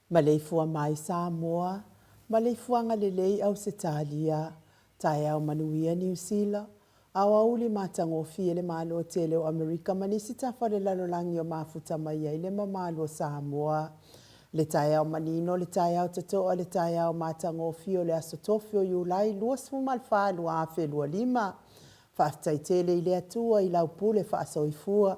Maleifua mai Samoa, Maleifua ngalelei au Setalia, tai au manuia New Zealand, au auli matangofi ele malo tele o Amerika manisi tafare lalolangi o mafuta mai ele mamalo Samoa. Le tai au manino, le tai au tatoa, le tai au matangofi o le asotofio yulai luas fumalfa lua afe lua lima. Faaftaitele ile atua ila upule faasoifua,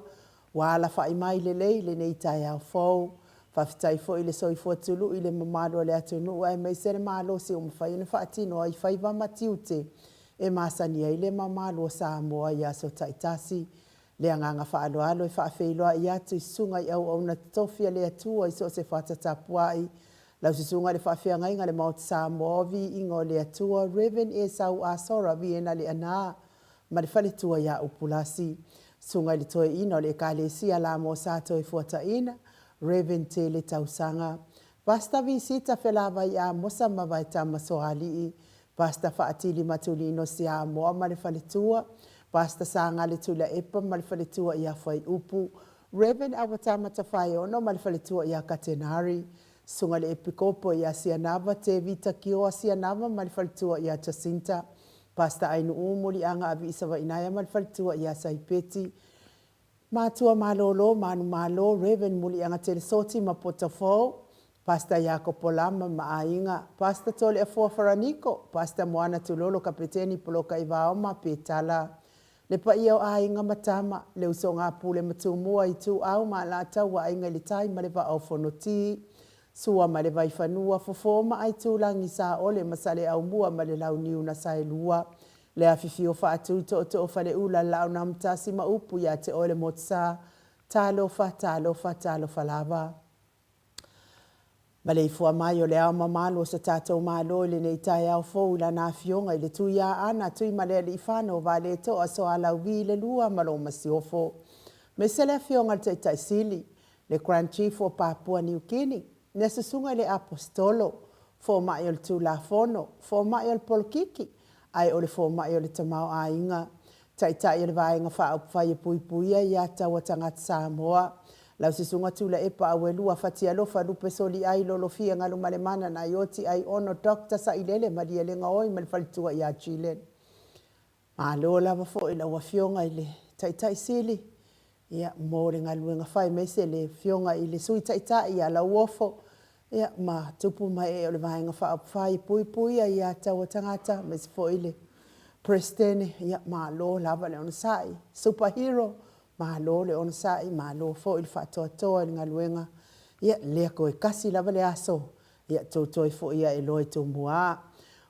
wala faimai lelei le nei tai au fau. Fafitai fo ile soifua tulu ile mamalo le atunu ai mai sere malo si umfaina faatino ai faiva matiute e masania ile mamalo Samoa ya so taitasi le anganga faalo alo e faafeilo ia tu sunga i au ona tofia le atua i so se fata tapuai la sunga le faafia ngai le maut Samoa vi ingo le atua Reven e sau asora vi ena le ana ma le fale tua ya upulasi sunga le toe ino le kalesia la mo sato e fuata ina Reven tele tausanga. Basta visita felava ia mosa mawai tamasoali. Basta faatili matulino sia moa malefaletua. Basta sanga le tula epa malefaletua ia fai upu. Reven awatama tafai ono malefaletua ia katenari. Sunga le epikopo ia sianava te vita kioa sianava malefaletua ia Jacinta. Basta ainu umuli anga avi isawa inaya malefaletua ia saipeti. Matua malolo, manu malo, Reven muli anga telesoti ma potafo, pasta yako polama maainga, pasta tole afua faraniko, pasta moana tulolo kapeteni poloka ivao ma petala. Le pa iao ainga matama, le usonga pule matumua itu au malata wa ainga litai maleva au fonoti, sua maleva ifanua fofoma aitu langi sa ole masale au mua malelau niu na saelua. Le afifio faatu to fale ula lau na mtasi maupu ya te ole motsa talo fa lava. Maleifua mai o le au mamalo sa tatou malo le nei tai au fou la na fionga ile tu ya ana tui male le ifano vale to aso ala wi le lua malo masiofo. Me se le fionga te tai sili le Grand Chief o Papua New Guinea, ne susunga le apostolo, fo mai o le tulafono, fo mai o le polkiki, ai o le fo mai o le tamau a inga, tai o le vaenga whai pui pui ia taua tangata Samoa, lau susunga tula e pa awelua fatia lofa lupe soli ai lolo fia ngalu malemana na ioti ai ono dokta sa ilele malia lenga oi malfalitua ia Chile. Malo lava fo ila wa fionga ile tai sili. Ia mo le ngaluenga whai mese le fionga ile sui tai ia la uofo. Ia ma tupu mai o le vaenga whai pui pui ia taua tangata mese fo ile. Prestene ia malo lava le ona sai. Superhero. Malo le ona sai, malo fo il whatoa toa le ngaluenga. Ia lea koe kasi lava le aso. Ia tōtoi fo ia e loe tō mua.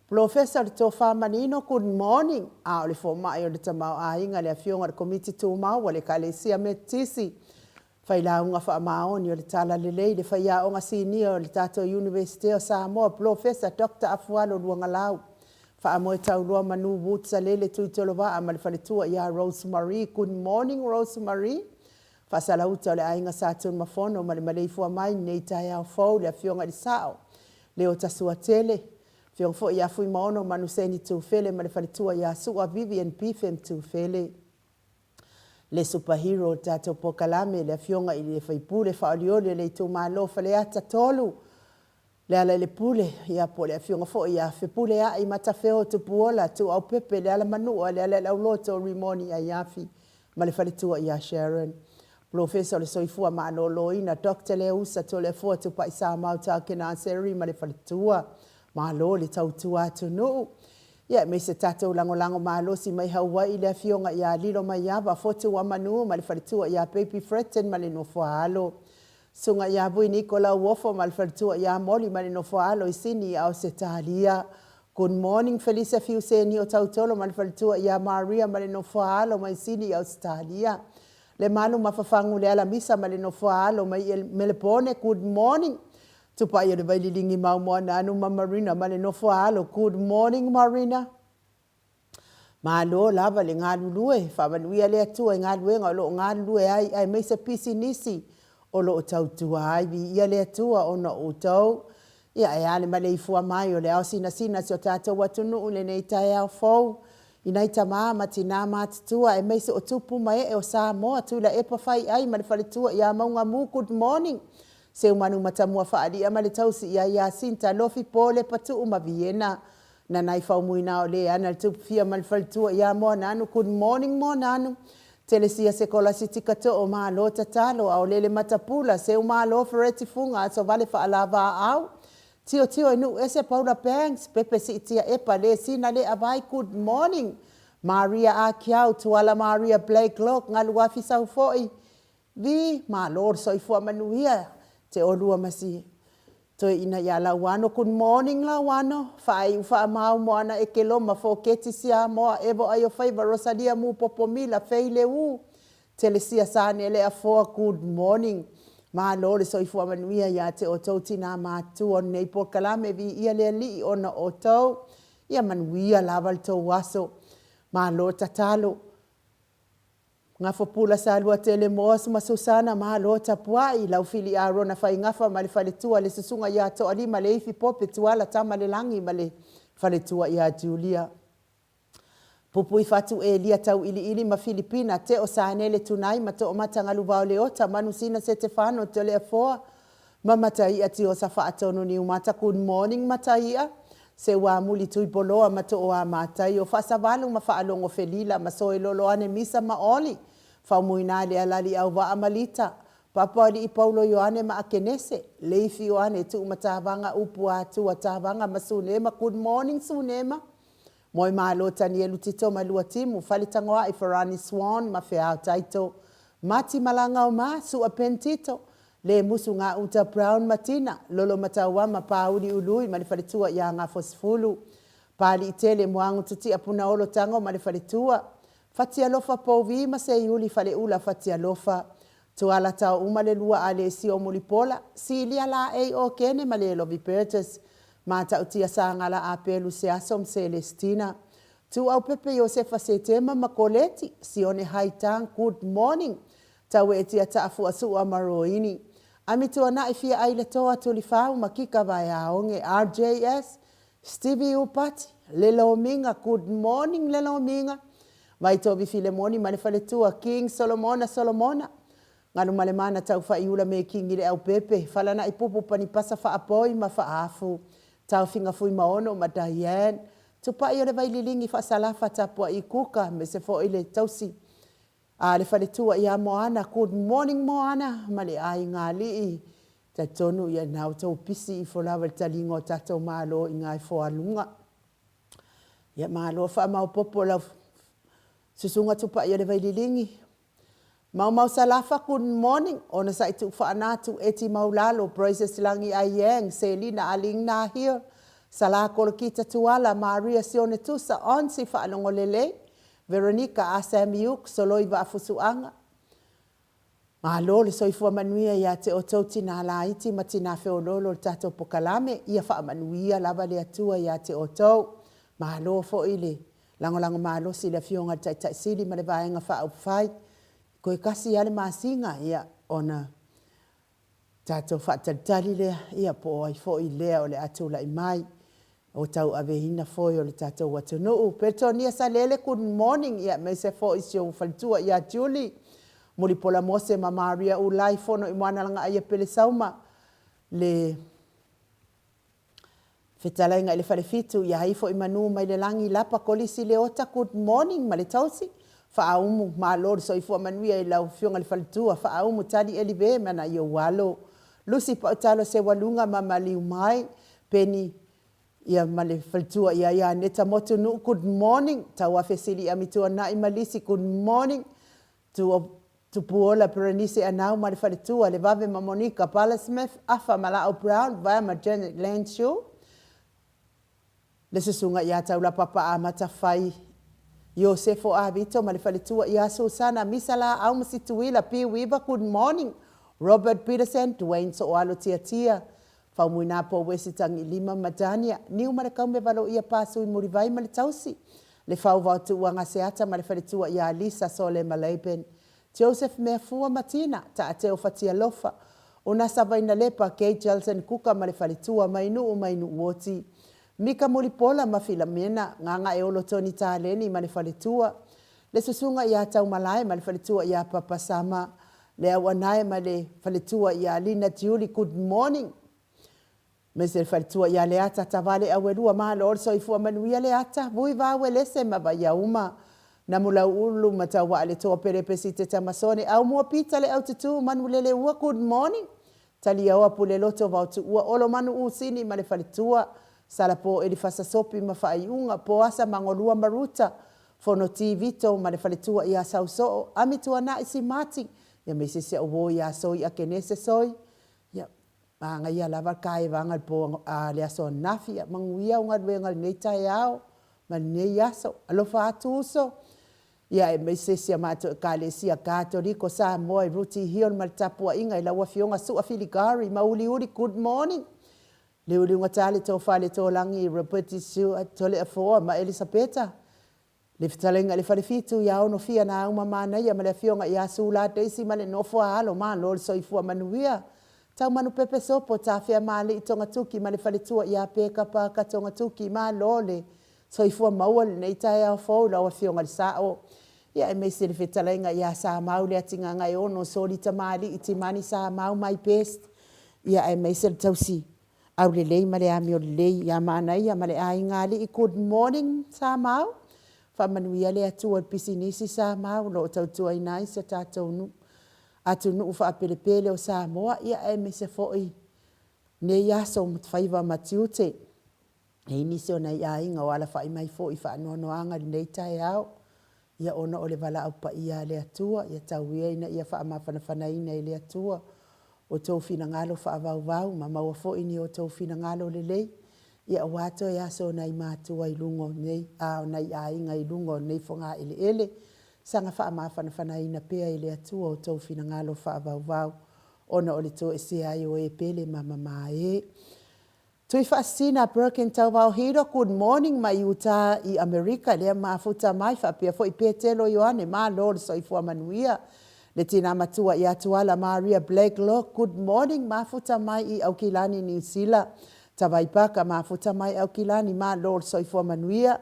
Professor to Manino, good morning. A o le fo mai o le tamau a inga le afionga le komiti tō mau le kalesia me tisi. Whai launga wha maoni o le tala le lei le whai a onga sini o le tato University o Samoa. Professor Dr. Afualo Luangalau. Wha amoe tau lua manu wutsa lele tui tolo wa ama le whaletua ia Rosemary. Good morning Rosemary. Wha salauta o le ainga sātun mafono ma le Maleifua mai nei tai au fau le afionga di sao. Leo tasua tele. Fiong fo ia fui maono manu seni tu fele ma le whaletua ia sua Vivian Pifem tu fele. Le superhero tato pokalame le afionga i le whaipule whaoliole le tu malo whale ata tolu. Le ala le pule ia po le afionga fo ia fe pule a i matafeo tu puola tu au pepe le ala manua le ala lauloto rimoni a iafi ma le whaletua ia Sharon. Professor le soifua ma ina Dr. Leusa to le fua tu paisa mauta kena seri ma le whaletua ma lo le tautua atu nuu. Ia me se tato lango ma si mai Hawaii le afionga ia lilo mai ava fotu wa manu ma le whaletua ia baby fretten ma le no alo. Sunga ia bui Nicola Wofo malfartua ia moli mali no foalo i sini au setalia. Good morning Felicia Fiuseni o tautolo malfartua ia Maria mali no foalo mai sini au setalia. Le manu mafafangu le ala misa mali no foalo mai melepone good morning. Tupa ia le vaililingi mau moana anu ma Marina mali no foalo good morning Marina. Malo lava le ngalulue fa manuia le atua ngalue ngalo ngalue ai mai se pisi nisi. O lo tautua ai vi ia le atua o na utau. Ia e ale Maleifua mai o le au sina si o tātou watunu u le nei tai au fau. I nei tamaa matina matatua e meise o tupu mai e o Samoa tu la epa fai ai ma le whaletua ia maunga mu good morning. Se umanu matamua whaari ama le tausi ia sinta lofi pole patu uma Vienna. Na nai fau muina o le ana le tupu fia ma le whaletua ia moa nanu good morning moa nanu. Telesia se kola siti kato o malo tatalo au lele matapula se o malo fereti funga so vale fa alava au. Tio inu ese Paula Banks pepe si itia epa le sina le avai good morning. Maria Akiau tuala Maria Blake Lock ngalu wafi sau foi. Vi malo soifua manuia te olua masi. Toi ina ya la wano good morning la wano. Fai ufa mau moana e ke loma fo keti sia moa evo ayo faiva Rosalia mu popomila feile u. Telesia sane ele a foa good morning. Ma lore soifua manuia ya te otou tina matu o nei por kalame vi ia le li ona otou. Ia manuia laval to waso. Ma lore tatalo. Nga fopula sa lua tele moas ma Susana ma lo tapuai lau fili arona fai ngafa ma le faletua le susunga ia to ali ma le ifi pope tuala tama le langi ma le faletua ia Julia. Pupui fatu e lia tau ili ma Filipina te o saanele tunai ma to o matangalu vao leota manu sina Stefano te le afoa. Ma matai ati o safa atonu ni umata good morning matai se wa muli tui poloa ma to o a matai o fasavalu ma faalongo felila ma soe lolo ane misa ma oli. Faumuina le alali au wa amalita. Papa li i Paulo Ioane ma akenese. Leifi Ioane tu matavanga upu atu atavanga ma sunema. Good morning sunema. Moi malo tani elu tito ma lua timu. Falitangoa i Ferrani Swan ma fea taito. Mati malanga o ma su apentito. Le musu nga uta Brown Matina. Lolo matawa ma pauli ului ma li falitua ia nga fosfulu. Pali itele muangu tuti apuna olo tango ma li falitua. Fatia lofa povi ma se yuli fale ula fatia lofa. Tuala tau umale lua ale si o mulipola. Si ilia la e o kene ma le lovi pertes. Ma tau tia sa ngala apelu se asom Celestina. Tu au pepe Josefa se tema ma koleti. Si one haitang good morning. Tau e tia taafu asu a maroini. Amitu ana ifia aile toa tulifau makika vai aonge RJS, Stevie Upati, Lelo Minga, good morning Lelo Minga. Vai tobi Filemoni malefale tua King Solomona. Nganu malemana tau fa iula me King ile au pepe. Falana ipupu panipasa fa apoi ma fa afu. Tau finga fui maono ma Diane. Tupa iole vai lilingi fa salafa tapua ikuka me se fo ile tausi. Le fale tua ia Moana, good morning Moana. Male ai ngali i. Ta tonu ia nau tau pisi i folawa talingo tatou malo i ngai fo alunga. Ia malo fa mau popo lau susunga tupa ia le vai lilingi. Mau salafa, good morning. Ona sa itu fa anatu eti maulalo, praises langi ayeng, Selina aling na here. Sala kolo kita tuala, Maria sione tusa, onsi fa alongolele. Veronica Asamiuk, soloi va afusuanga. Malo le soifua manuia ia te ototi na laiti matina feololo tato pokalame. Ia fa manuia lava le atua ia te otou. Malo fo ile. Lango malo si le fionga tai sili ma le vaenga fa au fai. Koe kasi ale masinga ia ona. Tato fa talitali le ia po ai fo ilea o le atu la imai. O tau avehina foi o le tato watunuu. Petonia sa lele good morning ia me se fo isio faltua ia Julie. Muli pola mose ma Maria ulai fono i moana langa aia pele sauma. Le fetalainga ile fale fitu ia haifo i manu mai le langi lapa kolisi le ota good morning ma le tausi. Faaumu ma lor so ifo manuia i lau fionga le faletua. Faaumu tali elibe mana i o walo. Lucy pa utalo se walunga ma maliu mai. Peni ia male faletua ia neta motu nu good morning. Tawa fesili amitua na i malisi good morning. Tu puola perenise anau ma le faletua le vave ma Monica Palasmith afa Malao Brown via ma Janet Landshaw. Le susunga ia taula papa a matafai. Yosefo Avito ma le faletua ia Susana Misala au masituila P. Weaver good morning. Robert Peterson, Dwayne Soalo Tia. Faumuina po wesitangi lima madania. Niu ma le kaume valo ia pasu i murivai ma le tausi. Le fau vautu uanga seata ma le faletua ia Lisa Sole Malaiben. Joseph Mefua Matina, ta ateo fatia lofa. Una sabaina lepa Kay Jelson Kuka ma le faletua mainu woti. Mika Mulipola ma Filamena, nganga e olo Tony Taleni ma le faletua. Le susunga ia tau malai ma le faletua ia Papa Sama. Le awanae ma le faletua ia Lina Julie, good morning. Mese le faletua ia le ata tavale awelua ma le orso ifua manuia le ata. Vui va welese ma ba yauma. Na mula ulu matawa ale toa perepesi te tamasone. Au mua pita le au tutu manu lele ua good morning. Tali awa pule loto vautu ua olo manu usini ma le faletua. Salapo e fasa sopi ma faaiunga po asa mangolua maruta. Fono tivito ma le faletua ia sauso. Amitua na isi mati. Ya mese se uwo ia soi a kenese soi. Ya anga ia lava kai vangal po le aso nafi. Ya manguia unga duengal neita yao. Ma ne aso. Alofa atu uso. Ya mese se amato kalesia Catholico Samoa ruti hion maltapua inga ila wafionga su afiligari. Mauli good morning. Leuli ngatali to fale to langi repetisu tole afoa ma Elisabeta. Le fitalenga le fale fitu ya ono fia na uma mana ya male fionga ya sula deisi male no fo alo ma lol so ifua manuia. Tau manu pepe sopo ta fia male itonga tuki male fale tua ya peka pa katonga tuki ma lole. So ifua maua le neita ya fo la wa fionga le sao. Ya me se le fitalenga ya sa mau le atinga ngai ono solita mali itimani sa mau mai pest. Ya me se tausi. Au le lei male ami o le lei ya mana ia male ai ngali i good morning sa mau. Fa manuia le atua pisinisi sa mau lo tautua inai sa tatou nu. Atu nu fa pelepele o Samoa ia e me se foi. Ne ia so mutfaiva matiute. E inisi o na ia inga wala fa imai foi fa anoanoanga le nei tai au. Ia ona o le vala au pa ia le atua. Ia tauia ina ia fa amafanafana ina i le atua. O tau fina ngalo fa avau ma maua fo ini o tau fina ngalo le lei. Ia wato ia so nai mātua i lungo nei, nai ainga i lungo nei fonga ele. Sanga fa amafanafana ina pea i le atua o tau fina ngalo fa avau. Ona o le to e se ai o e pele mama e. Tui whaasina Birkin tau wau hiro, good morning mai uta i Amerika. Lea mafuta mai whapea fo i pētelo i oane, mā lor so i fua manuia. Le tina matua i atuala Maria Blake Lock, good morning, mafuta mai i Aukilani New Zealand. Tawaipaka mafuta mai Aukilani ma Lord Soifua Manuia.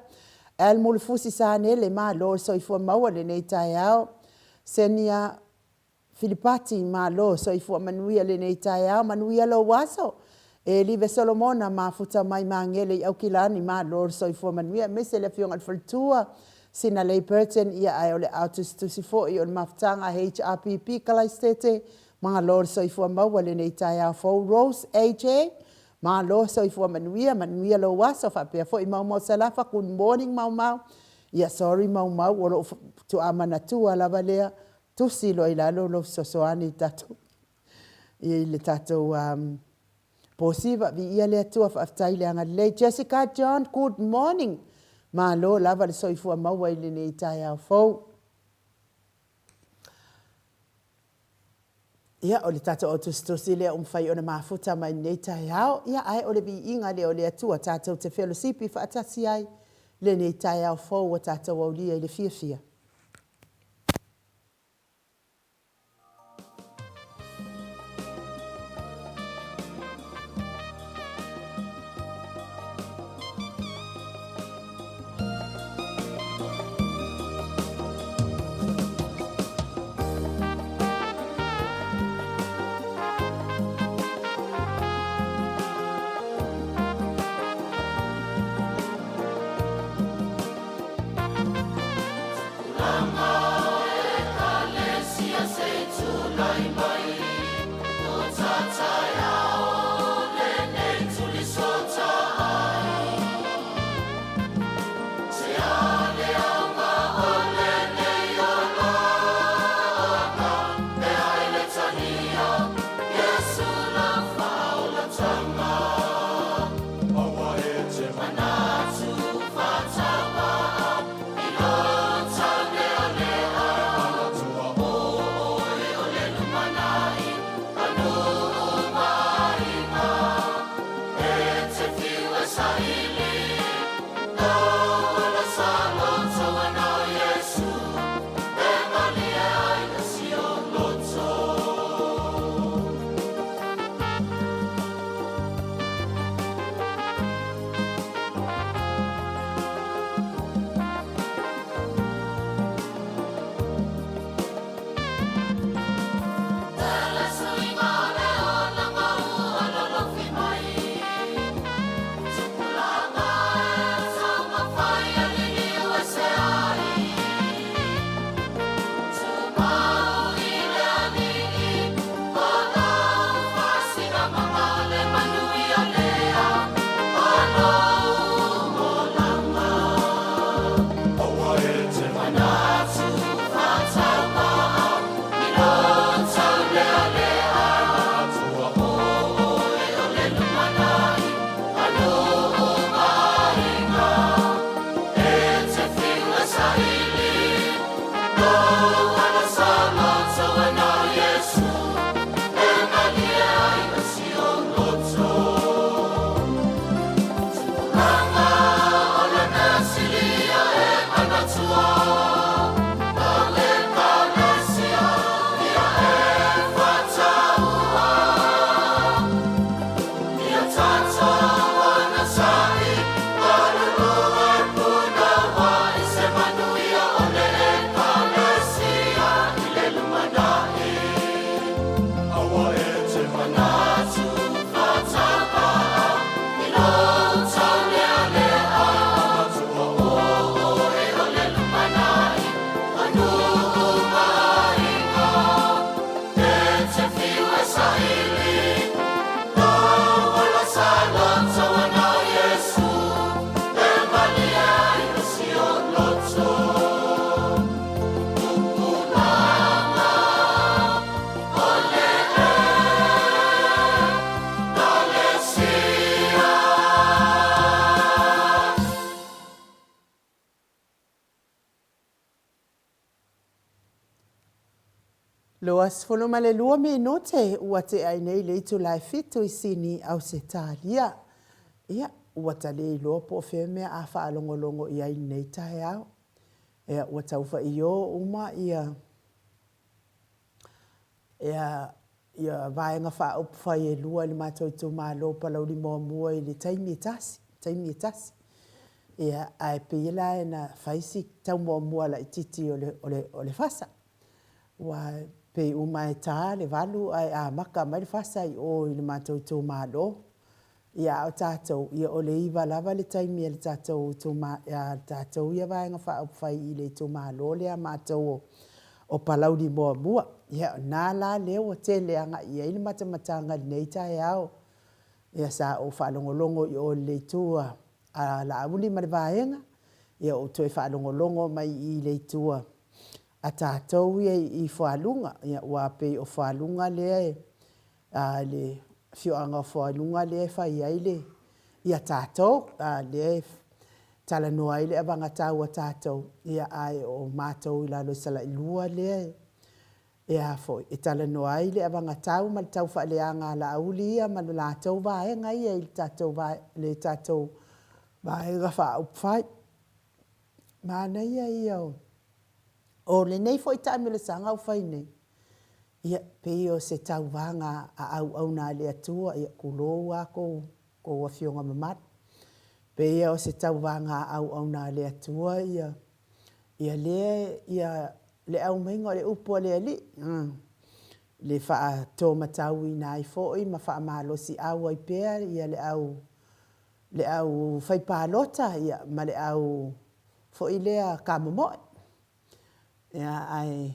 El mulufusi saanele ma Lord Soifua Maua le nei taiao. Senia Filipati ma Lord Soifua Manuia le nei taiao. Manuia lo waso. E live Solomona mafuta mai mangele i Aukilani ma Lord Soifua Manuia. Mese le fionga alfaltua. Sina lei Burton ia ai ole autus tusifo i ole maftanga HRPP kalaistete mga Lord Soifua Maua le nei taiao. Fo Rose AJ. Ma lo Soifua Manuia lo waso fa pe fo i mau salafa good morning mau. Ia sorry mau o tu amana tu ala valea tu silo ila lo sosoani tatu. I le tatu posiva vi ia le tu fa taile anga le Jessica John good morning. Ma lo lava le Soifua Maua ile nei tai fo. Ia o le tata o tustosi lea umwhai o na mafuta mai nei tai au. Ia ai o le bi inga lea o le atua tata o te fellowship i whaatasi ai. Le nei tai au fau o tata o lia i le fia. Loas fono male lua me note ua te ai nei le itu lai fitu i sini au se talia. Ia, ua ta le loa po whemea a wha alongolongo i ai nei tae au. Ia, ua tauwha i o uma ia ia vaenga whaaupu whai e lua le mātou tō mālo palau li mua i le taimi e tasi. Ia ai pe la e na whaisi tau mua la i titi o le whasa. Wa pe umai tā le valu ai a maka mai le whasa i o i le mātou tō mālo. Ia o tātou, ia o le iwa lava le taimi e le tātou tātou ia vaenga whaaupu whai i le tō mālo le a mātou o palau li mua. Ia nā la leo o te leanga ia ili matamatanga nei tae au. Ia sa o whaalongolongo i o le tua a la auli ma le vaenga. Ia o toi whaalongolongo mai i le tua a tātou ia i whaalunga. Ia ua pe o whaalunga lea le whioanga o whaalunga lea whai aile. Ia tātou lea tala noa ile abanga tau a tātou. Ia ai o mātou i lalo sala i lua lea. Ia foi, e tala noa ile abanga tau ma le tau whaaleanga la auli ia ma le lātou vaenga ia i le tātou vaenga whaaupu whai. Mana ia o. O le nei foi taimi le sanga u whai nei. Ia pe o se tau vanga a au nā le atua ia kulo a ko a whionga mamat. Pe ia o se tau vanga a au nā le atua ia le au mainga le upo le ali. Le wha tō matau i nai fōi ma wha malosi au ai pēr ia le au whaipālota ia ma le au fōi lea kāmamoe. Ia ai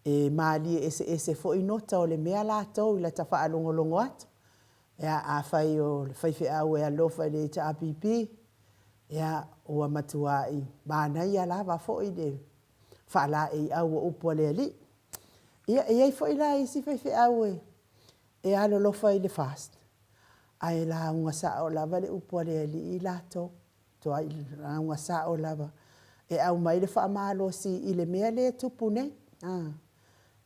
e mali ese fōi nota o le mea lātou i la ta wha alongolongo atu. Ia a whai o le whaiwhi au e alofa le HRPP. Ia ua matua i mana ia lava fōi le whaala e au o upo le ali. Ia e ei fōi la isi whaiwhi au e alolofa i le fast. Ai la unga sa o lava le upo le ali i lātou. Toa i la unga sa o lava. E au mai le wha amalo si i le mea le tupu nei.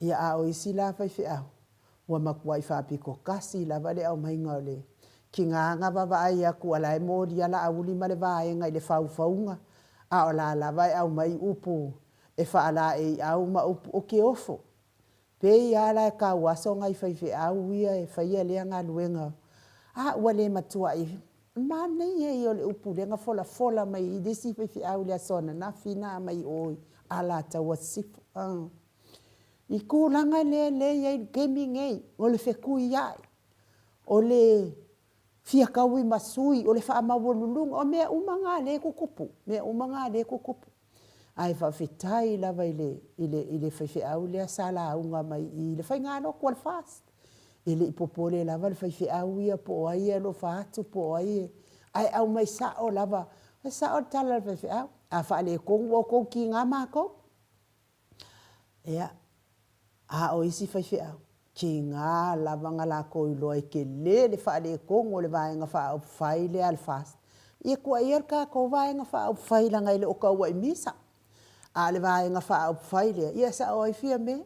Ia a o isi la whaiwhi au. Ua makua i whapiko kasi lava le au mai ngau le. Ki ngā baba ai aku ala e mōri ala auli ma le vaenga i le whauwhaunga. A o la lava e au mai upu e whaala e au ma upu o ke ofo. Pe i ala e ka waso ngai whaiwhi au ia e whaia lea ngā luenga. Ua le matua i manei e o le upu lenga fola mai i desi whaiwhi au lea sona na whina mai oi ala taua sifu. I kūlanga le iei kemi ngei o le whekui iai. O le whiakaui masui o le whaamawolulunga o mea umanga le kukupu. Mea umanga le kukupu. Ai whawhitai lava i le whaiwhi au lea sala aunga mai i le whaingano kua le fast. I le ipopole lava le whaiwhi au ia po ai e lo whaatu po ai. Ai au mai sao lava. Sao tala le whaiwhi au. A whaale kongu o kongu ki ngā mākou. Ia. A o isi whaiwhi au. Ki ngā lavanga la ko i loa i ke le whaale kongu o le vaenga wha au whai le al fast. Ia kua iarka ko vaenga wha au whai langa i le oka ua i misa. A le vaenga wha au whai lea. Ia sa o i fia me.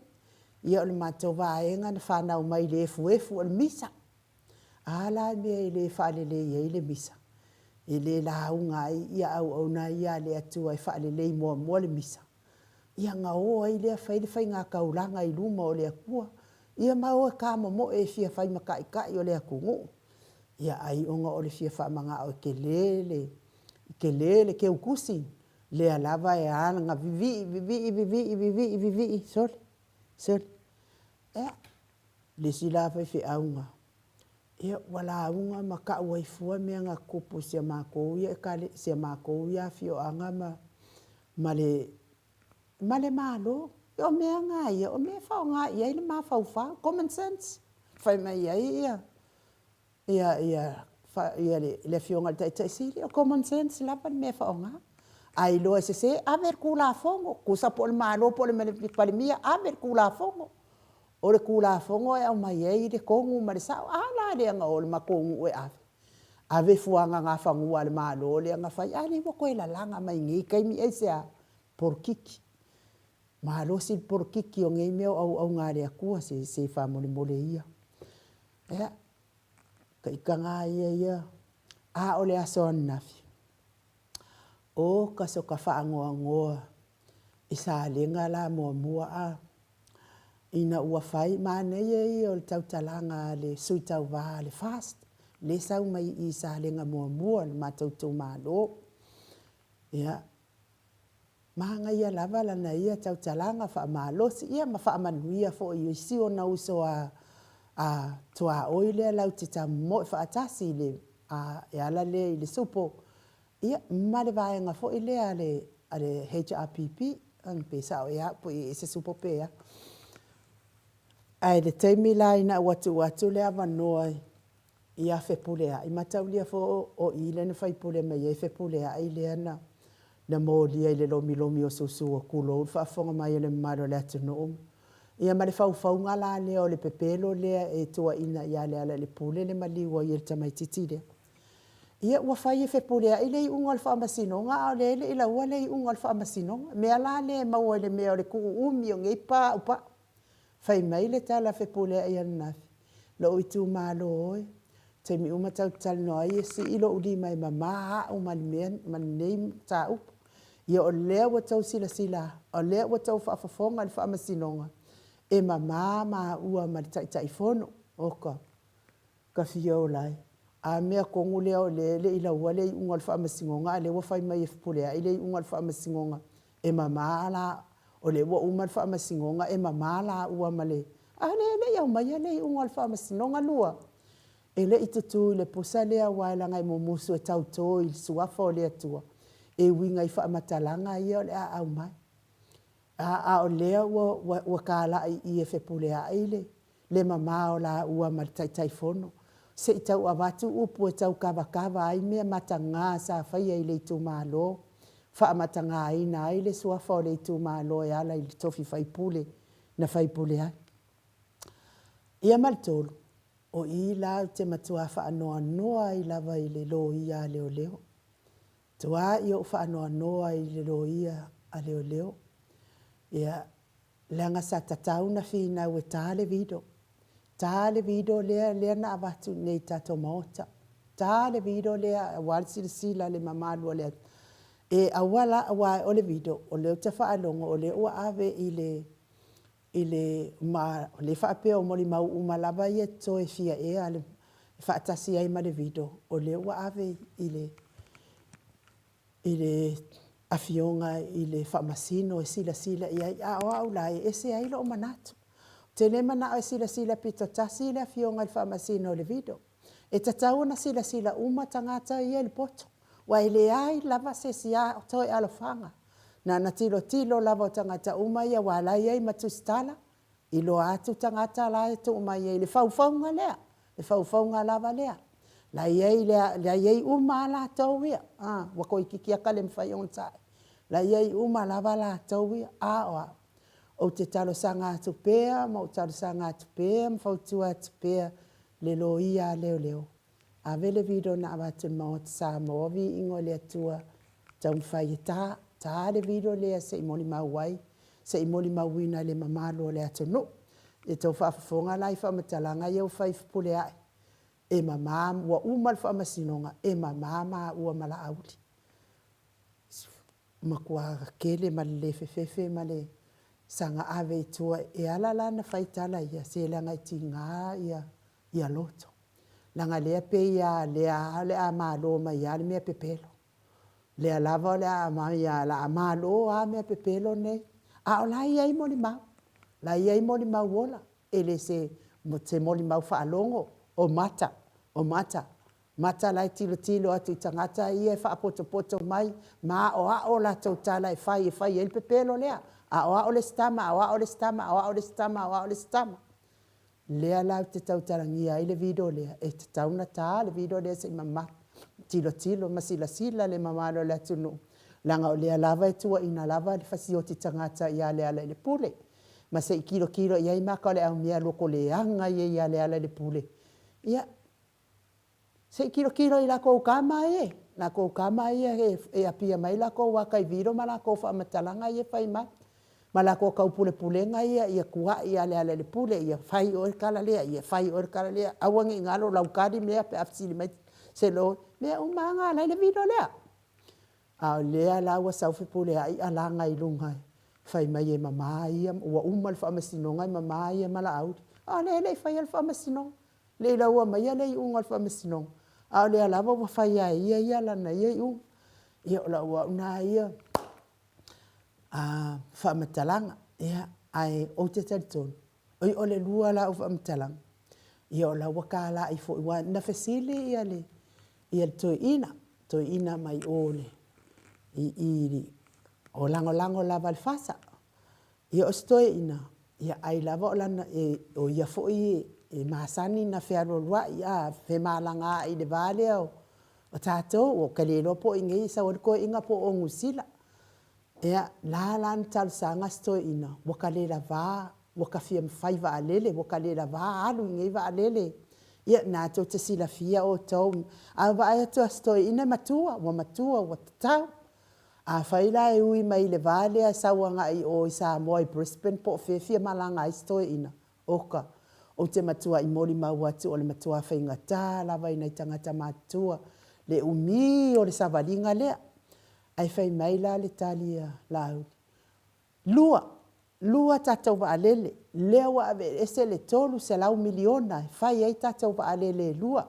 Ia o le matou vaenga na whanau mai le efu o le misa. A la mea i le whaale le ia i le misa. I le launga ia au na ia le atua i whaale le mua le misa. Ia ngā oa i lea whai le whai ngā kaulanga i luma o le akua. Ia mau e kāma mo e fia whai makai o le akungu. Ia ai onga o le fia whamanga o ke lele ke ukusi. Lea lava e alanga vivi. Soli. Le si la whai aunga. Ia wala aunga maka waifua mea ngā kupu sia mākou ia e kale sia mākou ia fio anga ma le malo. O mea ngā ia, o mea whao ngā ia i le mā whau. Common sense. Whai mai ia. Ia le fionga le taisiri. O common sense lapa le mea whao ngā. Ai loa se aver kula fongo. Kusa po le malo po le palimia aver kula fongo. O le kula fongo e au mai e i le kongu ma le sao. La le anga o le makongu e ave. Ave fuanga ngā whangua le malo le anga whai. Le wako e la langa mai ngi kaimi e sea porkiki. Malo si porkiki o ngei meo au ngā le akua se whamole ia. Ka ika ngā ia. O le aso anafi. O ka so ka whaangoa. I sa lenga la mua ina ua fai manei e o le tautalanga le sui tau wā le fast. Le sau mai I sa lenga mua le matautou malo. Ia, mahanga ia lava lana ia tautalanga wha malosi ia ma wha manuia fo I si o na uso a tua oile lau te tamu wha atasi le e ala le I le supo. Ia, mare vaenga fo I le ale HRPP ang pesa o ia po I se supo pea. Ai le teimi la ina watu le avanoa ia fepulea. I mataulia fo o ile ne fai pule mai e fepulea I le ana. Na molia I le lomi o susu o kulo. Fa fonga mai le maro le atunu. Ia ma le fau ngala le o le pepelo le e tua ina ia le ala le pule le maliwa I le tamaititi le. Ia ua fai e fepulea I le I unga alfa amasinonga o le ila ua le I unga alfa amasinonga. Mea la le maua le mea o le kuu umi o ngeipa upa. Fai mai le tala fepulea I anafi. Lo itu malo oi. Te mi uma tau no ai si ilo uli mai mama o malmen manei ta up. Ia o lea wa tau sila. O lea wa tau whaafafonga le whaamasinonga. E mama ma ua ma tai fono. Oka. Ka fio lai. A mea kongu lea o le ila ua le I unga le whaamasinonga. Le wa fai mai e fepulea I le unga le whaamasinonga. E mama la o le wa uma le whaamasinonga. E mama la ua ma le. A le iau mai le unga le whaamasinonga lua. E le itutu le posa lea wailanga I momusu e tau tō I suafa o lea tua. E winga I whamatalanga ia o le au mai. A o lea ua kāla I e whepulea I le mama o la ua ma tai fono. Se I tau awatu upu e tau kawa ai mea matanga sa whaia I le itu malo. Whaamatanga ai na ai le suafa o le itu malo e ala I le tofi whaipule na whaipule ai. Ia maltolu. O I la te matua whaanoa noa I lava I le lo ia leo. Tua I o whaanoa noa I le lo ia a leo. Ia leanga sa tatau na whina ue tāle vido. Tāle vido lea na avatu nei tato maota. Tāle vido lea walsi sila le mamalua lea. E awala awai o le vido. O leo te whaanonga o leo ave I le le whaape o moli mau umalava I e toe fia e ale whaatasi ai ma le vido. O le ua ave I le afionga I le whaamasino e sila I ai a o au lai e se ai lo o manatu. Te le mana o sila pito tasi le afionga I le whaamasino le vido. E tatau na sila uma tangata I le poto. Wa ile ai lava se sia toe alofanga. Na tilo lava o tangata uma ia wala ia matustala. Ilo atu tangata la tu uma ia le faufaunga lea. Le faufaunga lava lea. La iei uma la tau ia. Wako ikikia kale mwhai on tai. La iei uma lava la tau ia. Oa. O te talo sanga atu pea. Ma o talo sanga atu pea. Mwhautua atu pea. Le lo ia leo. A vele vido na abatu mao te Samoa vi ingo le atua. Tau mwhai ta. Ta le vido lea se imoli mauai. Se imoli mauina le mamalo le atonu. E tau whaafafonga lai whamatalanga iau whaifupule ai. E mama ua umal whaamasinonga. E mama ua mala auli. Makua kele ma le fefe ma le sanga ave tua. E ala lana whaitala ia. Se langa iti ngā ia loto. Langa lea pe ia lea malo ma ia le mea pepelo. Lea lava lea amaya la amalo a mea pepelo nei. A o la iai moli mau. La iai moli mau wola. Ele se moli mau whaalongo. O mata. Mata lai tilo atu tangata ia whaapoto mai. Ma o la tautala e whai el pepelo lea. A o le stama. Lea lau te tautarangia i le video lea. E te tauna tā le video lea se mama. Tilo, masila le mamalo le atunu. Langa o lea lava e tua ina lava le fasioti tangata ia le ala le pule. Ma se kilo ia i maka le au mea loko le anga ia le ala le pule. Ia, se kilo i lako ukama e. Lako ukama e apia mai lako waka i viro ma lako whamatalanga e whai mai. Ma lako kau pule ia kua ia le ala le pule ia whai o kala lea. Awangi ngalo laukari mea pe afsili mai. Se lo mea umanga lai le video lea. A lea la wa sau fipule ai alanga I lungai. fai mai e mama ia ua uma le faamasinoga i mama ia ma laauli a le lei faia le faamasinoga lei laua mai ia lei uga le faamasinoga a o lea lava ua faia e ia lana ia i uga ia o laua una ia faamatalaga ia ae ou te talitonu oi o le lua la o faamatalaga ia o laua kala'i fo'i ua na fesili ia le toeina mai o le i o lango lava le fasa ia o se toeina ia ai lava o lana o ia fo'i e masani na fealualua'i a femalaga i le vale o tatou o kalelo po i ngei sa o le koe'iga po o ngusila ia la lana talosaga se toeina ua kale lava ua kafia mafai va'alele ua kale lava alu i ngei va'alele ia na tou te silafia o tou a vae atu se toeina matua ua tatau a fai la e ui mai le vale a sauaga'i o i Samoa i Brisbane po fefia malaga ai se toeina oka o te matua i moli mau atu o le matua faigata lava ina i tagata matua le umi o le savaliga lea ai fai mai la le talia lauli lua tatou va'alele lea ua ave ese le 3 miliona fai ai tatou va'alele lua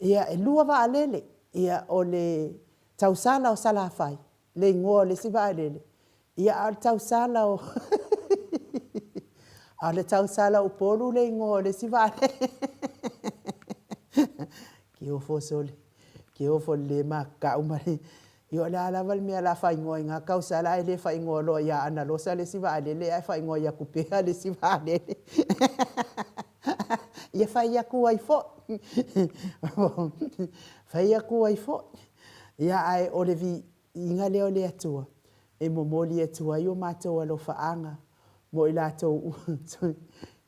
ia e lua va'alele ia o le tausala o salafai le ingoa o le si va'alele ia o le tausala o a le tausala o polu le ingoa o le si va'alele ki ofo le maka'u mare Yo la lava me la fa ingoa nga kausa la ele fa ingoa lo ya ana lo sa le si va le fa ingoa ya kupea le si va le ya fa ya ku ai fo fa ya ku ai fo ya ai o le vi inga le o le atua e mo moli atua yo mato lo fa anga mo ila to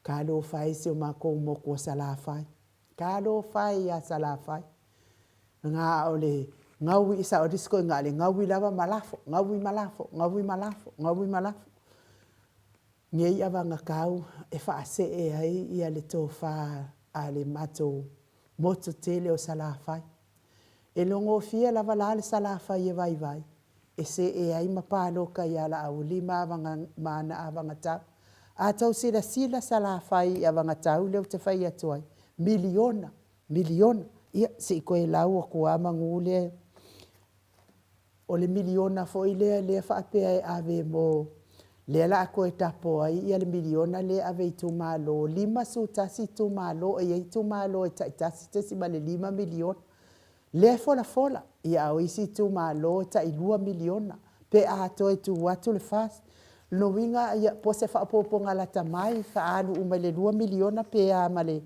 ka lo fa isi o ma ko mo ko sala fa ka lo fa ya sala fa nga o le ngawi isa o disko ngale ngawi lava malafo ngawi malafo ngei avanga kau e fa se e ai ia le tofa ale mato moto tele o salafai e longo fia lava la le salafai e vai e se e ai mapalo ka ia la au lima avanga mana avanga ta a tau sila salafai avanga tau le te fai atuai miliona ia se ko e lau ko amangule o le miliona fo le fa pe ave mo le la ko tapo ai ia le miliona le ave tu malo lima su tasi tu malo e tu malo e tasi te si male 5 miliona le fola ia o isi tu malo ta i 2 miliona pe a to e tu watu le fas no winga ia po se fa po ngala tamai fa alu umele 2 miliona pe a male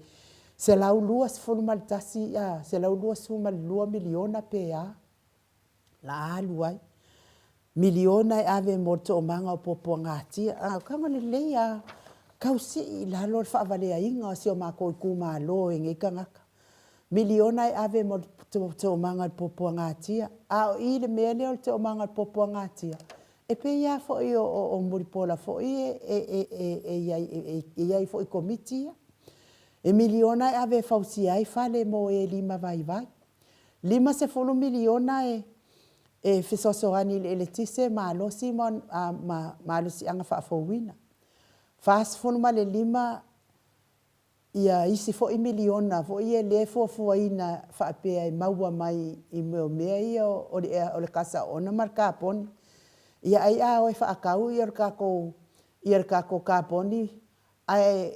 se lau lua se fonu mal tasi a se lau lua su mal 2 miliona pe a la alu ai miliona e ave morto o manga o popo ngati a kanga le leia kausi la lo fa vale inga se o mako ku malo e ngai kanga miliona e ave morto o manga o popo ngati a i le mele o manga o popo ngati e pe ia fo o muripola fo ia fo i komiti e miliona e ave fausi ai fale mo e 5 vai 5 se folo miliona e fesosoani le tise malo simon malo si anga fa fowina fas folo male 5 ia isi fo i miliona fo ia le fo ina fa pe ai maua mai i me ia o le kasa ona marka pon ia ai a o fa akau ia ka ko kaponi ai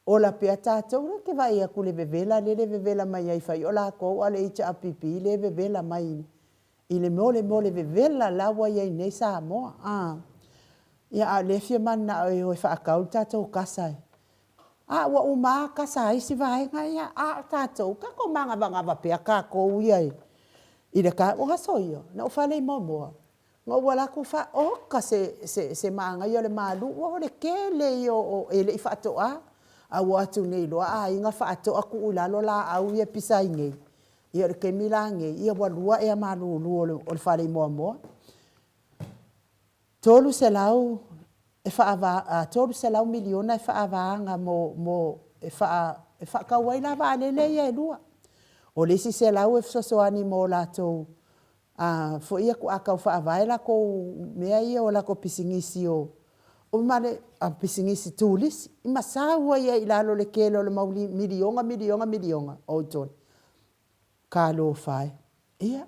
ola pe tatou ke vai a kule vevela mai ai fai ola ko ale HRPP le vevela mai i le mole vevela lawa ia nei Samoa ia a le fia mana o fa akau tatou kasa a wa uma kasa i si vai nga ia a tatou ka ko manga pe ka ko ia i le ka o hasoio na o fale momo ngo wala ku fa o ka se manga ia le malu o le kele o ele fa to a watu nei lo a inga fa to aku ulalo la au ia pisa ngai ia ke milange ia walua e malu lu o fale momo tolu selau e fa ava tolu selau miliona e fa ava nga mo e fa ka wai la va le ia lua o le si selau e so ani mo la to fo ia ku aka fa vai la ko mea ia o la ko pisingisi o male a pisingisi tulis ima sawa ia ilalo le kelo le mauli milionga o ton kalo fai ia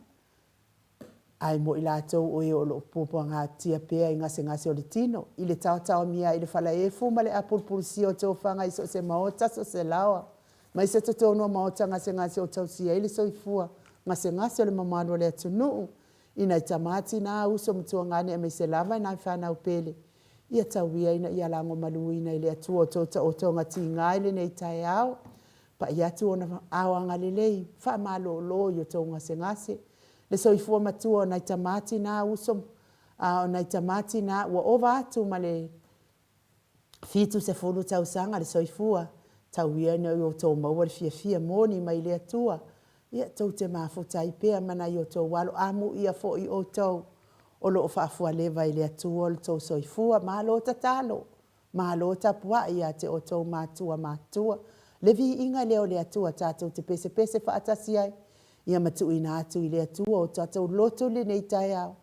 ai mo ilatou o e o lo popo nga tia pea inga se ngase o le tino i le tau mia i le fala e fu male a pulpulsi o tau fanga i so se maota so se lawa mai se to no maota ngase o tau sia i le soifua ngase o le mamano le atunu ina i tamati na uso mtua ngane e me se lava na whanau pele ia tauia ina ia lango maluina i le atua o tau ngati ngai le nei tai au pa ia tu ona awanga lelei fa malo lo yo tau ngase le soifua matua na i tamati na uso na i tamati na ua ova atu ma le fitu se fulu tau sanga le soifua tauia ina yo tau maua le fia moni mai le atua ia tau te mafuta i pea mana i o tau walo amu ia fo i o tau o lo whaafua lewa i le atua o le tau soifua malo tatalo malo tapua ia te o tau matua le vi inga leo le atua tatou te pese whaatasi ai ia matu ina atu i le atua o tatou loto le nei tai au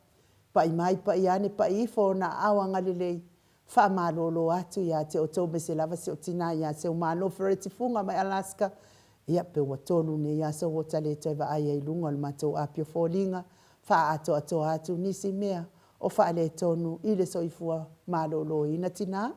pa i mai pa i ane pa i fo na awanga le lei wha malolo atu ia te o tau mese lava se o tina ia se o malo fereti funga mai Alaska ia pe ua tonu ne ia so wota le toi wa ai lunga le matou apio fōlinga wha ato atu nisi mea o wha le tonu i le soifua malolo ina tina.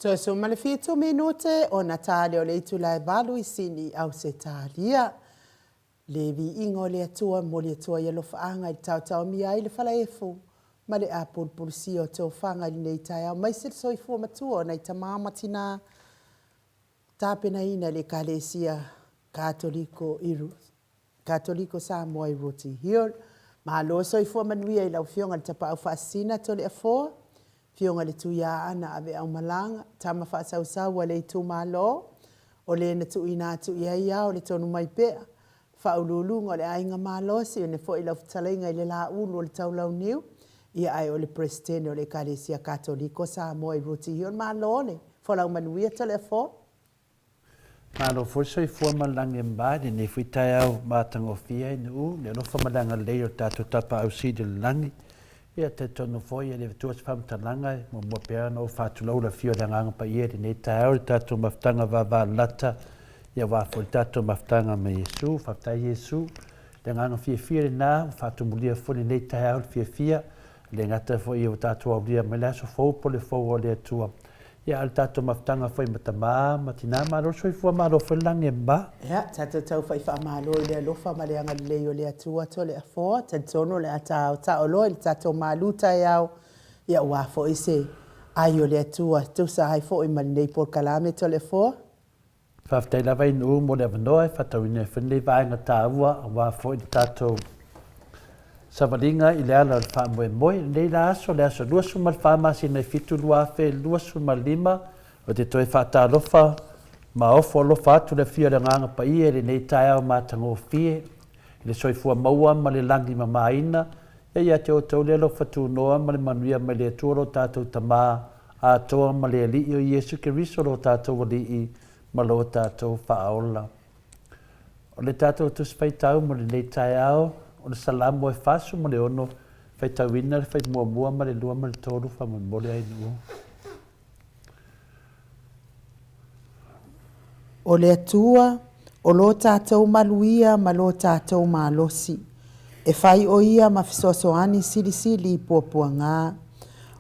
So Maleifua minute o Natale o le itu lai balu I sini au se talia. Le vi ingo le atua mo le atua ia lo faanga I tau mi ai le fala efu. Ma le apul pulisi o tau whanga I nei tai au. Mai se soifua matua o nei tamama tina tapena ina le kalesia Katoliko iru. Katoliko Samoa I roti hiol. Ma lo soifua manuia I lau fionga le tapa au faasina to le afoa. Fionga le tuia ana ave au malanga. Tama faasau wa le tu malo. O le na tu ina tu ia o le tonu mai pea. Faululunga o le ainga malosi o ne fo I lau futalenga I le la ulu o le tau lau niu. Ia ai o le presidente o le Kalesia Katoliko Samoa I roti hiol malone. Fo lau manuia to le afoa. Malo foi soi forma lange mbadi ne fui tai au matango fia nu ne no forma langa leo tato tapa au si de langi ia te tono foi le tuas fam talanga mo mo pea no fatu lo la fio da nganga pa ia ne tai au tato maftanga va lata ia wa fo tato maftanga me Yesu fata Yesu le nganga fia na fatu mulia fo ne tai au fia le ngata fo ia tato au dia me la so fo po le fo le tua ia al tato maftanga foi matama matina malo soi fua malo foi lange ba ia tato tau fai fa malo le lofa ma le anga le o le atua to le afo tantono le ata ta olo le tato maluta iau ia wa fo ise ai o le atua tu sa ai fo I manei por kalame to le fo faftai la vai no mo le vanoi fatawine fenle vai nga tawa wa fo tato Savalinga I le ala fa moi le la so le so lua suma fa ma sina fitu lua fe lua suma lima o te toi fa ta lofa ma ofo lo fa tu le fia le nganga pa I le nei tai au ma tango fie le soifua maua ma le langi ma maina ia te o tau le lo fatu noa ma le manuia ma le tuoro tatou tama a toa ma le li o Yesu Keriso lo tatou wali I ma lo tatou faaola o le tatou tu sfaitau ma le nei tai au o le salamo e fasu mo le ono fai tauina le fai muamua ma le lua ma le tolu fa mamole ai nuu. o le atua o lo tatou maluia ma lo tatou malosi e fai o ia ma fisoasoani silisili I puapuanga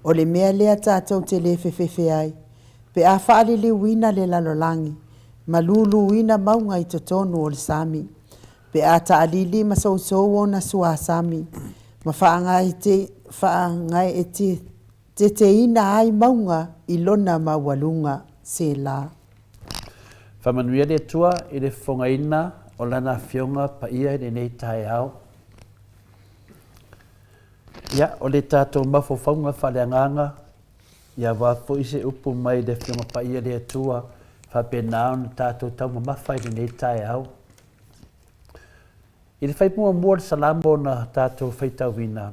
o le mea lea tatou te le fefefe ai pe a faaliliuina le lalolangi ma luluina maunga I totonu o le sami pe a taalili ma sousou ona suasami ma faangai e te ina ai maunga I lona mawalunga se la. Whamanuia le tua I le whongaina o lana fionga pa ia I nei tai au. Ia o le tātou mawhawhaunga whaleanganga ia wafo I se upu mai le fionga pa ia le tua whapenao na tātou tau mawhai I nei tai au. I le whai mua salamo na tātou whaitauina.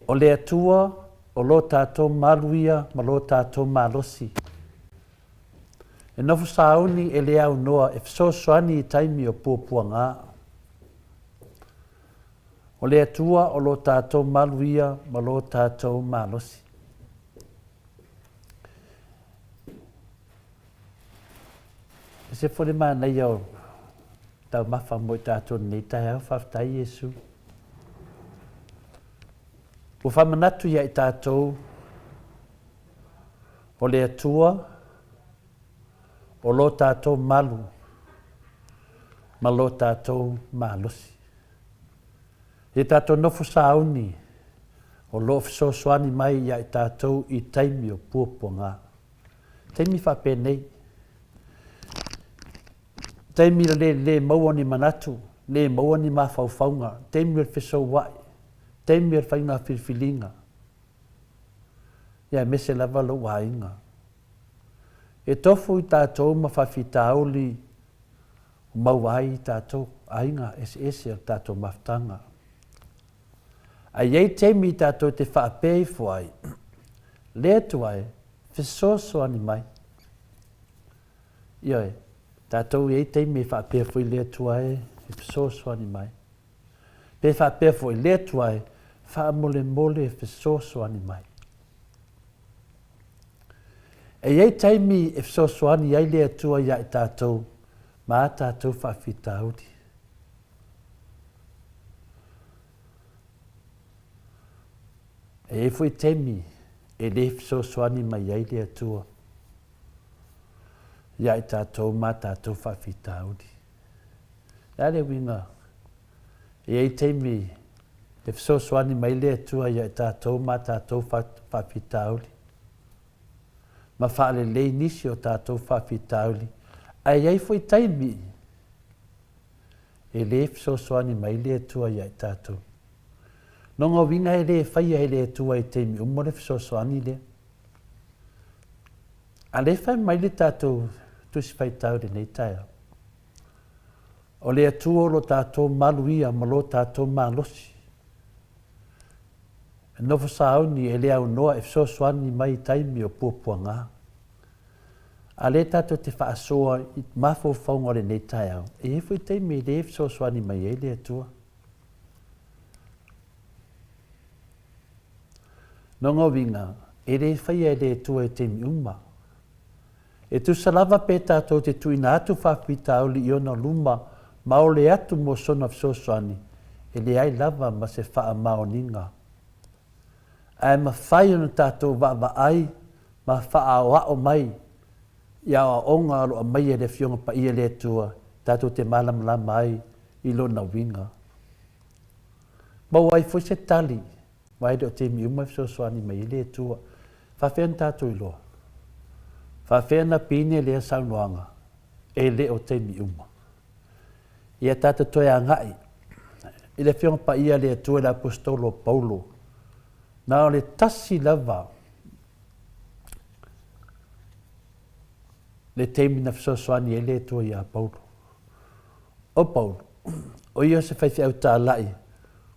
O le atua, o lo tātou maluia, ma lo tātou malosi. E nofu sauni e le au noa e fsosoani I taimi o puapuanga. O le atua, o lo tātou maluia, ma lo tātou malosi. Se fo le mana ia tau mafa mo tātou nei tai au whaftai Yesu. O whamanatu ia I tātou o le atua o lo tātou malu ma lo tātou malosi. E tātou nofu sauni o lo fisosoani mai ia I tātou I taimi o puapuanga. Taimi whapenei. Taimi le maua ni manatu, le maua ni mawhauwhaunga, taimi le whisau wai, taimi le whainga whilwhilinga. Ia mese lava lo wainga. E tofu I tātou ma whawhitauli o mauai I tātou ainga ese o tātou maftanga. A iei taimi I tātou te whaapei fuai, le tuai, whisoso ani mai. Ioi. Tātou e teimi e whaapea fwoi lea tuae e whisoswani mai. Pe whaapea fwoi lea tuae whaamole mole e whisoswani mai. E iei teimi e whisoswani ai lea tua ia I tātou ma tātou whaafitauri. E fwoi teimi e le fesoasoani mai ai le atua. Ia i tātou mā tātou whawhitauli. Ia le winga, e ei teimi e fesoasoani mai le atua ia i tātou mā tātou whawhitauli. Ma whaale lei nisi o tātou whawhitauli. Ai ai fwoi taimi e le fesoasoani mai le atua ia i tātou. Nonga winga e le whaia e le atua i teimi umore fesoasoani le. A le whai mai le tātou tusi whaitau le nei taia. O le atua o lo tātou maluia ma lo tātou malosi. E nofo sauni e le au noa e fesoasoani mai taimi o puapuanga. A le tātou te whaasoa i mafo whaunga le nei taia. E hefo i teimi le fesoasoani mai e le atua. Nonga winga, e le whaia e le atua e teimi uma. E tu salava pe tātou te tuina atu whawhita auli i ona luma ma o le atu mo sona fesoasoani e le ai lava ma se wha maoninga. Ai ma whai ona tātou wa ai ma wha o mai ia o onga alo a mai e le fionga pa ia le atua tātou te malamlama ai i lona winga. Mau ai foi se tali mai do te mi uma fesoasoani mai le atua whawhen tātou i loa. Whawhena pine lea saunoanga, e le o te mi uma. Ia tata toi a ngai, i le whionga pa ia le atua le apostolo Paulo, na o le tasi lava, le teimi na fesoasoani e le atua ia Paulo. O Paulo, o ia se whaifi au tā lai,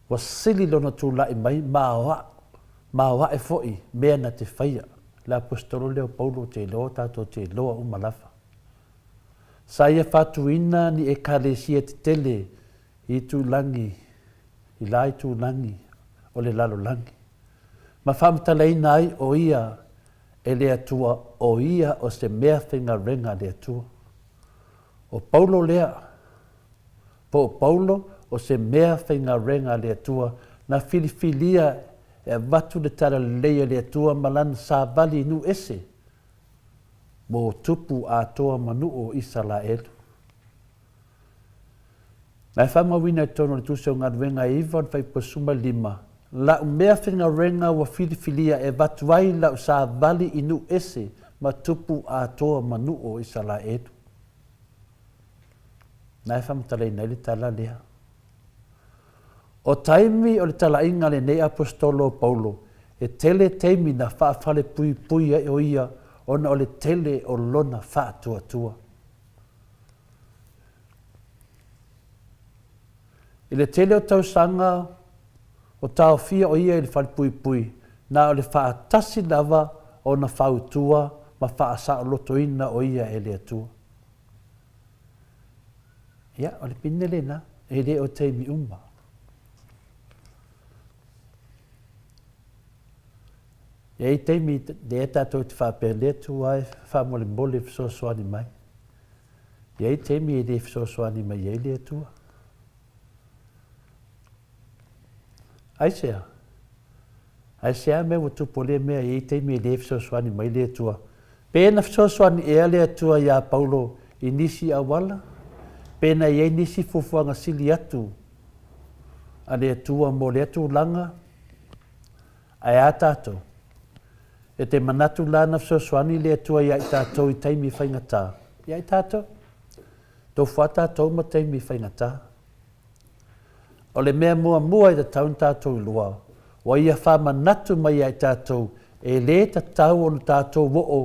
wa sili lona tū lai mai, maa e foi, mea na te whaia. L'apostolo leo Paulo te loa tātou te loa umalafa. Sa ia whatuina ni e kālesia te tele i tūlangi, i lai tūlangi o le lalo langi. Ma whamtaleina ai o ia e le atua o ia o se mea whinga renga le atua. O Paulo lea, po Paulo o se mea whinga renga le atua na filifilia e watu le tara leia le atua malana sa vali nu ese. Mo tupu a toa manu o Israelu. Nai whamawina e tono le tuse o ngadwenga e iwan whai pasuma lima. La umea whinga renga wa filifilia e watu ai la sa vali inu ese ma tupu a toa manu o Israelu. Nai whamatalei nei le tala lea. O taimi o le talainga le nei apostolo Paulo, e tele teimi na whaafale pui pui e o ia, ona o le tele o lona whaatua tua. I le tele o tausanga, o tau fia o ia i le whale pui pui, na o le whaatasi lava o na whautua, ma whaasa o lotoina o ia e le atua. Ia, o le pinele na, e le o teimi umma. E i teimi le e tātou te whapele tu ai whamole mole fesoasoani mai. E i teimi e le fesoasoani mai e le atua. Aisea. Aisea me o tupole mea e i teimi e le fesoasoani mai le atua. Pena fesoasoani e le atua ia Paulo i nisi awala. Pena i e nisi fufuanga sili atu. A le atua mo le atu langa. Ai a tātou. E te manatu lana fesoasoani le atua ia i tātou i taimi whaingatā. Ia i tātou? Tō whata tātou ma taimi whaingatā. O le mea mua i ta taun tātou i lua. Wa ia wha manatu mai ia i tātou e le tātou o tātou wo'o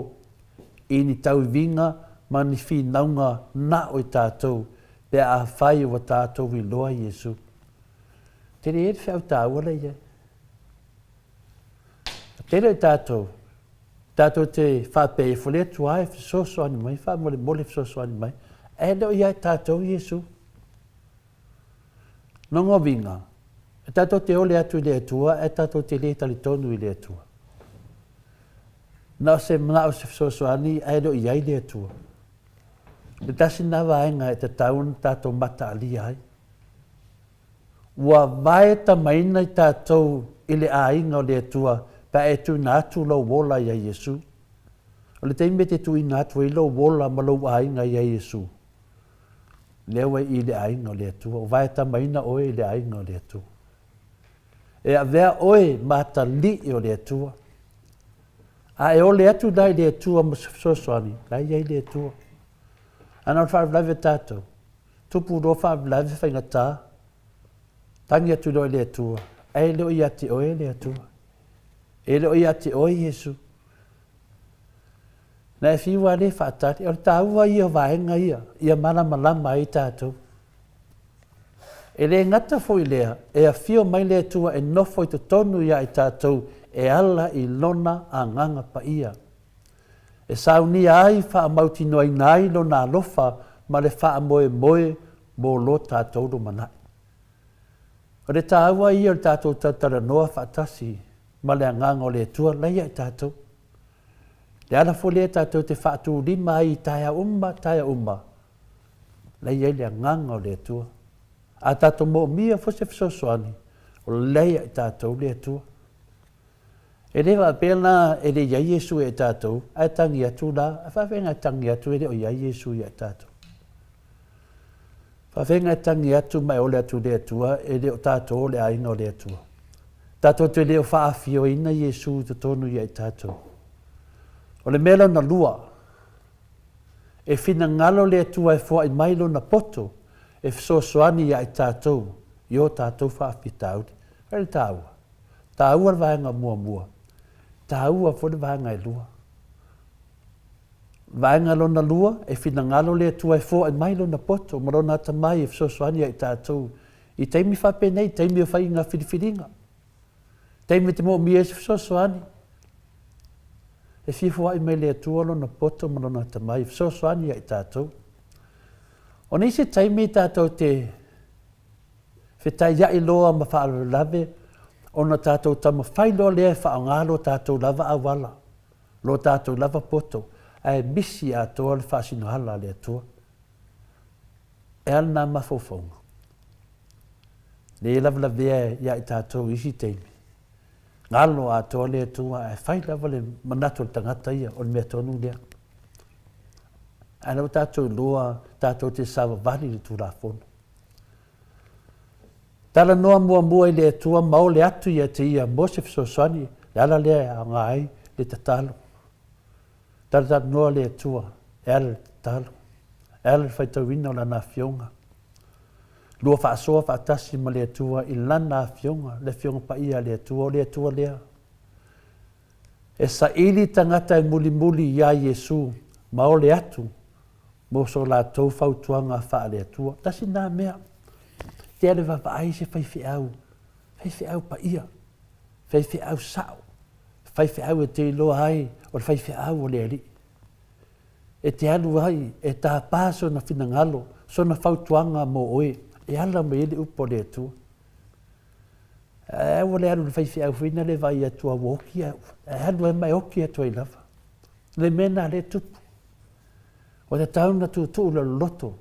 i ni tau vinga ma ni whinaunga na o i tātou pe a whai o tātou i loa Jesu. Tere e whiau tāua ia. Tere i tātou. Tātou te whape e whole atua e fesoasoani mai, whamole mole fesoasoani mai. E leo ia i tātou Jesu. Nongo vinga. E tātou te ole atu i le atua, e tātou te le tali tonu i le atua. Na o se mga o se fesoasoani, e leo ia i le atua. Le tasi na vaenga e te taun tātou mata ali ai. Ua vae ta maina i tātou i le ainga o le atua, pa e tu na atu lo wola ia Yesu. O le teime te tu ina atu i lo wola ma lo ainga ia Yesu. Lewa i le ainga o le atua, o vai tamaina oe i le ainga o le atua. E a vea oe mata li o le atua. A e o le atu dai le atua ma sosoani, lai iai le atua. Ana o whaavlave tātou, tupu ro whaavlave whaingatā, tangi atu lo le atua, e leo i ati oe le atua. E leo i ati oe Yesu. Na e whiwa le whaatari, o tāua ia vaenga ia malama i tātou. E le ngata fo i lea, e a whio mai le atua e nofo i to tonu ia i tātou, e ala i lona a nganga pa ia. E sauni ai wha mauti noi nai lona alofa, ma le wha moe mo lo tātou do manai. O le tāua ia o tātou tatara noa whaatasi, ma le nganga o le atua leia i tātou. Le ala fo lea tātou te whaatu lima ai taia umma. Leia i le nganga o le atua. A tātou mo mia fo se fisosoani, o leia i tātou le atua. E lewa pēna e le iai Yesu e tātou, a tangi atu la, a whawhenga tangi atu e le o iai Yesu e tātou. Whawhenga tangi atu mai o le atu le atua, e le o tātou o le ainga o le atua. Tātou te leo whaafio ina Yesu te tonu i e tātou. O le mela na lua, e whina ngalo le atua e fua i mailo na poto, e fisosoani i e tātou, i o tātou whaafitaudi. Hei tāua. Tāua vaenga mua. Tāua fode vaenga e lua. Vaenga lona lua, e whina ngalo le atua e fua i mailo na poto, marona tamai e fisosoani i e tātou. I teimi whapenei, teimi o whainga whiriwhiringa. Teimi te mo mi e fisosoani. E whifua i mai le atua lona poto, marona tamai e fisosoani i e tātou. O nisi teimi tātou te whitai ia i loa ma whaalalawe, ona tātou tama whailo lea whaangalo tātou lava awala, lo tātou lava poto, ai misi a toa le whaasinohala le atua. E ana mawhauwhaunga. Le lava vea ia i tātou isi teimi. Ngalo a toa le atua, ai whailava le manato le tangata ia, o le mea tonu lea. Ana tātou loa, tātou te sawa vali le tūra whono. Tala noa mua i le atua mao le atu ia te ia Mose Fisoswani, le ala lea a ngai le tatalo. Tala noa le atua, e ala le tatalo. E ala le whaitawina o lana fionga. Lua whaasoa whaatasi ma le atua i lana fionga, le fionga pa ia le atua o le atua lea. E sa ili tangata e muli ia Yesu, mao le atu, mo so la tau whautuanga wha le atua. Tasi nā mea. Te ale whawai se whaiwhiau pa ia, whaiwhiau sao, whaiwhiau e te loa ai, o le whaiwhiau o le ali. E te alu ai, e tā pāso na whinangalo, so na whautuanga mo oe, e ala me ele upo le atua. E o le alu le whaiwhiau whina le vai atua woki au, e alu e mai oki atua i lava. Le mena le tupu. O te tauna tu le loto,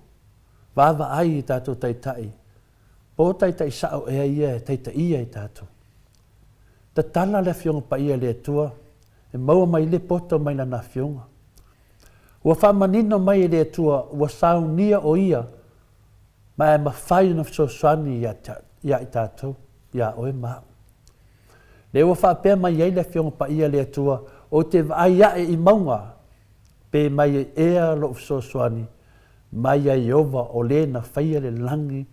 vava ai i tātou taitai. Po taita i sao ea ia, taita ia i tātou. Ta tala le fionga pa ia le atua, e maua mai le poto mai na fionga. Ua whamanino mai le atua, ua saunia o ia, ma e mawhai na fisoswani ia i tātou, ia oe maa. Le ua whapea mai ei le fionga pa ia le atua, o te vai e i maunga, pe mai ea lo fisoswani, mai a Iova o le na whaia le langi,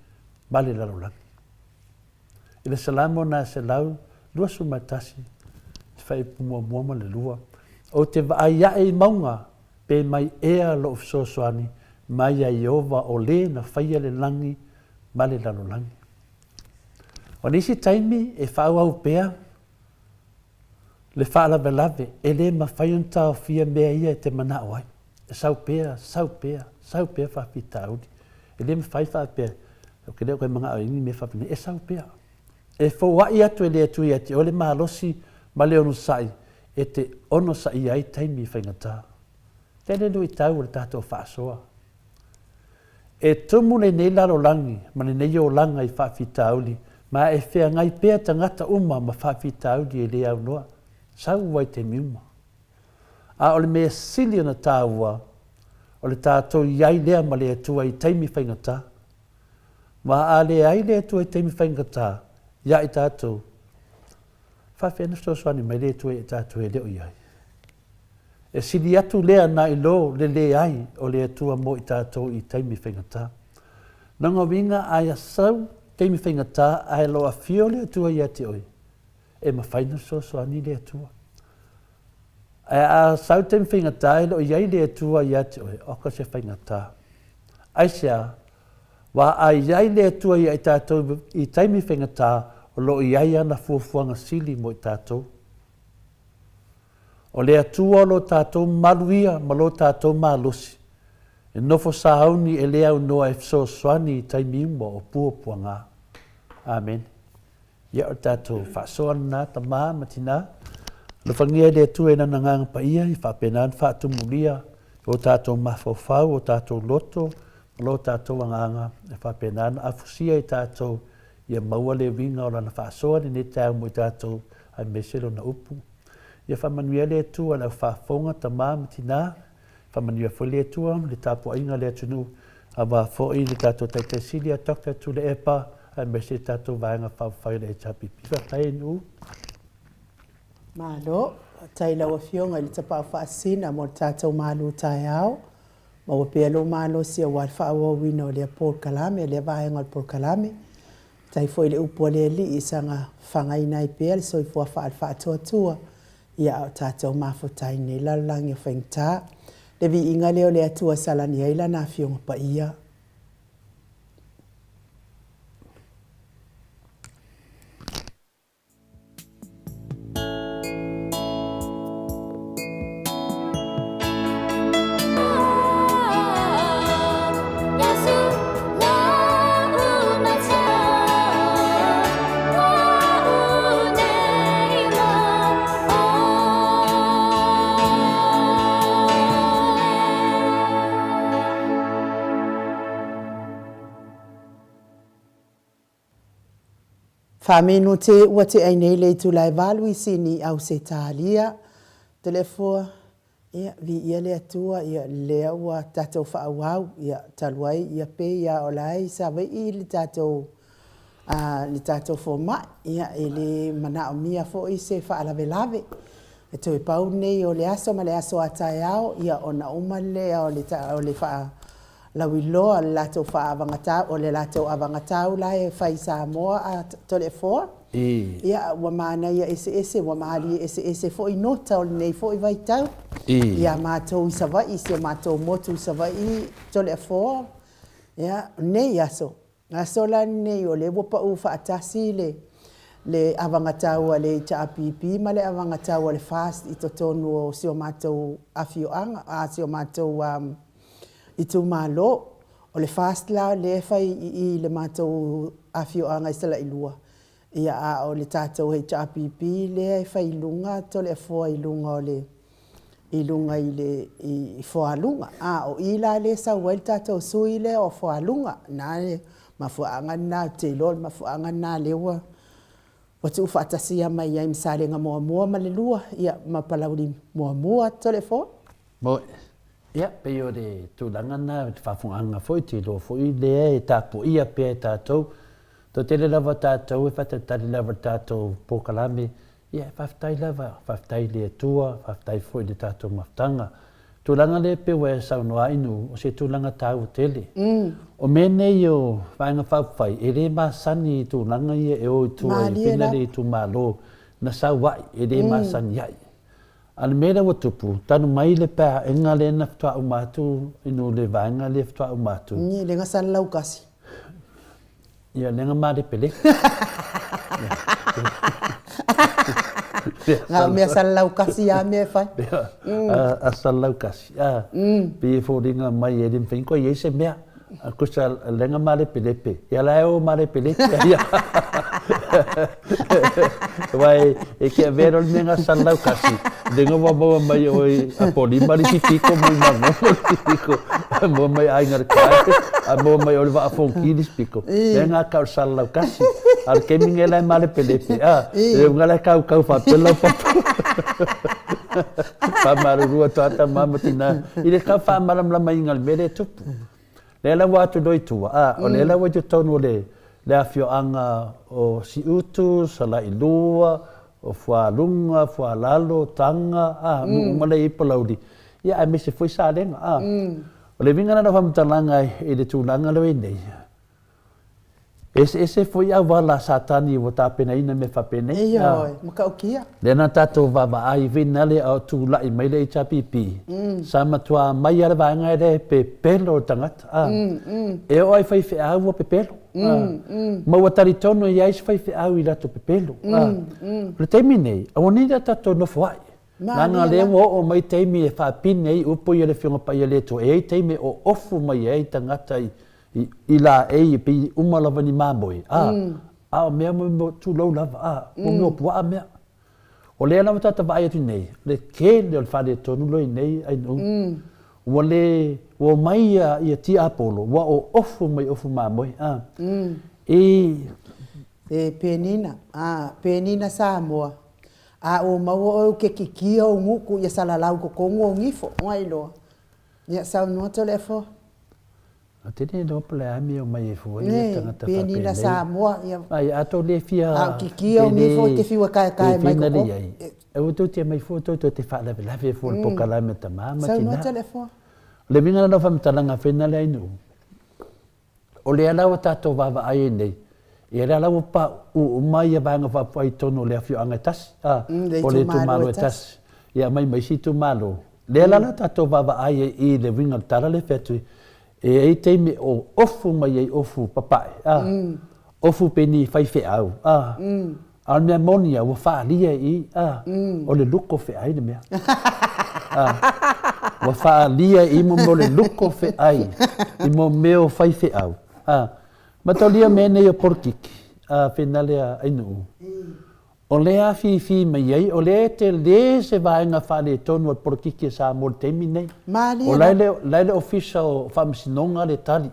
Bale lalolangi. I le salamo na se lau, lua sumatasi, whai mua le lua. O te vaia e maunga, pe mai ea lo fisosoani, mai a Iova o le na whaia le langi, bale lalolangi. O nisi taimi e whau au pea, le whaalawe lave, e le ma whaion tau fia mea ia te mana oai. E sau pea whapita audi. E le ma whai whapea, o ke leo koe mga au ini me whapine, e sau pea. E whauai atu e le atu i ati, o le mahalosi ma le ono sai, e te ono sai ai taimi whaingatā. Tēne nui tau le tātou whaasoa. E tumu nei laro langi, ma nei o langa i whawhita auli, ma e whea ngai pea tangata uma ma whawhita auli e le au noa. Sau wai te miuma. A o le mea sili ana tāua, o le tātou iai lea ma le atua i teimi whaingata. Ma a le ai le atua i teimi whaingata, ia i tātou. Whawhena soani mai le atua i tātou e leo iai. E sili atu lea na i lo le ai o le atua mo i tātou i teimi whaingata. Nanga winga ai a sau teimi whaingata ai lo a fio le atua i ati oi. E ma whaina soani le atua. A sau teimi whaingata e lo iai le atua i ati oi, oka se whaingata. Aisia, wa ai iai le atua i tātou i teimi whaingata o lo iai ana fuafuanga sili mo i tātou. O le atua lo tātou maluia ma lo tātou malusi. E nofo sahauni e lea unoa e fsoaswani i taimi uma o puapuanga. Amen. Ia o tātou whaasoana nā tamā matina. Le whangia le atua e nananganga pa ia i whapenan whaatumulia o tātou mawhawhau o tātou loto ma lo tātou anganga e whapenan afusia i tātou ia maua le winga o lana whaasoani ne tāu mo i tātou ai meselo na upu. Ia whamanuia le atua lau whaafonga tamā matina. Whamanuia fo le atua le tāpua inga le atunu a wā fo i le tātou taitesili a tokta tu le epa ai mese tātou vaenga whawhai le HRPP. Whai nu. Malo, tai lawa fionga le tapa whaasina mo tātou malu tai au. Ma wapelo malo sia wal whaawa wino le Paul Kalame, le vaenga le Paul Kalame. Tai fo i le upo le li isanga whangaina i pēr, so i fua whaatua tua. Ia au tātou mafutai nei lalangi o whaingtā. Le vi inga leo le atua salani aila na fionga pa ia. Whamenu te ua te ainei le tu lai walu i sini au se tālia. Telefua, ia vi ia le atua, ia lea ua tātou whaawau, ia taluai, ia pe, ia o lai, sa wai i le tātou fōma, ia e le mana o mia fo i se whaalawe lave. E toi pau nei o le aso, ma le aso atai au, ia o na umale o le wha lawi loa le latou whaavangatau, o le latou avangatau la e whai Samoa a tole foa. Ia ua mana ia ese, ua maali ese fo i nota o le nei fo i vaitau. Ia mātou i savai, isi o mātou motu i savai i tole foa. Ia nei aso. Aso la nei o le wapa u whaatasi le avangatau a le HRPP, ma le avangatau a le fast i totonu o si o mātou awhioanga, a si o mātou i tu malo o le fast la le fai i le mātou awhioanga i sala i lua. Ia a o le tātou HRPP le fai lunga to le foa i lunga o le i lunga i le i foa lunga. A o i la le sa wel tātou sui le o foa lunga. Na le mafuanga na te lol mafuanga na lewa. Watu ufatasia mai ia imsale nga mua ma le lua. Ia mapalauri mua to le foa. Moi. Ia, pe o le tūlanga nā, te whawhunganga fwoi te lo fwoi lea e tāpo ia pēr tātou. Tō tele lava tātou, e whatatari lava tātou pōkalame. Ia, whawhtai lava, whawhtai lea tua, whawhtai fwoi le tātou maftanga. Tūlanga le pe wea saunoa inu, o se tūlanga tāu tele. O mene i o whainga whawhai, e re mā sani i tūlanga ia e o i tua i pina le i tū mālo. Na sau wai, e re mā sani iai. Ana mera wa tupu, tanu mai le pēa e ngā le na whtua umatu, inu le vaenga le whtua umatu. Ni le ngā san lau kasi. Ia, le ngā māre pele. Ngā mea san lau kasi a mea whai. A san lau kasi. Pia fōringa mai e rin whainko, i eise mea. Kusa le ngā māre pelepe. Ia lai o māre pelepe. Wai, e kia vera le ngā san lau kasi. Denga wabawa mai oi a poli mari titiko mai mamo titiko mo mai ai ngar kai a mo mai oi va fonki dis piko denga ka salau kasi Ar ke minge lai male pelepe. E ngala kau whapela papu. Whamarurua tata mamatina. Ile ka whamaramlama ingal mere tupu. Lela watu doi tua. O lela watu tonu le afioanga o si utu, sala ilua, o whalunga, whalalo, tanga. Male ipalaudi. Ia a me se foi sa lenga. O le vinga na whamtalanga e le tūlanga lo e nei. Ese foi a wala satani o tāpena ina me whapene. E oi, maka o kia. Lena tātou wawa ai vina le au tūlai mai le HRPP. Sa matua mai ara vanga e pe pelo o tangata. E o ai whai whi au o pe pelo. Maua taritono i aise whai whi au i rato pe pelo. Le teimi nei, au nida tātou no whai. Nanga le o mai teimi e whapine i upo i le whionga pai le to. E teimi o ofu mai e tangata i la e pe umalawa ni mamoi. O mea mo tu lau lava. O mea pua mea. O lea na matata vai atu nei. Le ke le whare tonu loi nei ai nu. Wa le o mai i a ti apolo. Wa o ofu mai ofu mamoi. E penina. Penina Samoa. O maua o ke kikia o nguku ia salalau ko kongo o ngifo. Ngai loa. Ia sau noa to lefo. Tene no pole ami o Maleifua i tangata whapene. Penina Samoa. Ai ato le fia. Kikia o ngifo te fiwa kai mai koko. E o tau te Maleifua tau te whaalawe lawe fo le pokala me ta maa sau noa to lefo. Le minga na whamtalanga whena le ainu. O le alawa tātou wawa ai nei. E rea lau pa mai a vanga whapai tono le awhio anga tasi. O le tumalo e tasi. Ia mai si tumalo. Le alala tātou wawa ai i le winga tara le whetui. E ei teimi o ofu mai ei ofu papai. Ofu peni whai whe au. Al mea monia ua whaalia i. O le luko whe ai na mea. Ua whaalia i mo le luko whe ai. I mo meo whai whe au. Matolia mene o porkiki, whena lea ainu. O lea fi mai ei, o lea te le se vaenga whale tonu o porkiki e sa mo teimi nei. O laile ofisa o whamasinonga le tali.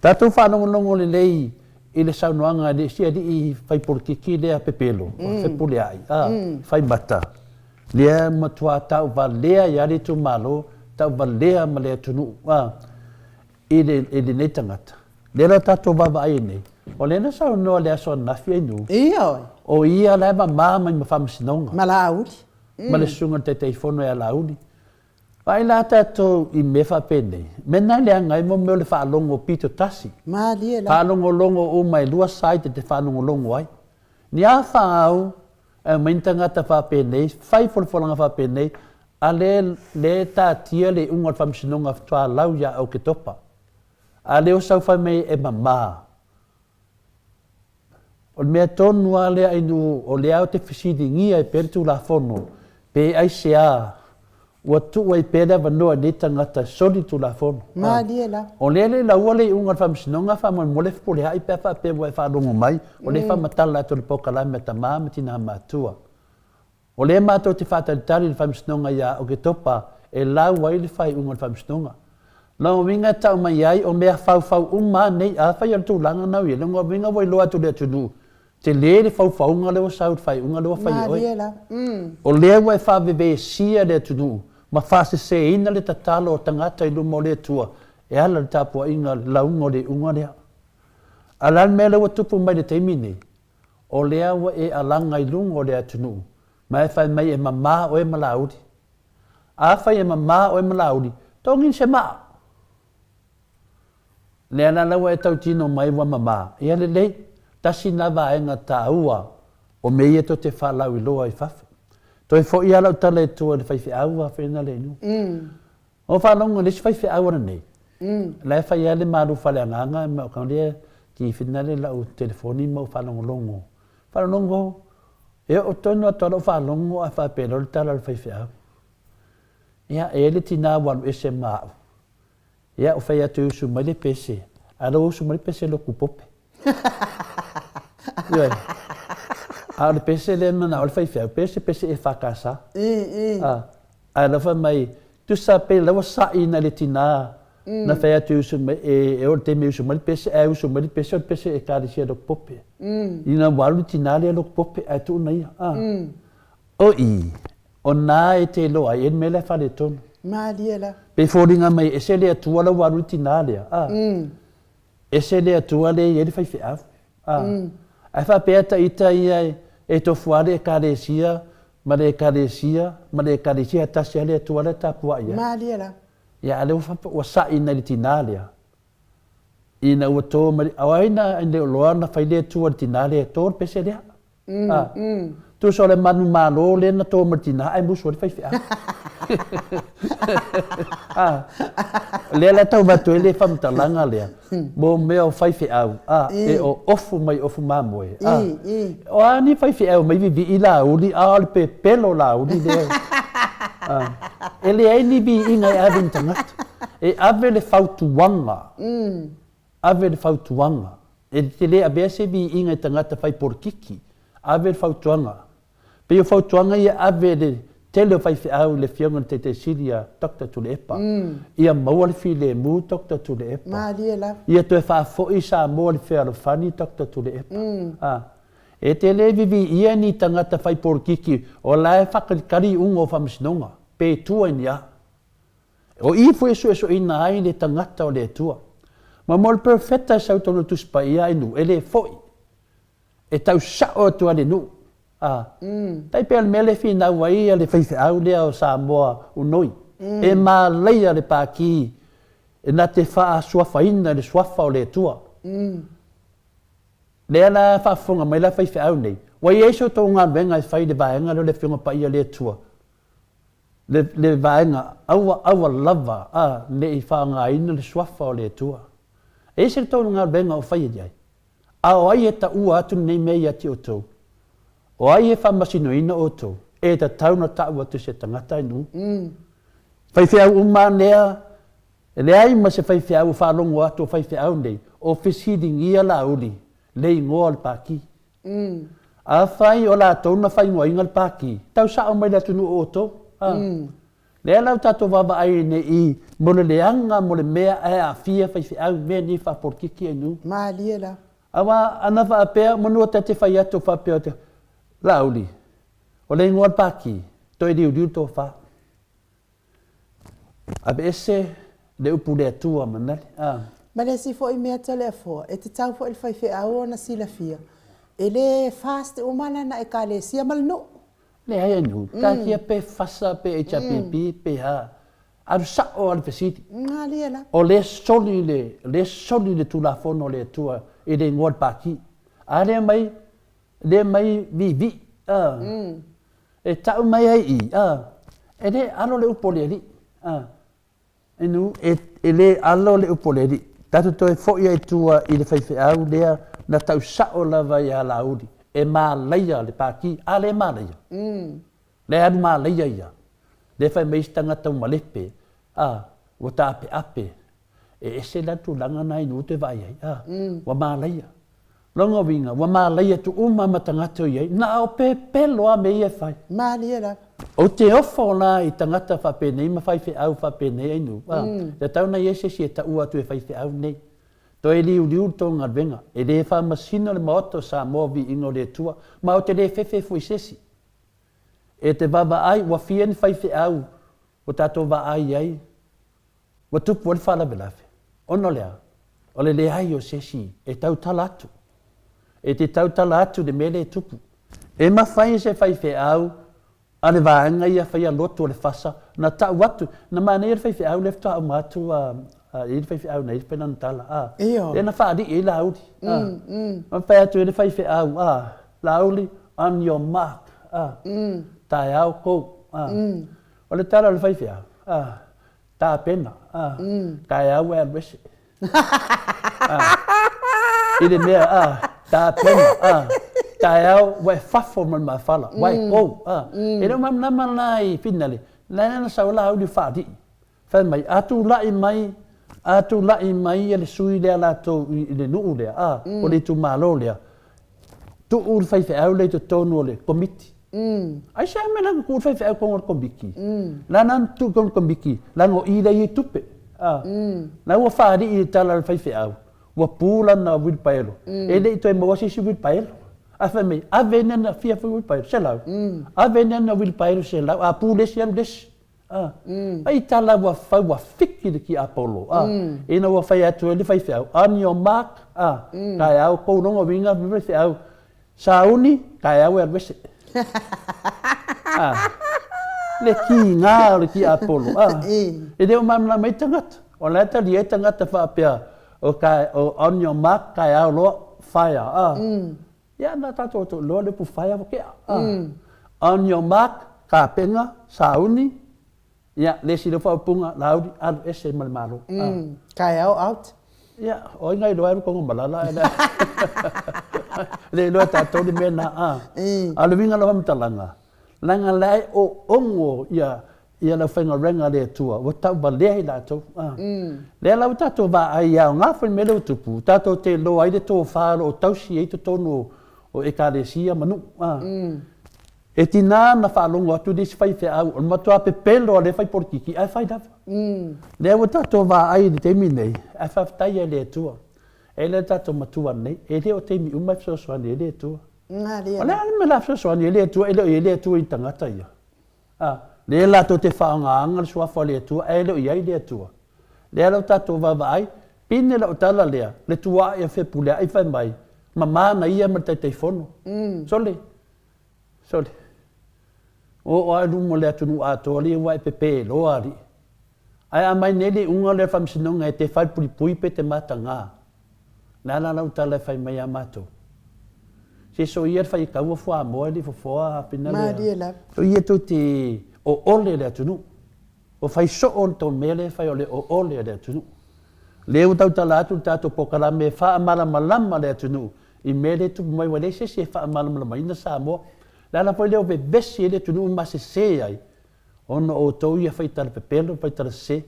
Tātou whanongonongo le lei i le saunoanga le sia di i whai porkiki lea pepelo, o whepule ai, whai mata. Lea matua tau va lea i ari tu malo, tau va lea ma lea tunu, i le netangata. Lera tātou wawa ai nei. O lena sau noa lea soa nafi ai nu. Ia oi. O ia lea ma mai ma whamasinonga. Ma lauli. Ma le sunga te teifono e lauli. Ai la tātou i me whapene. Mena lea ngai mo meo le whaalongo pito tasi. Ma lia la. Whaalongo longo o mai lua sai te whaalongo longo ai. Ni a whaau e maintangata whapene, whai wholwholanga whapene, a le tātia le unga whamasinonga whatua lau ia au ke topa. A leo sau whai mei e mamā. O mea tonua lea inu o lea o te whisidi ngia e peritu la whono. Pe ai se a. Ua tua i pera wanoa ne tangata sori tu la whono. Ma lia la. O lea le la ua le unga whamsinonga whamoe mole fpole hai pe wha pe wai whanongo mai. O le whamatala ato le pokala me ta maa me tina matua. O lea mātou te whataritari le whamsinonga ia o ke topa e lau wai le whai unga whamsinonga. Lau winga tau mai ai o mea whau uma nei a whai al tūlanga nau i lunga winga wai loa tu lea tunu. Te lea le whau unga lewa saut whai unga lewa whai oi. O lea wai whawewe sia lea tunu. Ma whase se ina le tatalo o tangata i lumo lea tua. E ala le tapua inga laungo le unga lea. Alan mea lewa tupu mai le teimine. O lea wa e alanga i lungo lea tunu. Ma e whai mai e mamā o e malaudi. A whai e mamā o e malaudi. Tongin se maa. Lea la lawa e tau tino mai wa mamā. Ia le lei, tasi na vaenga ta ua o mei e to te whalau i loa i whawha. Toi fo i alau tala e tua le whaiwhi aua whena le nu. O whanonga lesi whaiwhi aua nei. Lai whai ale maru whale anganga ma o kaunea ki whina le lau telefoni ma o whanonga longo. Whanonga e o tonu a tolo whanonga a whapelo le tala le whaiwhi aua. Ia e le tina walu e se maa. Ia o whai atu usu mai le pese. Alo usu mai le pese lo kupope. Ia a le pese le mana o le whai whiau. Pese e whakasa. A lawa mai tu sa pe lawa sa ina le tina Na whea tu usu mai, e o te me usu mai pese, e usu mai pese, o pese e kāresia lok pope. Ina waru tinale lok pope, e tu na ia. O i, o nā e te loa, e mele whare tonu. Maliela. Pe fōringa mai, e se lea tuala waru tinale. E se lea tuale e le whaiwhi au. Ai wha peata ita ia e tofuare e kāresia, ma le kāresia tasi ale tuala tāpua ia. Maliela. Ia ale ua sa ina le tinalea. Ina ua tō mari, awaina ina le loa na whai le tua le tinalea tō pese lea. Tu so le manu malo le na tō mari tinalea, ai musu le whaiwhi Lea la tau watu e le whamtalanga lea. Mō mea o whaiwhi au. E o ofu mai ofu mamoe. O ani whaiwhi au mai vivi i la uli, le pe pelo la uli lea. E le aini vi inga e awin tangata. E awe le whautuanga. Awe le whautuanga. E te lea bea se vi inga e tangata whai porkiki. Awe le whautuanga. Pe o whautuanga ia awe le tele whaiwhi au le whionga te siria Dr. Tule Epa. Ia maua le whi le mu Dr. Tule Epa. Maliela. Ia toe whaafoi sa moa le whea whani Dr. Tule Epa. E te le vivi ia ni tangata whai porkiki o lae whakalikari ungo whamasinonga. Pe tua ni a. O i fu esu ina ai le tangata o le tua. Ma mo le perfetta sau tono tuspa ia inu. E le foi. E tau sao tua le nu. Tai pe al mele fi na wai le whaiwhi au lea o Samoa unoi. E ma leia le pāki. E na te wha suafaina le suafa o le tua. Lea la whaafonga mai la whaiwhi au nei. Wai eiso tō ngā wenga e whai le vaenga le whionga pa ia le tua. Le vaenga awa lava le i whaanga ina le suafa o le tua. Eise tō ngā wenga o whai e A o ai e ta ua atu nei mei ati o tō. O ai e whamasino ina o tō. E ta tauna tāua tu se tangata inu. Whaiwhi au umanea. E le ai ma se whaiwhi au whalongo atu o whaiwhi au nei. O fishiding ia la uli. Le ingoa le pāki. A whai o la tōna whai ngoa inga le pāki. Tau sao mai la tunu o tō. Lea lau tato wawa ai ne i mole leanga mole mea e a fia whaiwhi au mea ni whaporkiki anu. Maliela. Awa ana wha apea manua te whai atu wha apea te lauli. O le ingoa le pāki. Toi riu tō wha. Abe ese le upu le atua manali. Ma le si fo i mea tale a fo. E te tau fo il whaiwhi au na sila fia. E le fast umana na e ka le sia mal no. Le hai anu. Tā kia pe fasa pe HRPP pe ha. Aru sao al pesiti. Maliela. O le soli le tula fono le atua e le ingoa le pāki. A le mai vivi. E tau mai ai i. E le alo le upo le li. Enu, e le alo le upo le li. Tatu toi foia e tua i le whaiwhi au lea na tau sao lava i a lauri. E mā leia le pāki. A le mā leia. Le anu mā leia ia. Le whai meistanga tau malepe. Wa ta ape. E ese latu langa nai nu te vai ai. Wa mā leia. Longa winga, wa mā leia tu matangata iei. Na o pe pelo a me ia whai. Maliela. O te ofo la i tangata whapenei, ma whaiwhi au whapenei ainu. Te tauna iese si e ta ua tu e whaiwhi au nei. To e liu tō ngā venga. E le whamasino le maoto sa movi ingo le tua. Ma o te le whewhe fui sesi. E te wawa ai, wa fia ni whaiwhi au. O tato wa ai ai. Wa tupu wale whalawelawe. Ono lea. O le ai o sesi. E tau talatu. E te tau talatu de mele tupu. E ma whai se whaiwhi au. A le vaenga ia whai a loto le whasa. Na tau watu. Na mana e whaiwhi au lefta au matu i le whaiwhi au nei pena tala. E na whaari e la auri. Ma whai atu e le whaiwhi au. La auri on your mark. Tai au kou. O le tala le whaiwhi au. Tā pena. Tai au e alwese. I le mea. Tā pena. Tai au wai whafo man ma whala. Wai kou. E no mam nama nai finale. Nana sau la auri whaari. Whai mai atu lai mai. Atu lai mai e le sui lea la tō i le nuu lea. O le tu malo lea. Tu ur whaiwhi au le tu tonu o le komiti. Ai sa me langa kur whaiwhi au konga komiki. Lana tu konga komiki. Langa o i rei e tupe. Na ua whaari I tala le whaiwhi au. Ua pūla na wilpaelo. E le I toi mawasi si wilpaelo. A whamei, a vene na fia whi wilpaelo, se lau. A vene na wilpaelo se lau, a pūle si alu desi. Ai tala ua whau ua whiki ki Apollo. Ina ua whai atu e le whaiwhi au. On your mark, kai au kouronga winga whaiwhi au. Sauni, kai au e alwese. Le ki ngā le ki Apollo. E reo mamla mai tangata. O le ata li e tangata whaapea. O on your mark, kai au loa, fire. Ia na tato to loa le pu fire wa kea. On your mark, ka penga, sauni. Ia, le si le whaupunga, laudi, alu ese malimaro. Kai au out. Ia, o ingai loa eru kongo malala. Le loa tato li mena. Alu winga loa mtalanga. Langa lai o ongo ia la whainga renga le tua. Wa tau ba lehi la tau. Le lau tato ba ai au ngā whain mele utupu. Tato te loa i le tō whāro o tausi e te tono o ekaresia manu. E tina na whaalongo atu desi whai whai au. O matua pe pelo a le whai porkiki. Ai whai dawa. Le au tato ba ai le temi nei. Ai whaftai e le tua. E le tato matua nei. E le o temi umai whaswani e le tua. O le ane me la whaswani e le tua. E le tua I tangata ia. Le la to te whaanga le suafa le tua. E le o iai le tua. Le au tato va ai. Pine la o tala lea. Le tua e whepulea. Ai whai mai. Ma mana ia ma te teifono. Sole. O ai rumo le atunu ato li wa pepe lo ari. Ai a mai nele unga le famsinonga e te whai pui pe te matanga. Nala lau tala whai mai amato. Se so ia whai kaua fua moa li fofoa pina lea. Maria la. So ia to te o ole le atunu. O whai so on ton mele whai ole o ole le atunu. Leu tau tala atu tato pokala me wha amala malama le atunu. I mele tu mai wale se se wha amala malama ina Samoa. Lala foi leo bebesi ele tunu ma se se ai. Ono o tau ia whai tala pepelo, whai tala se.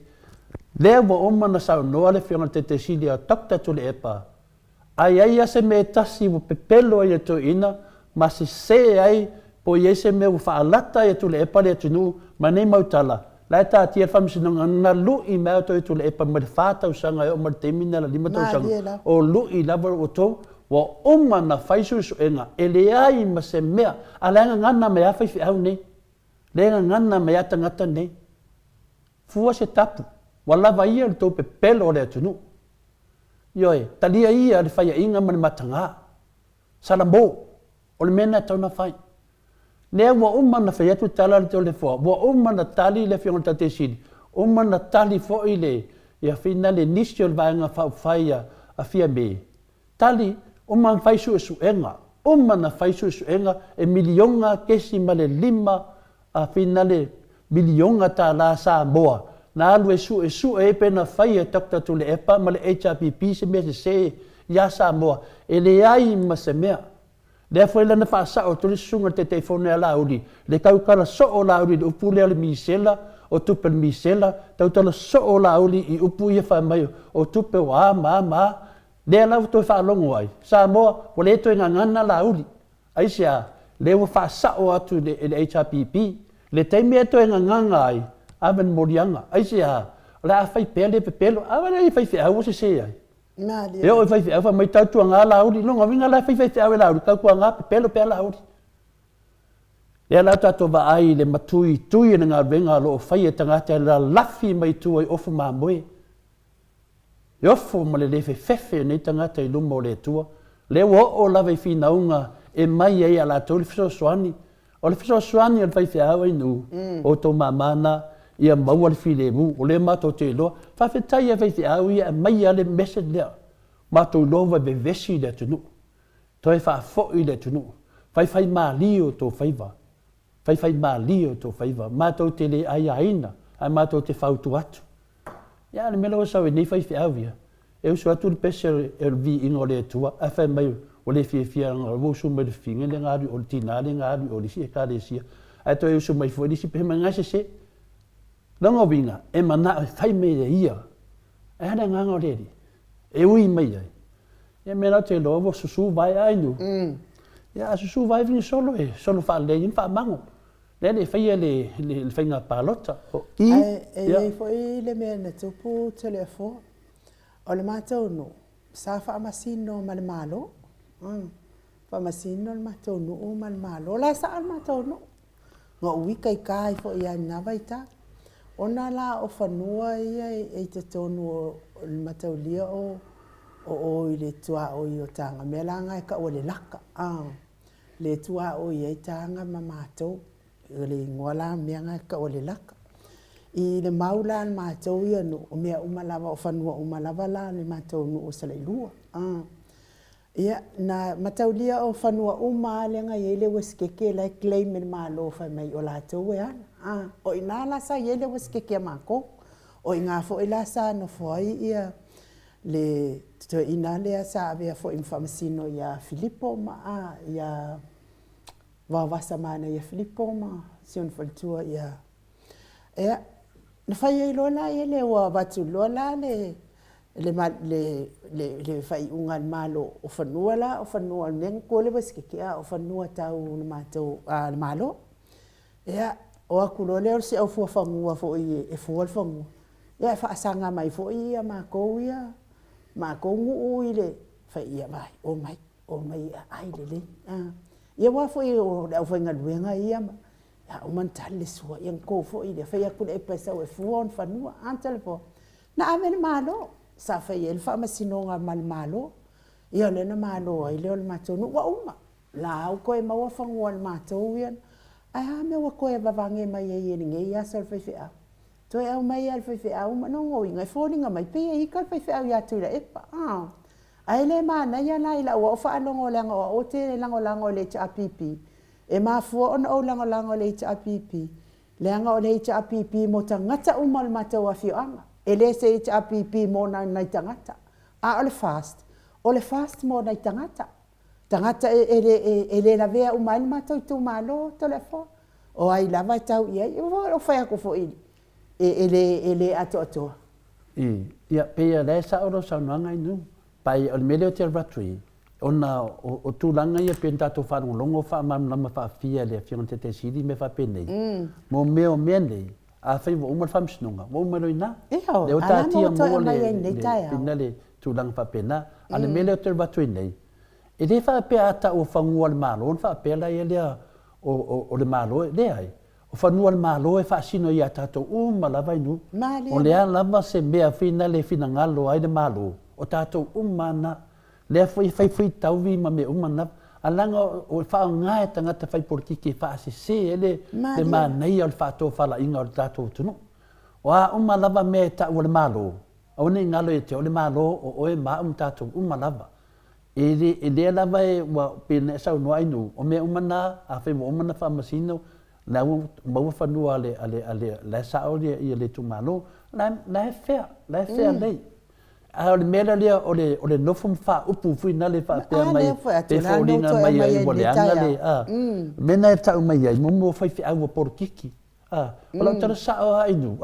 Leo wa oma na sao noa le whionga te sili a takta tu le epa. Ai ase me tasi wa pepelo ai to ina, ma se ai po i ese me wa whaalata ai tu le epa le tunu, ma nei mautala. Lai tā tia whamsinonga na lui mea to tu le epa ma le whātau sanga e o ma le temina la lima tau sanga. O lui lava o tau. Wa oma na whaisu su enga, e le ai ma se mea, a lenga ngana mea whaifi au nei, lenga ngana mea tangata nei. Fua se tapu, wa lava ia le tau pe pelo le atunu. Ioe, talia ia le whaia inga mani matanga, salambo, o le mena tau na whai. Lea wa oma na whai atu tala le tau le fua, wa oma na tali le whionga tate siri, oma na tali fo i le, ia whina le nisio le vaenga whau whaia a fia me. Tali, Oma whaisu e suenga. Oma na whaisu e suenga e milionga kesi ma le lima a finale milionga ta la Samoa. Na alu e su e pena whai e takta tu le epa ma le HRPP se mea se ia Samoa. E le ai ma se mea. Lea fwoi lana whaasa o tuli sunga te teifone a lauri. Le kaukala so o lauri le upu lea le misela o tupe le misela. Tautala so o lauri I upu ia whamaio o tupe wa ma. Lea lau toi whaalongo ai. Samoa, wale e toi ngangana lauri. Aisia, lea wa whaasao atu le HRPP. Le teime e toi nganganga ai. Awen morianga. Aisia, la a whai pele pepelo. Awen ai whai whiau se se ai. E o whai whiau mai tautua ngā lauri. Longa winga la whai whiau e lauri. Kaukua ngā pepelo pe lauri. Lea lau tato wa ai le matui tui na ngā renga lo o whai e tangata la lafi mai tu ai ofu mā moe. E ofo ma le lefe fefe nei tangata I lumo le tua. Le o lawe whinaunga e mai ei ala tau le whiso soani. O le whiso soani al whai whiawa inu. O tō mamana ia maua le while mu. O le mato te loa. Whawhetai a whai whiawa ia mai ale mese lea. Mato loa be vesi le tunu. Toi whaafoi le tunu. Whai maa lio tō whaiva. Whai maa lio tō whaiva. Mato te le ai aina. Ai mato te whautu atu. Ia le melo sa we nei fai fiawia. E usu atu le pese e vi ingo le tua. A fai mai o le fia ngā wosu mai le finga le ngāri o le tina le ngāri o le si e ka le sia. A to e usu mai fo le si pehe mai ngase se. Longa winga e mana fai mai le ia. E hana nganga o le ri. E ui mai ai. Ia mena te lovo susu vai ai nu. Ia susu vai vini solo e. Solo fa le in fa mango. le faia le fainga palota. E foi le mea na tupu telefo. O le mātou no. Sa whaamasino ma le malo. Whaamasino le mātou no o ma le malo. La sa al mātou no. Ngā uika i kai fo ia nawa i tā. Ona la o whanua ia e te tonu o le mātou lia o i le tua o i o tanga. Mea langa e ka o le laka. Le tua o i e tanga ma mātou. Le ngoala mea ngai ka o le laka. I le maula le mātou ia no o mea umalawa o whanua umalawa la le mātou no o salailua. Ia, na mataulia o whanua umalenga i ele waskeke lai claim me malo whai mai o lātou e ana. O i nā lasa i ele waskeke a mako. O i ngā fo i lasa no fwai ia le to ina lea sa avea fo i mwhamasino ia Filipo ma ia wawasa mana ia Filipo ma sion whalitua ia. Ia, na whai ei lola i ele wa watu lola le fai unga malo o whanua la, o whanua neng kole waskeke o whanua tau le mātou le malo. Ia, o aku lo leo se au fua whangua fo i e fua whangua. Ia, e whaasanga mai fo i ia mākou ia. Mākou ngu i le fai ia mai, o mai ai le. Ia wa fo i o le au whainga luenga ia ma. Ia, o mantale sua, ia nko fo i le fai aku le e paisau e fua on whanua, antale po. Na amene malo. Sa fai el whaamasino ngā malo. Ia le na malo ai leo le mātou nu wa uma. La au koe maua whangua le mātou ian. Ai ha mea wa koe wawange mai e ieni nge ia sa le whaiwhea. Toi au mai al whaiwhea uma no ngoi ngai whōringa mai pe e ika le whaiwhea ia tuira epa. Ai le mana ia la ila ua o whaalongo langa o te lango le HRPP. E mafua ona o lango le HRPP. Le anga o le HRPP mo ta ngata uma le mātou a whioanga. E le se HRPP mō nai tangata. A o le fast mō nai tangata. Tangata e le la vea umai le mātou tu malo to le fo. O ai lava tau ia, o whai ako fo ili. E le ato. Ia, pea le sa oro sa unuanga inu. Pai o le mele o te ratui. Ona o tūlanga ia penta to whanongo longo wha mamama wha fia le whionga te siri me wha penei. Mō meo mea nei. A whai wa umar whamsinonga, wa umar oina. Eho, le o tātia mō le pina le tūlanga whapena, a le mele o te watui nei. E le whapea ata o whangua le malo, o whapea la e lea o le malo, le ai. O whanua le malo e whaasino i a tātou umalawa inu. O lea lava se mea whina le whina ngalo ai le malo. O tātou umana, lea whai tauwi ma me umana. Alanga o whao ngai tangata whai politiki e whaase se ele le mānei o le whātou whala inga o le tātou tunu. O a umalawa me ta o le malo. O ne ngalo e te o le malo o oe maa tātou umalawa. E lea lava e wa pēne e sau noa inu. O me umana, a whai mo umana whamasino, na maua whanua le sao i le tu malo. La e whea lei. A le mera lea o le nofum wha upu fuina le wha pēr mai pe whauringa mai ai wale anga le. Mena e tau mai ai, momo whai whiau o porokiki. O lau tara sao a inu.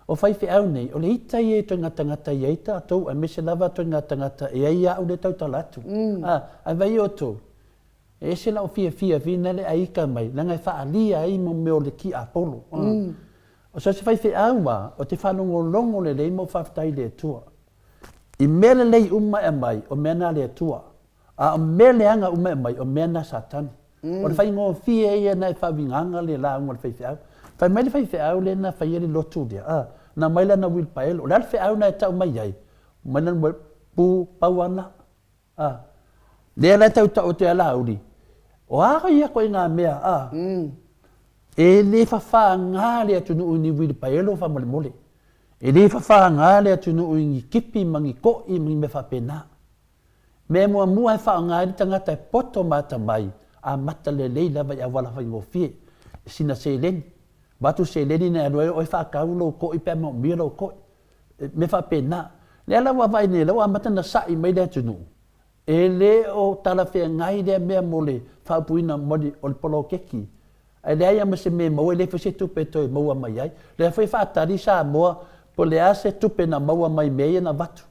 O whai whiau nei, o le itai e toi ngata i eita atou, a mese lava toi ngata e ai au le tau talatu. A vai o tō. E se lau fia vina le aika mai, langa e wha alia ai mo meo le ki a polo. O sa se whai whiau wa, o te whanongo longo le leimo whaftai le tua. I mele lei uma e mai o mena le tua. A o mele anga uma e mai o mena satani. O le whai ngō fia ia nei whawinganga le la unga le whai whiau. Whai mai le whai whiau le na whai eri lotu lea. Na mai la na wil paelo. O le whiau na e tau mai ai. Mai na pu pauana. Lea la tau tau te ala uri. O aga ia koe ngā mea. E le whawha ngā le atunu uni wil paelo wha mole mole. E le whawha ngā le atunu ngi kipi mangi ko i mangi me whapena. Me mua e wha ngā le tangata e poto mata mai a mata le leila vai a wala whai ngō fie. Sina se leni. Batu se leni na aroe o e wha kaulo ko i pia mo mira o ko. Me whapena. Le ala wa vai ne lau a mata na sa i mai le atunu. E le o tala whea ngai le mea mo le whaupuina modi o le polo keki. E le aia ma se me mau e le whase tupe toi maua mai ai. Le whai whaatari sa moa po le ase tupe na maua mai mea na watu.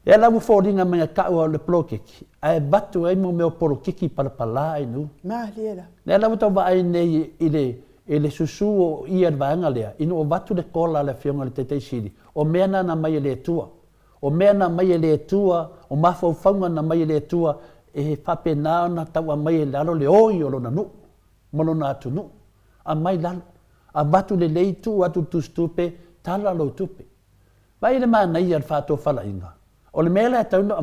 E la uforinga mga kau le plokiki. Ai batu ai mo me poro kiki pala ai nu. Maliela. Ne la uta va ai nei ile susu o ia vanga lea. Ino o batu le kola le fionga le tetei siri. O mena na mai le tua. O mena mai le tua, o mafo faunga na mai le tua e pape na na tawa mai le alo le oi o lona nu. Mono na atu nu. A mai lalo. A batu le leitu atu tu stupe tala lo tupe. Vai le mana ia fato fala inga. O le mele e tauna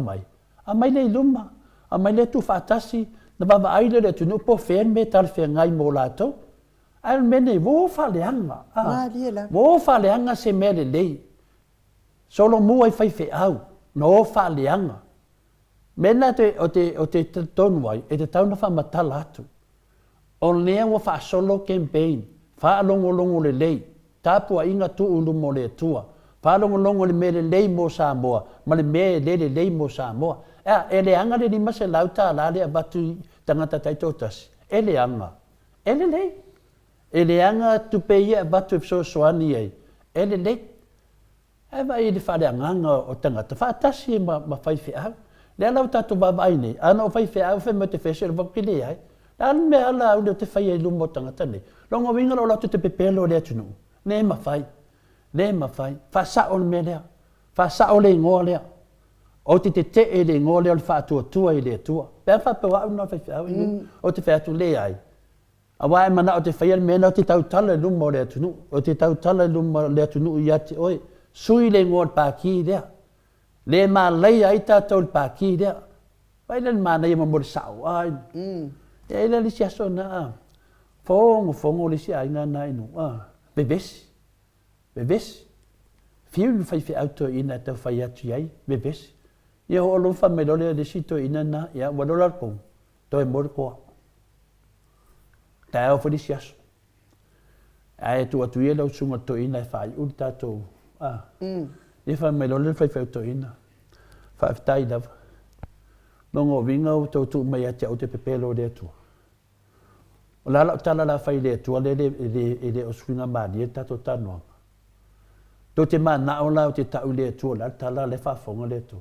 a mai le iluma, a mai le tu fatasi, na baba aile le tunu po fen me tal fe ngai mo lato. Al mene wo faleanga. Wo faleanga se mele lei. Solo mu ai fai fe au, no faleanga. Mena o te tonu ai, e te tauna fa matala atu. O lea wa fa solo campaign, fa longo le lei, tapu a inga tu ulu mo le tua. Whālongo le mele lei mo Samoa, ma le mele lei mo Samoa. E le anga le lima se lauta la le abatu tangata taitotasi. E le anga. E le lei. E le anga tupe ia abatu e so soani ei. E le lei. E vai le whare anganga o tangata. Whaatasi e ma whaiwhi au. Le ala o tatu babai nei. Ana o whaiwhi au whi mo te whese le wakile ai. Ana me ala au le te whai e lumo tangata nei. Longa winga lo latu te pepelo le atunu. Ne ma whai. Le mafai fa sa o me lea fa sa o le ngo lea o te e le ngo lea fa tua i le tua pe fa pe wa no fa o te fa tu le ai a wa e mana o te fa me na o te tau tala lu mo le tunu o te tau tala lu mo le tunu ia te oi sui le ngo pa ki lea le ma le ai ta tol pa ki lea vai le ma na ia mo sa ai e le li sia so na fongo li sia ina na inu bebesi bebes fiu fai fe auto ina te fai atu ai bebes ia o lo fa melole de sito ina na ia wa dolar ko to e mor ko ta o felicias ai tu atu ia lo sunga to ina fai un tato ia fa melole fai fe auto ina fa tai da longo vinga o to tu mai ate o te pepelo de tu la tala la fai de tu le o swinga ma dia tato tano to te mana o la te tau le tu la tala le fa fonga le tu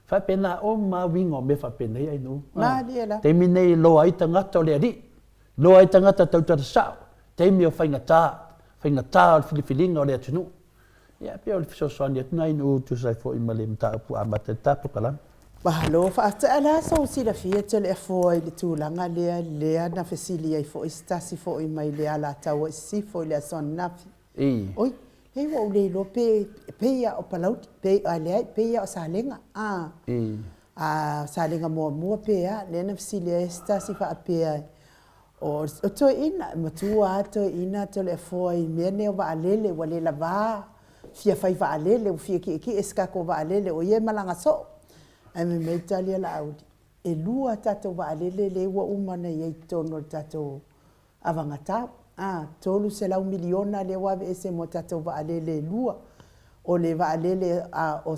fa pena o ma wingo me fa pena ai no te mine lo ai tanga to le ri lo ai tanga ta tau ta sa te mi o fainga ta filifilinga o le tu no ya pe o so so ni nai no tu sai fo i malem ta pu amata ta pu kala ba lo fa ta ala so si la fia te le fo i le tu langa le na fesili ai fo istasi fo i mai le ala ta o si fo le son nafi oi hei wa ule lo pe ya o palaut pe ale pe ya o salenga salenga mo pe ya le na fsili esta si fa pe o to ina matua to ina to le foi mene va alele wale la va fia fai va alele o fia ki eska ko va alele o ye malanga so me italia la audi e lua tato va alele le wa umana ye tono tato avangata tolu se lau miliona le wa ese mo tato va alele lua o le va alele o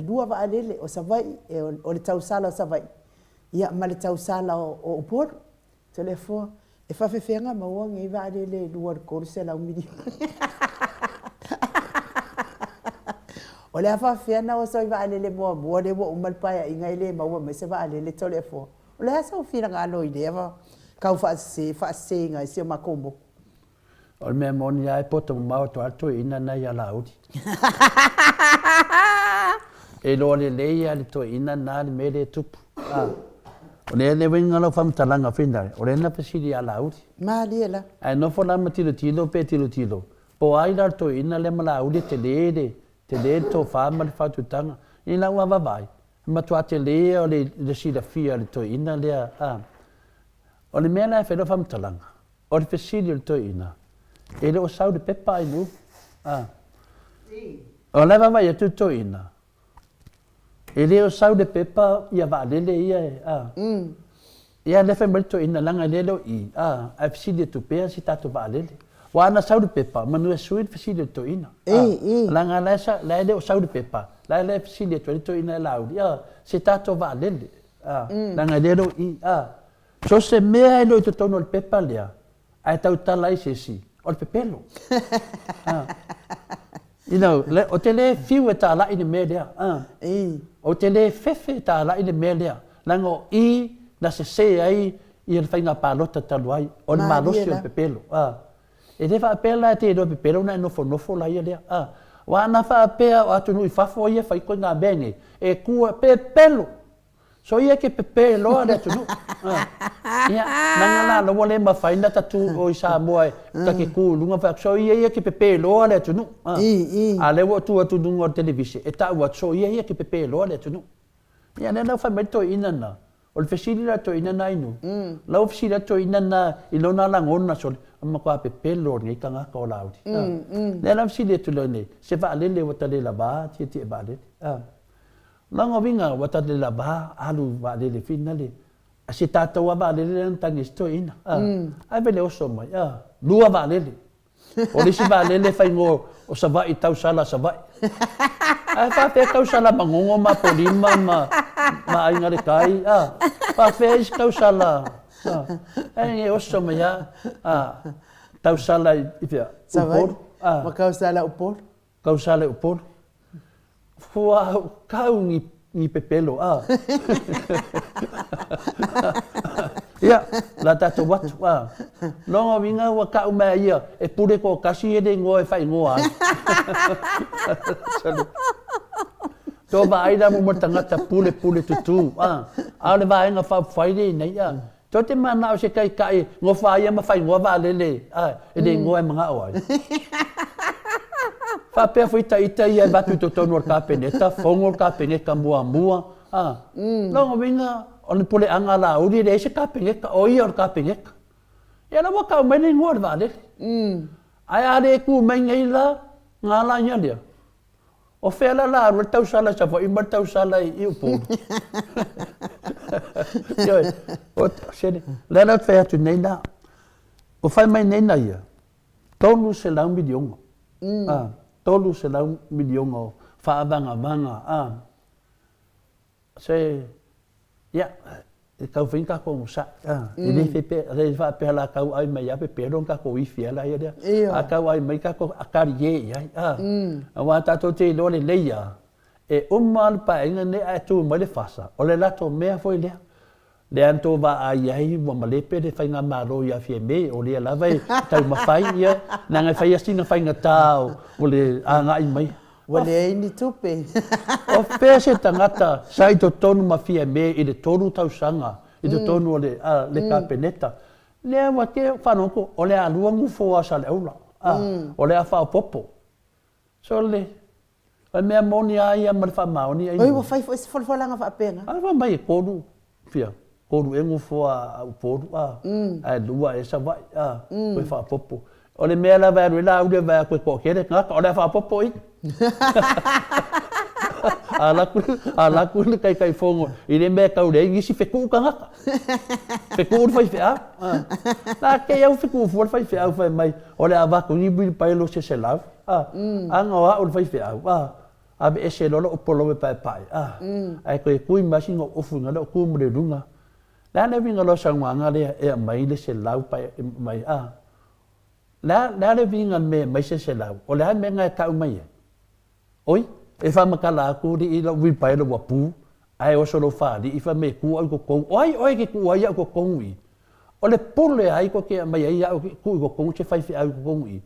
lua va alele o savai o le tausala o savai ia ma le tausala o por telefo e fa fenga ma wa ngi va alele lua ko se lau miliona o le fa fena o so va alele mo le wo umal pa inga ile ma wa me se va alele telefo o le sa fina ga lo ide va kau fa se ngai se makombo o me moni ai poto mau to alto ina na ya laudi e lo le ia le to ina na le mele tupu o le winga lo fam talanga finda o le na pesidi ya laudi ma liela ai no fo la tilo pe tilo po ai la to ina le mala laudi te le to fa ma fa tu tanga ina wa vai ma to atele o le si la fia le to ina le o le mena fe lo fam talanga o le pesidi le to ina e le o sau de pepa ai nu o le va vai tu to ina e le o sau de pepa ia va lele ia ia le fe molto ina langa le lo a pesidi tu pe si tato va lele wa na sau de pepa manu e suit pesidi to ina langa la le o sau de pepa la le pesidi to ina la ia si tato va lele langa le lo so se mea lo to tono le pepa le ai tau tala i se si o le pepelo o te le fiu e tā lai ni mea lea. O te le fefe e tā lai ni mea lea. Langa o I na se ai i le whainga pālota talu ai. O le malosi o le pepelo. E le whaapela te ero pepelo na nofo lai e lea. Wa na whaapea o atu nui whafo ia whaiko ngā benge. E kua pepelo. So ia ke pepelo le atu nu. Ia, nanga la lawa le mawhaina tatu o i Samoa e take ku lunga whaak. So ia ke pepelo le atu nu. A lewa atu nunga o televisi. E tau atu so ia ke pepelo le atu nu. Ia nena whamento inana. O le whesirira to inana inu. Lau whesirira to inana ilona la ngona so ama kua pepelo ni ka ngaka o laudi. Nena whesirira to lene. Se waalele wata le laba, tia e waalele. Langa winga wata le laba, alu waalele fina le. A se tata wa waalele nantangi sto ina. Ai vele oso mai. Lua waalele. O le si waalele whaingo o savai tau sala savai. Ai whawhea kau sala mangongo ma polima ma ainga le kai. Whawhea isi kau sala. Ai oso mai tau sala i pia upor. Ma kau sala upor? Kau sala upor. Fua kau ni pepelo. Ia, la tato watu. Longa winga wa kau mea ia. E pure ko kasi e de ngoe whai ngoa. Tō waaida mo tangata pule tutu. Ale waenga whai nei. Tō te mana o se kai ngo whaia ma whai ngoa waalele. E de ngoe mga oai. Whapea whaita ita ia batu to tonu or kāpeneta, whongo kāpeneka mua. Longa winga, o ni pule anga la uri re se kāpeneka, o ia or kāpeneka. Ia na waka o mene ngoa wale. Ai are ku mai ngai la, ngā la ia lea. O whela la aru tau sala sa wha ima tau sala i upo. Ioi, o sene, lera whea tu nei la. O whai mai nei na ia, tonu se lau milionga. Tolu se lau milionga o whaavanga. Se, ia, e kau whinka ko musa. I rei whapea la kau ai mai ape pero ka ko iwi ala ia rea. A kau ai mai ka ko akari ye ai. A wā tato te lore leia. E umal pa inga ne ai tu mai le fasa. O le lato mea foi lea. Le anto va ai ai wa malepe de whainga maro ia fie me. O lea lawai tau mawhai ia. Nanga whai asina whainga tau. O le anga i mai. Wale ai ni tupe. O pēr se tangata sai to tonu mawhia me i le tonu tau sanga. I to tonu o le kāpeneta. Lea wa ke whanoko o le alua ngufo a sa le aula. O le a whao popo. So le, o mea moni a ia ma le wha maoni. Oi, wa whai whalanga whapenga? Ai wa mai e koru, fia. Koru e ngufo a uporu. Ai lua e sa vai. Koe wha popo. O le mea la vai ruela au le vai a koe kokere. Ngaka o le wha popo i. A laku le kai fongo. I le mea kau rei ngisi wheku ka ngaka. Wheku ur whai whea. Nā kei au wheku ufuar whai whea au whai mai. O le a wako nibu paelo se lau. Anga o a ur whai whea au. Abe e se lolo upolo e pai. Ai koe kui masi ngo ufu ngale o kumure runga. Nā winga lo sa nganga lea e a mai le se lau pai mai. Nā le winga me mai se lau. O le a me ngai kau mai e. Oi, e whamakala aku ri i lau wipai lo wapu, ai o solo whaari, i whame ku au ko kongu, oi ke ku ai au ko kongu i. O le pule ai ko ke mai ai au ku i ko kongu, se whaiwhi au ko kongu i.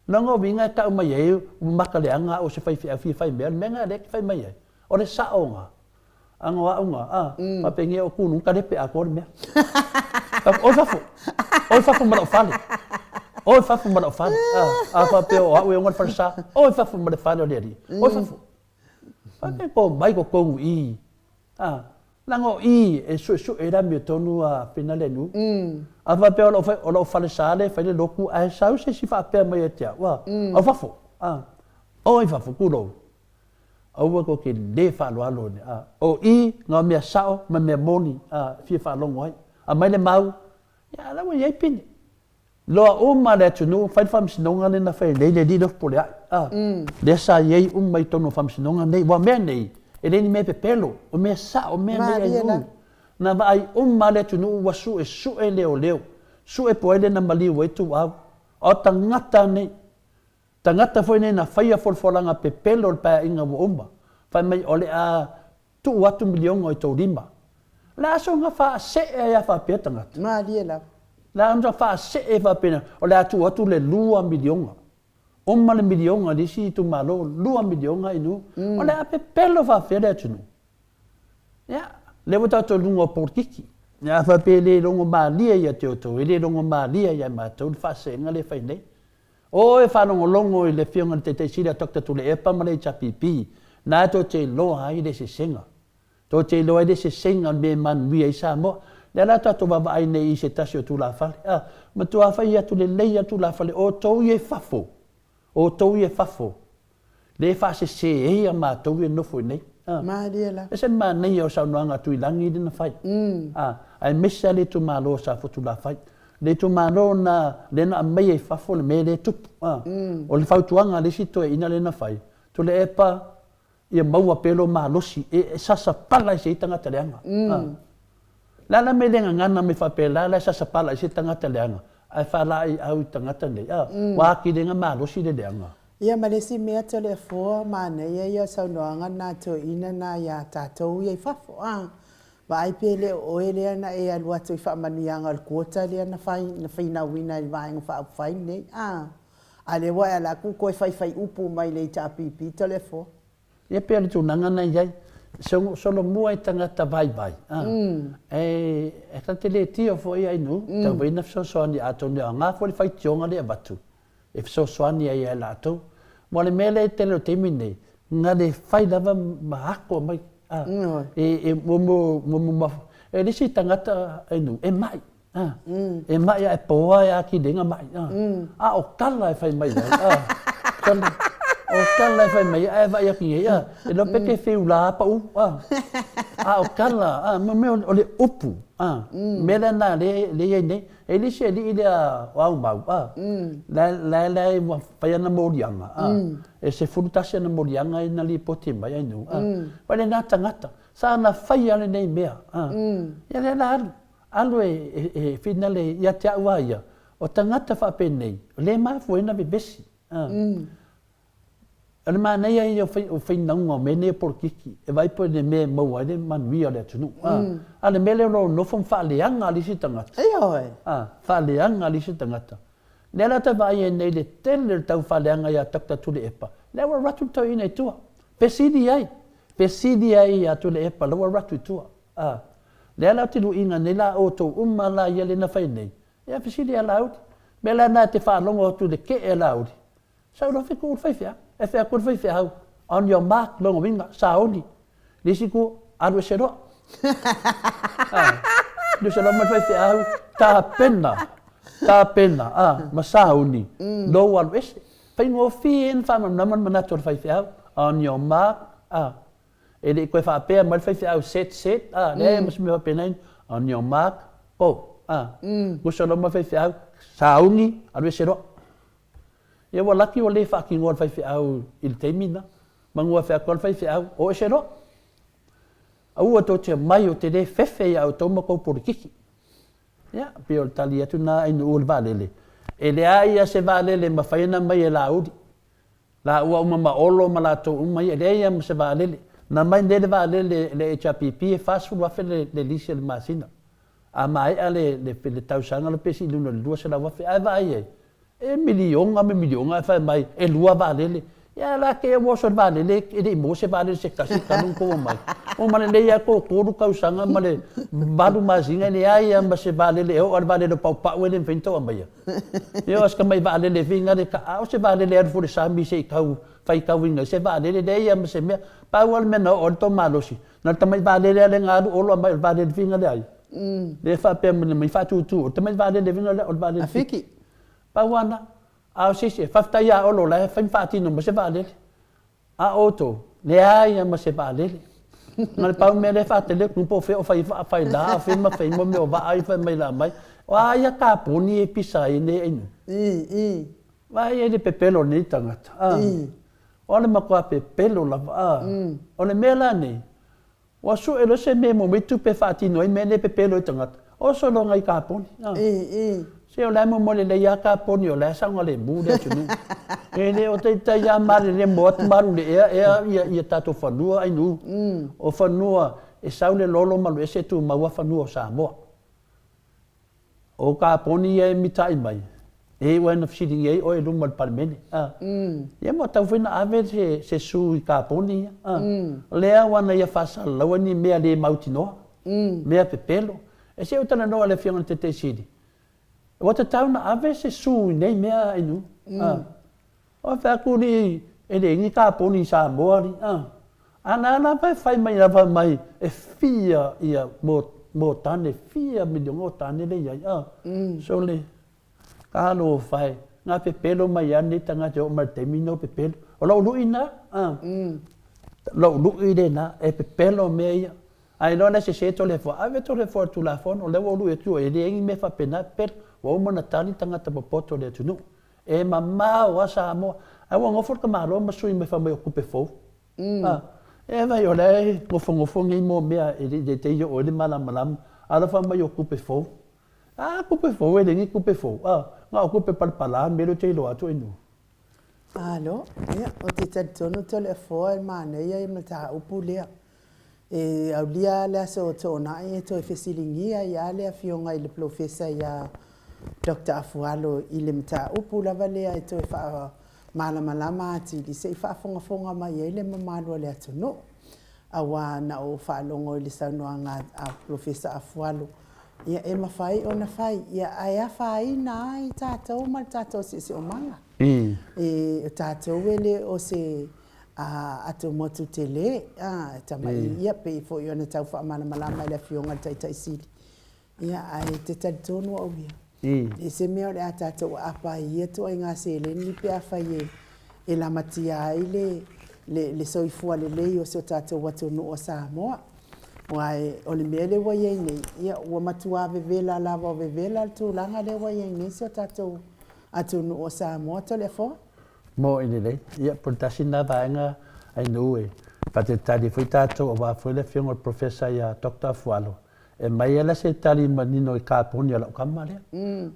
Nanga winga kau mai ai, makaleanga o se whaiwhi au whi mea, menga rek whai mai ai. O le saonga, anga wa unga, mapenge o kunu, karepe a kore mea. Oi whafu mana o whale. Oi whafu mana o whale. A whapeo o au e ongar wharasa. Oi whafu mana whale o leari. Oi whafu. Whake ko mai ko kongu i. Lango i e su e rami o tonu a pina le nu. A whapeo o lo wharasa le whaile loku a sau se si whapea mai e tia. O whafu. Oi whafu kuro. Aua ko ke le whaloalo ne. O i ngā mea sao ma mea moni fia whalongo ai. A mai le mau. Ia lawa iei pini. Loa uma le tunu, whai whamsinonga le na whai le di lof pole ai. Le sa iei mai tono whamsinonga nei, wa mea nei, e le ni mea pepelo, o mea sa, o mea nei ai nu. Na vai le tunu wa su e leo, su e poele na maliu e tu au, o tangata nei. Tangata foi nei na whaia folfolanga pe pelo le pā inga wa umba. Whai mai ole a tu atu milionga i tau rima. La so nga wha se e a wha pia tangata. Ma lia la. La anga wha se e wha pena. Ole a tu atu le lua milionga. Oma le milionga lisi i tu malo, lua milionga inu. Ole a pe pelo wha pia le atunu. Ya, lewa tau lunga porkiki. Ya wha pe le longo maalia ia te oto. E le longo maalia ia mātou. Wha se nga le whai nei. O e whanongo longo i le whionga te sira tokta tu le epa ma le HRPP. Nā tō te loa i le se senga. Tō te loa i le se senga me manuia i Samoa. Le la tato wawa ai nei i se tasi o tu la whale. Ma tu awhai atu le lei atu la whale. O tau i e whafo. O tau i e whafo. Le whase se ea ma tau i e nofo i nei. Ma lia la. E sen ma nei o saunoanga tu i langi i dina whai. Ai mesa le tu malo sa fo tu la whai. Le tu mano na le na mai e fafo le me le tupu. O le fautuanga le sito e ina le na whai. Tu le epa ia maua pelo malosi e sasa pala i se i tangata leanga. Lala me lenga ngana me whapela la sasa pala i se tangata leanga. Ai whala i au i tangata nei. Waki lenga malosi le leanga. Ia malesi mea to le fua mana ia saunoanga na to ina na ia tātou ia i fafo. Ba ai pele o ele na e alua to fa manianga al kota le na fai na wina i vainga fa fai nei ale wa ala ku ko fai upu mai le HRPP telefo e pele tu nanga na ia solo mua i tangata vai e ta tele tio fo ia inu ta vina so ani ato ne nga fo fai tionga le batu e so ani ia la to mo le mele tele temine nga le fai lava mahako mai e lisi tangata enu e mai e mai e poa e aki denga mai o kala e fai mai o kala e fai mai e vai aki e lo peke feu la pa u o kala me o le upu mele na le ne e lisi e li ile au mau la fai na morianga e se furutasi na morianga ina li poti mai inu pale na tangata sa na fai ale nei mea ia le la alu e finale ia te awaia o tangata fa pe nei le ma foi na bebesi ale ma nei ai o fai na ngo me ne por kiki e vai po ne me mo ai man wi ale tunu ale mele no fon fa le anga ali si tangata fa le anga ali si tangata le la te vai nei le tele tau fa le anga ia takta tu le epa le wa ratu tau ina tua pesidi ai atu le epa le wa ratu tua le la te lu inga nei la auto la ia le na fai nei ia pesidi ala out me la na te fa longo tu le ke e la out sa lo fi ku fai fia e fia ku fai fia on your mark longo winga sa oni lisi ku alu sero du se lo ma fai fia ta pena ma sa oni lo wa wes fai ngo fin fa ma na to fai fia on your mark ele ko fa pe ma fai fia set le mas me pena on your mark ku se lo ma fai fia sa oni alu sero ia wa laki o le whaki ngor whai whiau il teimina, mangua whakon whai whiau o e sero. Aua tō te mai o te re whewhe ia o tō mako porikiki. Ia, pia o tali atu nā inu ul vālele. E le aia se vālele ma whaina mai e la uri. La ua uma ma olo ma la tō umai e le aia ma se vālele. Na mai nele vālele le HRPP e whāsuru wafe le lisi le māsina. A mai a le tausanga le pesi luna le lua se la wafe. Ai vai ai. E milionga fa mai e lua valele ya la ke mo so valele e de mo se valele se kasi kanun ko mai o mane le ya ko ka usanga male balu mazinga le ai amba se valele o valele pau pau ele vento mai eu acho que mai valele vinga de ka o se valele er for sami se kau fai kau vinga se valele de ia se me pau al meno o to malosi na tamai valele le ngaru o lo mai valele vinga le ai le fa pe me fa tu tamai valele vinga le o valele afiki Pawana, a sisi, whaftaia olo la, whaimwhātino ma se vālele. A oto, le aia ma se vālele. Ngā le pau mea le whātele, nupo wheo whai la, whema mo meo whaai whai mai la mai. O aia kāponi e pisa e ne einu. Vai e le pepelo ni tangata. O le makoa pepelo la, o le mea la ne. O su e lo se me mo mitu pe whātino e me le pepelo i tangata. O so lo ngai kāponi. Se o le mo le le ya ka poni o le sa ngale mu le tunu. E le o te ya mari le mo at maru le ia tato fanua ai nu. O fanua e saule lolo malu e se tu maua fanua Samoa. O ka poni e mitai mai. E wana fsidi e o e lumal palmeni. Ia mo tau fina ave se su i ka poni. Lea wana ia fasa lawani mea le mautinoa. Mea pepelo. E se o tana noa le fianga te sidi. Wata tauna ave se su nei mea inu. O fa kuri e le ngi ka poni Samoa li. Ana fai mai lava mai e fia ia mo tane fia milion o tane le ia. So le kalo fai nga pepelo mai ani tanga jo martemino pepelo. O lo luina. Lo luina na e pepelo meia. Ai no se to le fo ave to le fo tu la fo no le wo lu e tu e le ngi me fa pena per o mo na tani tanga ta poto le tunu. E mama o Samoa. Ai wo ngofo ka malo ma sui me fa me okupe fo. E vai o le ngofo ngi mo mea e de te yo o le malam ala fa me okupe fo. Kupe fo e ngi kupe fo. Nga okupe palpala me lo te lo atu inu. Alo, ia o te tatono to le fo e mana ia i mata upu lea. E au lia lea so to na e to e fesilingia ia lea fionga i le profesa ia Dr. Afualo i le mata upu lava lea e to e wha malama ati li se i wha fonga mai e le mamalo lea tono. Awa na o wha longo i le saunoanga a profesa Afualo. Ia e mawhai o na whai, ia aia whai na ai tātou ma tātou se o manga. E tātou ele o se atu motu te le, tamai ia pe fo i ona tau wha malama le fionga tai sili. Ia ai te talitonu au ia. E se mea le a tātou apa ia to ai ngā se le ni pe a whai e la matia ai le soifua le lei o se o tātou watu no o Samoa. Wai o le mea le wai ai nei, ia ua matua vevela lava o vevela tu langa le wai ai nei se o tātou atu no o Samoa to le fo. Mo ini le, ia portasi na vaenga ai nu e. Pate tali foi tātou o wa foi le fionga o profesa ia Dr. Afualo. E mai ela se tali manino i kāponi ala o kamare.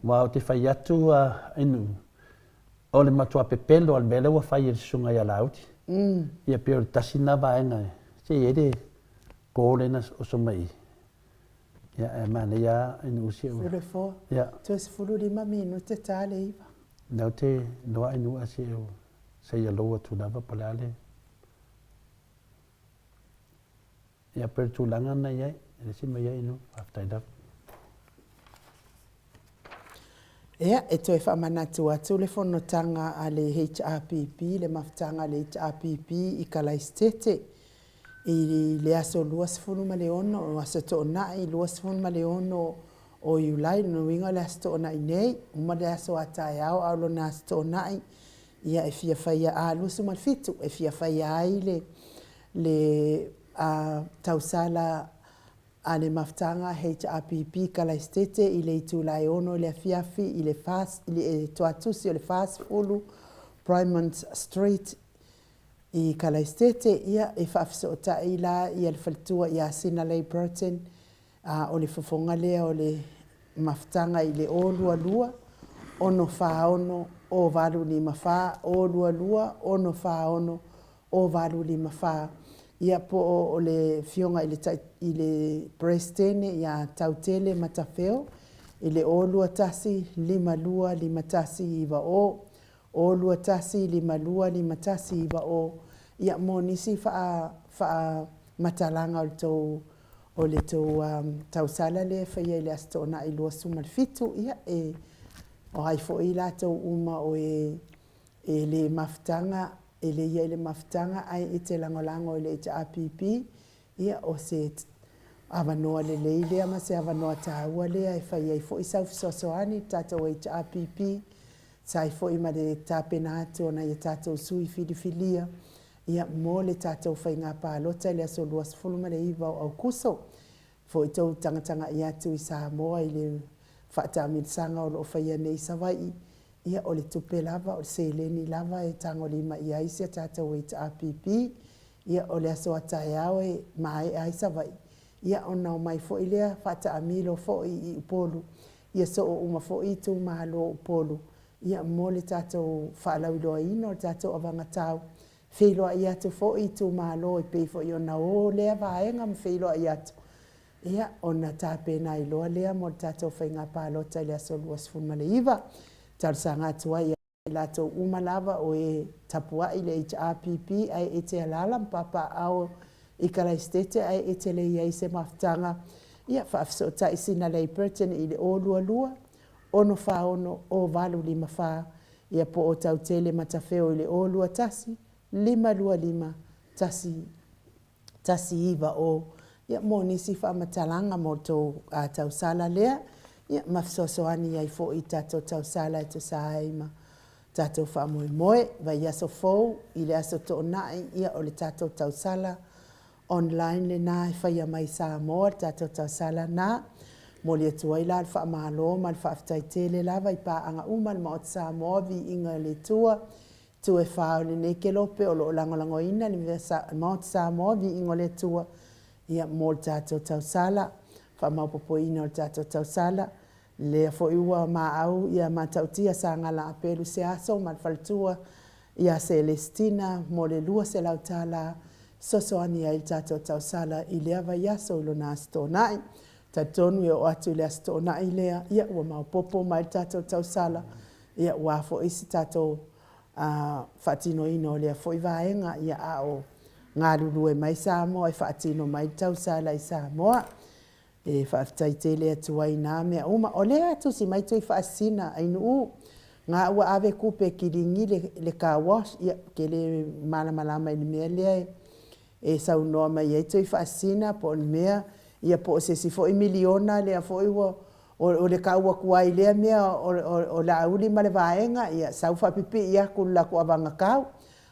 Wa o te whai atu inu. O le matua pepelo al mele wa whai e sunga ia lauti. Ia pe o tasi na vaenga e. Se ere kōrena o somai. Ia e mana ia inu usi ua. Fure fo. Ia. Tu es furu lima minu te tāle iwa. Nau te noa inu asi o se ia loa tu lava palale. Ia per tu langa na iai. Ele si mai iai inu. Aftai dap. Ia, e toi whamanatu atu le whanotanga a le HRPP, le maftanga le HRPP i Kalaistete. I le aso luas funu ma le ono, o aso to na i luas funu ma le ono o iulai, no winga le aso to na i nei, uma le aso atai au, au lo na aso to na i, ia e fia whaia a lusu mal fitu, e fia whaia ai le tausala a le maftanga HRPP Kalaistete i le itu lai ono le afiafi i le fast, i le toatusi o le fast fulu, Primont Street, i Kalaistete ia e whaafisa o ta i la i al faltua i a sina lei Burton o le fofonga lea o le maftanga i le o lua lua ono whaono o valu ni mawha o lua lua ono whaono o valu ni mawha ia po o le fionga i le Prestene i a tautele matawheo i le o lua tasi lima tasi iwa o lua tasi lima tasi iwa ia mo nisi wha matalanga o le tau tausala le whaia i le astona i lua sumal fitu ia e o hai fo i lātou uma o e le maftanga e le ia i le maftanga ai i te langolango i le HRPP ia o se avanoa le leilea ma se avanoa tāua lea e whaia i fo i saufisosoani tātou HRPP sai fo i ma le tāpena atu o na i tātou sui filifilia ia mo le tātou whainga pālota le aso luas fuluma le iwa au kuso fo i tau tangatanga i atu i Samoa i le whaatamirisanga o lo whaia nei sawai ia o le tupe lava o le seleni lava e tango lima i aisia tātou HRPP ia o le aso atai au e mai ai sawai ia o nao mai fo i lea whaata amilo fo i upolu ia so o uma fo i tu malo polu ia mo le tatou whaalauiloaina o le tatou avangatau whiloa i atu fo i tu malo i pei fo i ona o lea vaenga ma whiloa i atu ia ona tāpena i loa lea mo le tatou whainga pālota i le aso lua sifunu ma le iwa talusanga atua ia latou uma lava o e tapua i le HRPP ai e te alala mpapa au i kalaistete ai e te le iai se mafutanga ia whaafisota i sina lei Britain i le o lua lua ono whaono o valu lima wha ia po o tau tele matawheo i le o lua tasi lima lua lima tasi iwa o ia mo nisi whaamatalanga mo tō tau sala lea ia mafsosoani ai fo i tato tau sala e to saima tato whaamoe moe vai aso fou i le aso tō nai ia o le tato tau sala online le nā e whaia mai Samoa tato tau sala nā mo le atua i la le whaamalo ma le whaafitai tele lava i pāanga uma le maot Samoa vi inga le tua tu e whao le neke lope o lo langolango ina le maot Samoa vi inga le tua ia mo le tato tau sala whaamaupopo ina o le tato tau sala le fo iua maau ia matautia sa ngala apelu se aso ma le faltua ia Celestina mo le lua se lautala sosoani ai tato tau sala i le ava iaso ilo na astonai tatonu e o atu le astonai lea ia ua maupopo mai tato tau sala ia ua fo isi tato whaatino ino lea fo i vaenga ia a o ngā lulu e mai Samoa e whaatino mai tau sala i Samoa e whaafitai te lea tuai nā mea uma o lea atu si mai tui whaasina ainu u ngā ua ave kupe ki ringi le car wash ia ke le malamalama i ni mea lea e saunoa mai e tui whaasina po ni mea ia po se si fo i miliona lea fo i o le kaua kuai lea mea o la auli ma le vaenga ia sau HRPP ia kula ku avanga kau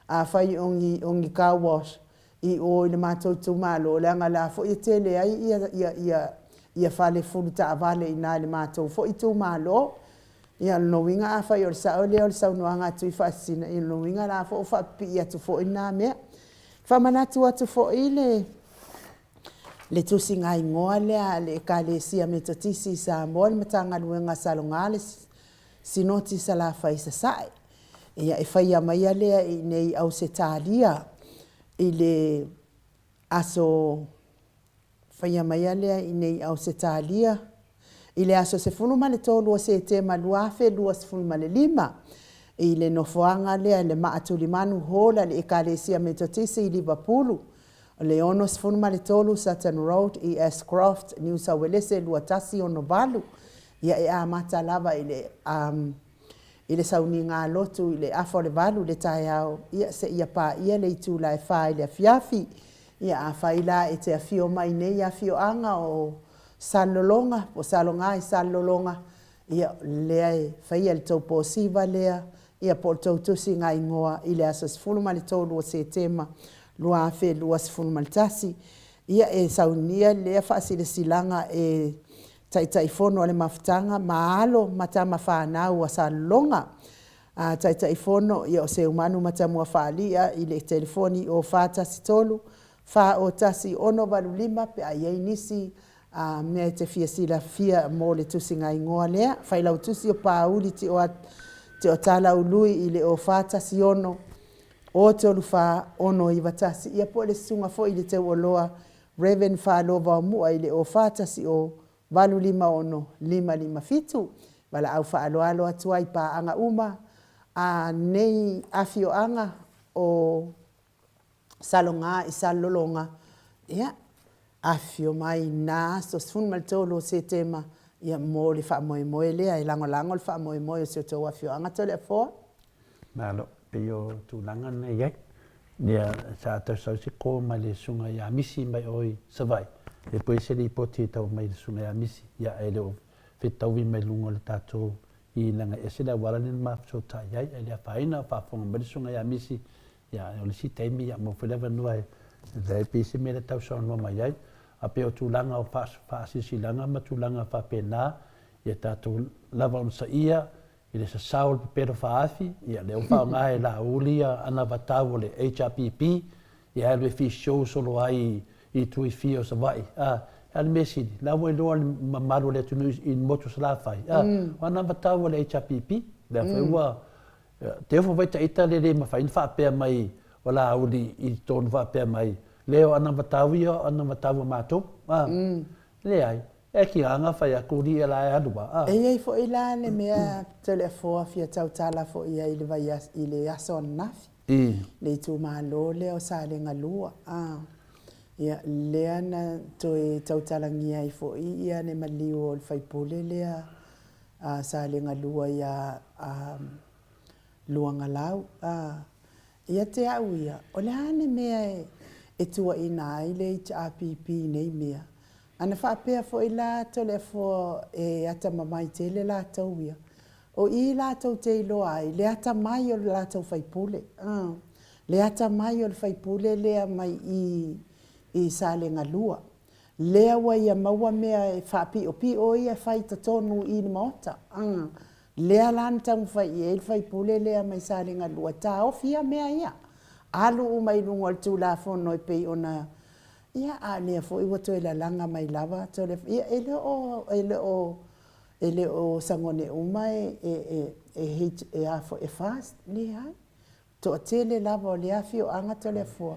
a whai ongi car wash i o le mātou tūmalo le anga la fo i tele ai ia whale furu ta avale i nā le mātou fo i tūmalo ia no winga a whai o le sao lea o le sau noanga tui whaasina i no winga la fo o HRPP ia tu fo i nā mea whamanatu atu fo i le tusi ngai ngoa lea le ka le sia me tatisi sa mo le matanga luenga salonga le sinoti sa la whai sa sai ia e whai amaia lea i nei au se tālia i le aso whai amaia lea i nei au se tālia i le aso se funu ma le tōlua se te maluafe lua se funu ma le lima i le nofoanga lea le maatuli manu hola le ekalesia metotisi i Liverpool le ono se funu ma le tolu Sutton Road i Ashcroft New South Wales lua tasi ono valu ia e amata lava i le sauni ngā lotu i le afo le valu le tai au ia se ia pa ia le itu la e whai le afiafi ia a whai la e te afio mai nei afio anga o salolonga o salonga i salolonga ia lea e whai le tau posiva lea ia po tau tusi ngā ingoa i le asas fulu ma le tolu o se tema lua afe lua sifunu ma le tasi ia e saunia lea whaasi le silanga e taitaifono ale mafutanga maalo matama whanau a salonga taitaifono ia o se umanu matamua whaalia i le telefoni o whātasi tolu wha o tasi ono walu lima pe a iei nisi mea te fia sila fia mo le tusi ngai ngoa lea whailau tusi o pāuli te o tala ului i le o whātasi ono o te olufa ono i watasi ia po le sunga fo i le te oloa Reven whalova o mua i le o whātasi o walu lima ono lima fitu wala au whaaloalo atua i pāanga uma a nei afio anga o salonga i salolonga ia afio mai nā so sfun maltolo se tema ia mo le whaamoe lea i lango le whaamoe o se tau afio anga tole a fōa Malo pio tūlanga nei iai. Nia sa tau sau se ko mai le sunga ia misi mai oi savai. E poi se li poti tau mai le sunga ia misi ia e leo whetau vi mai lungo le tātou i langa e se la warani ma so ta iai e lea whaina whafonga mai le sunga ia misi ia o le si teimi ia mo wharewa nua e le pisi me le tau sa nua mai iai. A peo tūlanga o whaasisi langa ma tūlanga whapena ia tātou lava on sa ia i le sasau le pero whaafi, ia leo whao ngahe la ulia ana watau le HRPP, ia elwe fi show solo ai i tui fio sa vai. al mesini la mo lo malu le tunu in motu sala fai ana batau le HRPP le fa wa te fo vai ta le ma fa in fa pe mai wala uli I ton fa pe mai leo ana batau yo ana batau ma to le ai e ki anga fa ya ku ri la ya duba e fo ila le mea telefo fia tau tala fo ia ile vai ile ason nafi le tu malo le o sa le ngalua ia lea na toe tautalangia I fo ia ne maliu o le faipule lea sa le ngalua ia luanga lau ia te au ia o le hane mea e tua ina ai le HRPP nei mea ana whaapea fo I la tole fo e ata mamai te le la tau ia o I la tau te ilo ai le ata mai o le la tau faipule le ata mai o le faipule lea mai I sa le ngalua. Lea wa ia maua mea e whaapi o pi o ia whai tatonu I ni maota. Lea lan tau whai e whai pule lea mai sa le ngalua. Ta o fia mea ia. Alu o mai lungo al tu la fono e pei ona. Ia a lea fo iwa to e la langa mai lava. Ia ele o sangone uma e a fo e fast. Lea ai. To a tele lava o lea fio anga tole fo.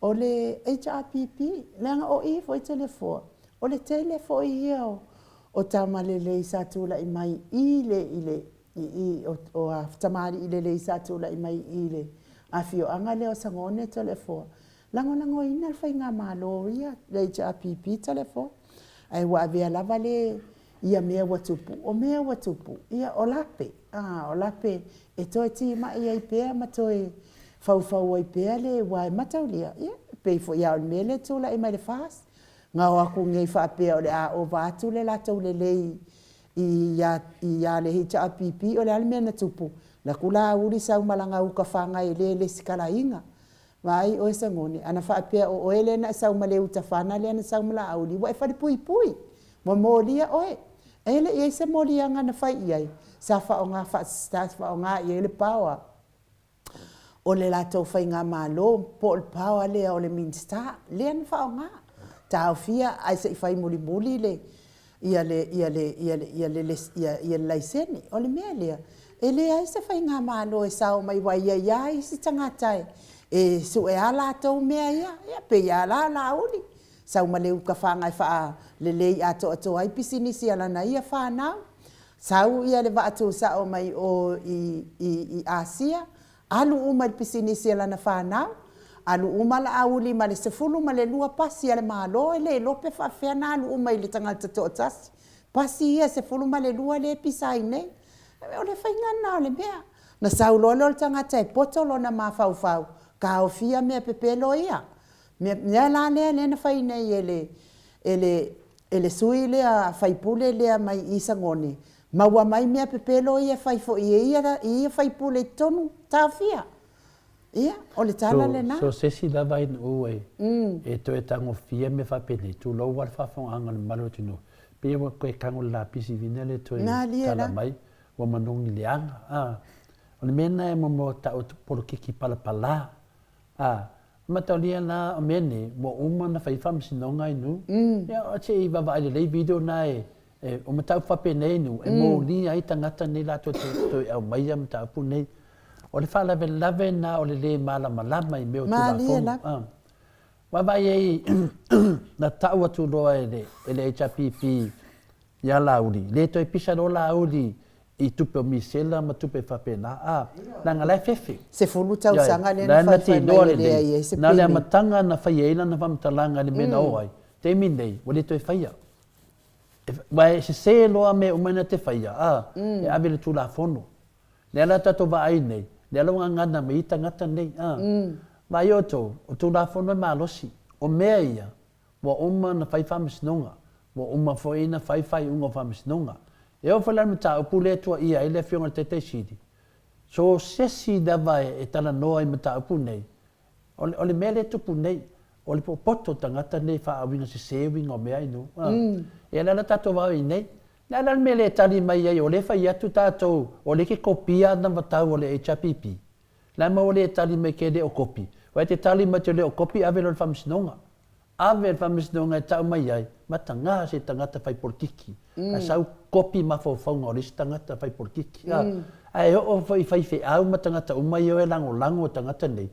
O le HRPP, leanga o I fo I telefo. O le telefo I hiao. O tamalele I satula I mai o a tamari I le satula I mai ile. A fio anga leo sangone telefo. Lango ina fai ngā malo ia le HRPP telefo. Ai wa avea lava le ia mea watupu. O mea watupu. Ia o lape. O lape. E toi ti mai ai pea ma toi fau ai pea le wai mataulia ia pei fo ia o mele tula I mai le fas nga o aku ngei fa pea o le a o vatu le la tau le lei I ya le HRPP o le alme na tupu la kula uri sau malanga u ka fanga I le sikala inga vai o sangone ana fa pea o ele na sau male uta fana le na sau mala auli wa fa pui mo molia oe ele e se molia nga na fai ai sa fa o nga fa sta fa o nga ele power o le lato fai ngā malo, po le paua lea o le minsta, lea na whao ngā. Tau fia, ai se I fai muli le, ia le laisene, o le mea lea. E lea ai se fai ngā malo e sao mai wai ia I si tangatai. E su e ala tau mea ia pe ia la uli. Sau ma leu ka whangai wha le lei ato ai pisini si ala na ia whanau. Sau ia le vaatu sao mai o I Asia. Alu uma le pisini si ala na whanau. Alu uma la auli ma le sefulu ma le lua pasi ale malo. Le lope whawhena alu uma I le tangata to tasi. Pasi ia sefulu ma le lua le pisai nei. O le whaingana o le mea. Na saulolo le tangata e potolo na mawhau. Ka o fia mea pepelo ia. Mea la lea na whai nei ele sui lea whaipule lea mai isa ngoni. Maua mai mea pepelo ia whaifo ia whaipule tonu tawhia. Ia, o le tala le na. So sesi lava in ue. E to e tango fia me whapene. Tu lau wal whawhonga na malo tino. Pea wa koe kango la pisi vina le to e tala mai. Wa manongi le anga. O le mena e momo tau polo kiki pala. Matau lia na o mene, mo uma na whaifam sinonga inu. Ia, o te I wawa ai lei video na o matau whapene inu. E mo li ai tangata nei la to e au maia matau pu nei. O le wha lave na o le malama I meo tu la fono. Wawa ei na tau atu roa ele HRPP ia lauri. Le to e pisa ro lauri. I tupe o misela ma tupe whapena. Nanga lai fefe. Se fulu tau sanga le na whai mai lea ia se pene. Nā lea matanga na whai eila na whamtalanga ni mena oai. Te minei, wale toi whaia. Wai se loa me umana te whaia. E awele tu la fono. Lea la tato wa ai nei. Lea la ngana me ita ngata nei. Wai oto, o tu la fono e malosi. O mea ia, wa uma na whai whamisinonga. Wa uma foina whai unga whamisinonga. E o whala mta o pule tua ia ele fionga te sidi. So sesi dawa e tala noa I mta o punei. O le mele tupu nei. O le poto tangata nei wha awinga se sewinga o mea inu. E lana tato wau I nei. Lana mele tali mai ai o le whai atu tatou. O le ke kopia na watau o le HRPP. Lama o le tali mai ke le o kopi. Wai te tali mai te le o kopi ave lo le whamsinonga. ave fa misnonga tau mai ai matanga se tangata fai porkiki a sau kopi mafofonga o ris tangata fai porkiki ai o fai fe au matangata umai o lango tangata nei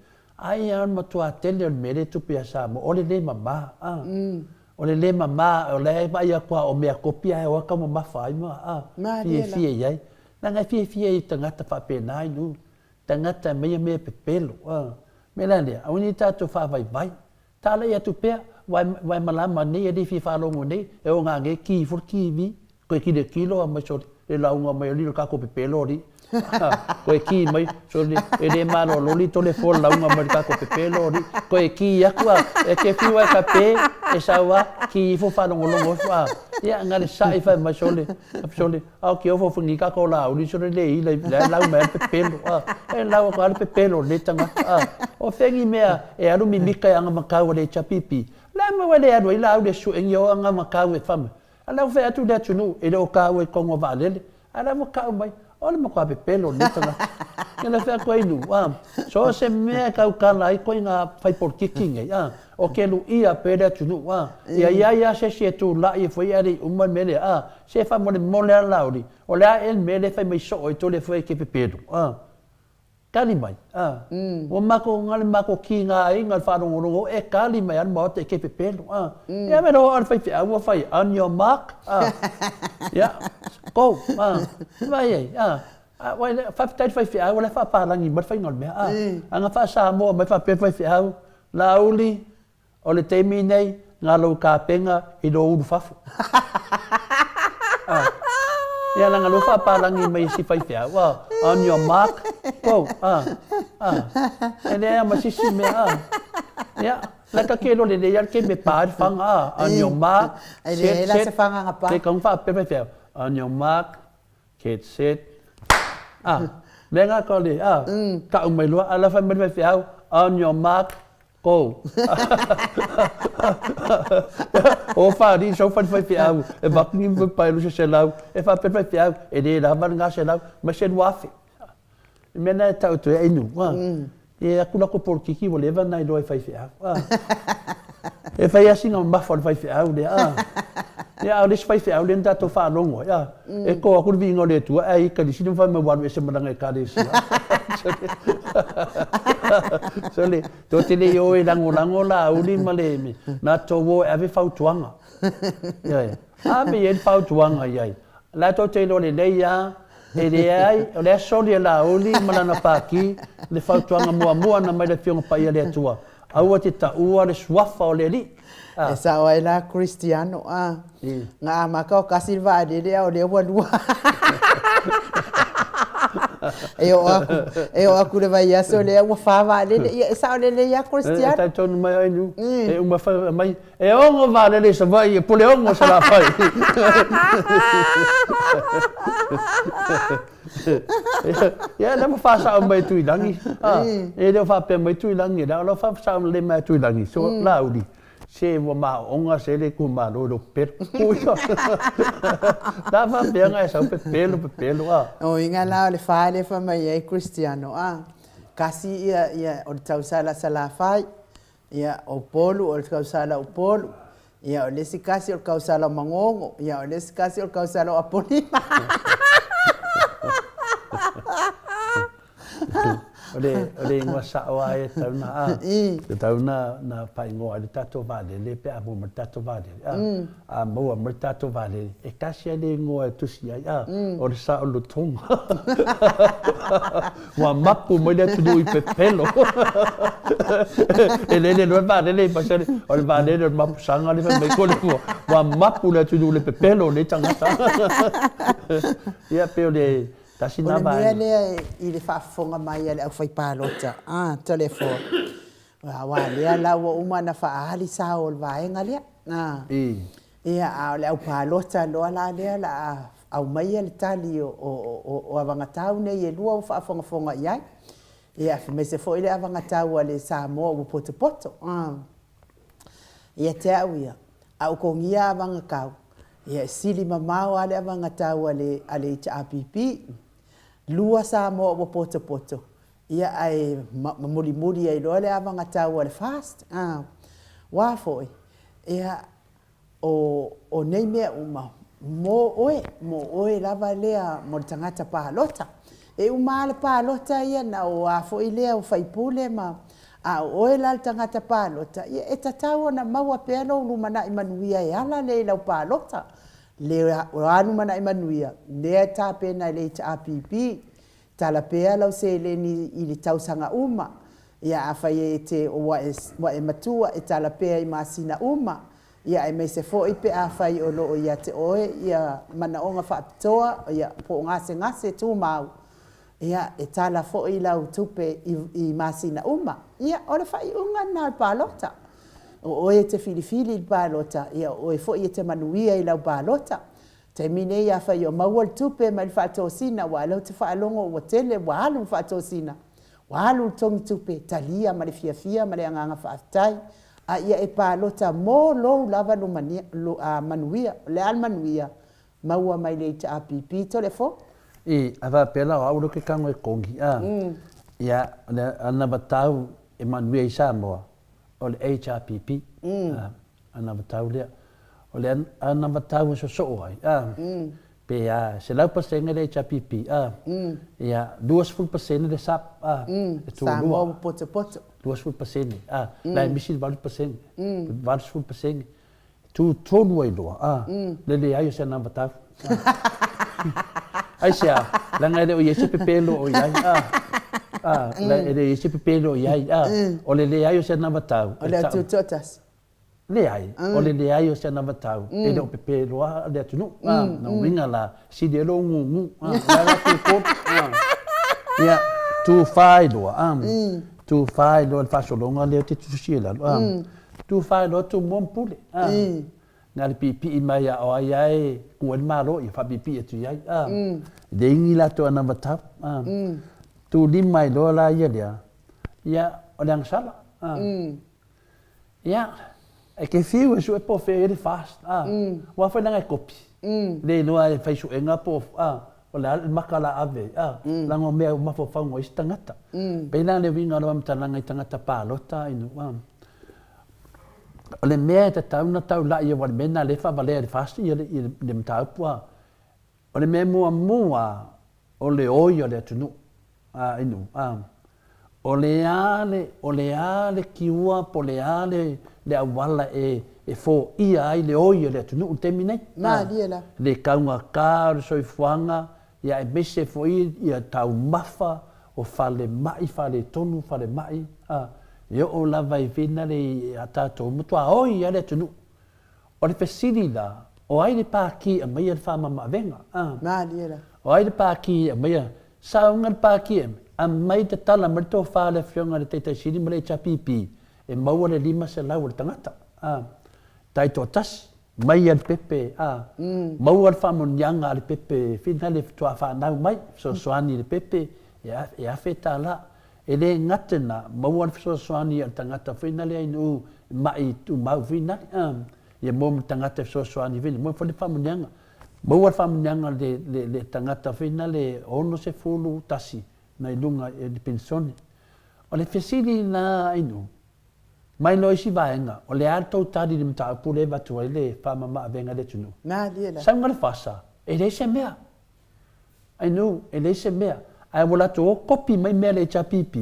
ai an matua tele o mere tu pia sa mo ole le mama ole le mama o le vai kwa o mea kopi ai o ka mo mafai ma fie ai nanga fie tangata fa pe nai nu tangata me pepelo melania auni tatu fa vai tala ia tu pea vai malama nei e fi fa longo nei e o nga nge ki for ki vi ko ki de kilo ma so e la unga mai li ka ko pepelo ri ko ki mai so e de malo lo li to le fo la unga mai ka ko pepelo ri ko ki ya kwa e ke fi wa ka pe e sa wa ki fo fa longo fa ya nga le sai fa ma so le au ki o fo fungi ka ko la uri so le i la mai pepelo e la ko pepelo le tanga o fengi mea e aru mi mika anga makau le HRPP la ma wale aru ila au le su engio anga makau e fama ala o fe atu le tunu e le o kau e kongo valele ala mo kau mai o le makau pepelo le tanga ele fe ko inu so se mea kau kala ai ko inga fai por kicking o ke lu ia pe le tunu ia se tu la i foi ari uma mele se fa mo le lauri o le el mele fai mai so o to le foi ke pepelo kali mai o mako ngal mako ki nga ingal fa rongo e kali mai an mo te ke pepelo ya me ro al fai on your mark ya go vai wai fa tai fai wala fa pa langi mat fai ngol me anga fa Samoa mai fa pe fai lauli o le temi nei ngalo ka penga i do u fafu ya langa lo fa pa langi mai si fai on your mark go ele ma si me ya la ka ke lo le ya ke me pa fang on your mark ele la se fanga ngapa le kong fa pe on your mark get set lenga ko le ka umai lo ala fa me on your mark go o fa di so fa fiau e va ni pa lo se lau e fa pe fiau e de la van ga se lau ma se wafi mena ta to e nu e akula ko por kiki vole va nai do e fa fiau e fa assim não ma fa fiau de ya o fa fiau le ta to fa longo ya e ko ku vi ngole tu ai ka di sin fa me wan se mandanga ka de si Sole, to te le o e lango la uli malemi. Na to wo ave fautuanga. Ya. Me e fautuanga ia. La to te lo le ya e le ai, o le sole la uli malana paki, le fautuanga mua na mai le fionga pa ia le tua. Au te ta ua le swafa o le li. E sa o la Cristiano nga maka o kasilva de o le walua. Eu aku le vai aso le uma fava le sa le ya Cristiano ta ton mai ai nu e uma fa mai e ongo vale le sa vai po le ongo sa la fai ya le fa sa mai tu langi e le fa pe mai tu langi da lo fa sa le mai tu langi so laudi se mo ma onga se le ku ma lo per puyo da fa pe nga sa pelo o inga la le fa mai ai Cristiano kasi ia o tau sala fai ia o polo o tau sala o polo ia o lesi kasi o tau sala mangongo ia o lesi kasi o tau sala apolima Ole ngwa sa wa e tauna na pai ngoa le tato vale le pe abu mer tato vale mo mer tato vale e kasi le ngoa tusi ya o sa o tong wa mapu mo le tu i pepelo ele no vale le pa se o vale le mapu sanga le me ko le wa mapu le tu le pepelo le tanga ya pe ole Tasi na ba. Ole i le whaafonga mai ale au whai pālota. Telefon. Wa lea la wa uma na whaahali sa o le vaenga lea. Ia le au pālota loa la lea la au mai ale tali o avangatau nei e lua o whaafonga iai. Ia me se fo ile avangatau ale Samoa o poto. Ia te au ia. Au kongia avangakau. Ia sili mamau ale avangatau ale HRPP. Lua Samoa o poto. Ia ai muri ai loa le avangatau ale fast. Wa foi. Ia o nei mea uma mo oe lava lea mo tangata pālota. E uma le pālota ia na o a fo i lea o faipule ma a oe la le tangata pālota. Ia e tatau na maua pea lo lumana i manuia e ala le lau pālota. Le o anu mana i manuia. Lea tā pena le HRPP. Tala pea lau se le ni i le tausanga uma. Ia a fai e te o wa e matua e tala pea i masina uma. Ia e me se fo i pe a fai o loo ia te oe. Ia mana o nga whaapitoa. Ia po ngase tu mau. Ia e tala fo i lau tupe i masina uma. Ia o le fai unga nā pālota. O oe te filifili i pālota. Ia o e fo i te manuia i lau pālota. Te mine ia fai o maua le tupe ma le whaatosina. Wa lau te whaalongo wa tele wa alu whaatosina. Wa alu tongi tupe talia ma le fia ma le anganga whaatai. A ia e pālota mō lou lava no manuia. Le al manuia. Maua mai le HRPP to le fo. I awa pela o auro ke kango e kongi. Ia ana batau e manuia i Samoa. O le HRPP. Ana batau lea. O le ana batau so so ai. Pe se lau pasenge le HRPP. Ia 2% le SAP. Samoa poto. 2%. Lai misil 20%. 20%. Tu tonu ai loa. Le ai se ana batau. Ai sia, langa ele o yesi pepelo o yai. La ele yesi pepelo o yai. O le ai o se na batau. O le tu totas. Le ai, o le ai o se na batau. Ele o pepelo a le tunu. Na ringa la si de lo ngu. La tu ko. Ya, tu fai do. Tu fai do fa so longa le te tu sila. Tu fai do tu mon pule. Ngari pipi i mai o ai ai kuan malo i fa pipi e tu ai de ingi la to ana batap tu di mai lo la ia dia ia odang sala ia e ke fiu su e po fe ele fast wa fa nanga kopi le no ai fa su enga po o la makala ave la ngo me ma fo fa ngo istangata pe na le vinga lo am tanga tangata pa lota inu o le mea te tau la ia wale mena le wha balea le fasti i le mtau pua. O le mea mua o le oi o le atunu. Inu. O le ale ki ua po le ale le awala e fo ia ai le oi o le atunu te minei. Ma liela. Le kaunga ka o soifuanga ia e mese fo ia tau mafa o fale tonu fale mai. Yo o la vai vina le atato mutua oi ale tunu. O le fesili la o ai le paki a mai le fama ma venga. Ma liela. O ai le paki a mai sa unga le paki a mai te tala merto fa le fionga le te siri mele HRPP e maua le lima se lau le tangata. Tai to tas mai al pepe maua le fama nyanga le pepe fina le tua fa nau mai so soani le pepe e a feta la. E le ngatena, mauan fisosoani al tangata whina le ainu mai tu mau whina. Ia mōm tangata fisosoani whina. Mōm whale whamunianga. Mauan whamunianga le tangata whina le ono se fulu tasi na ilunga e le pensoni. O le fesili na ainu. Mai no isi vaenga. O le alto tari le mta apule vatu ai le whamama venga le tunu. Nā liela. Saunga le whasa. E le se mea. Ainu, e le se mea. Ai wala to kopi mai mea le HRPP.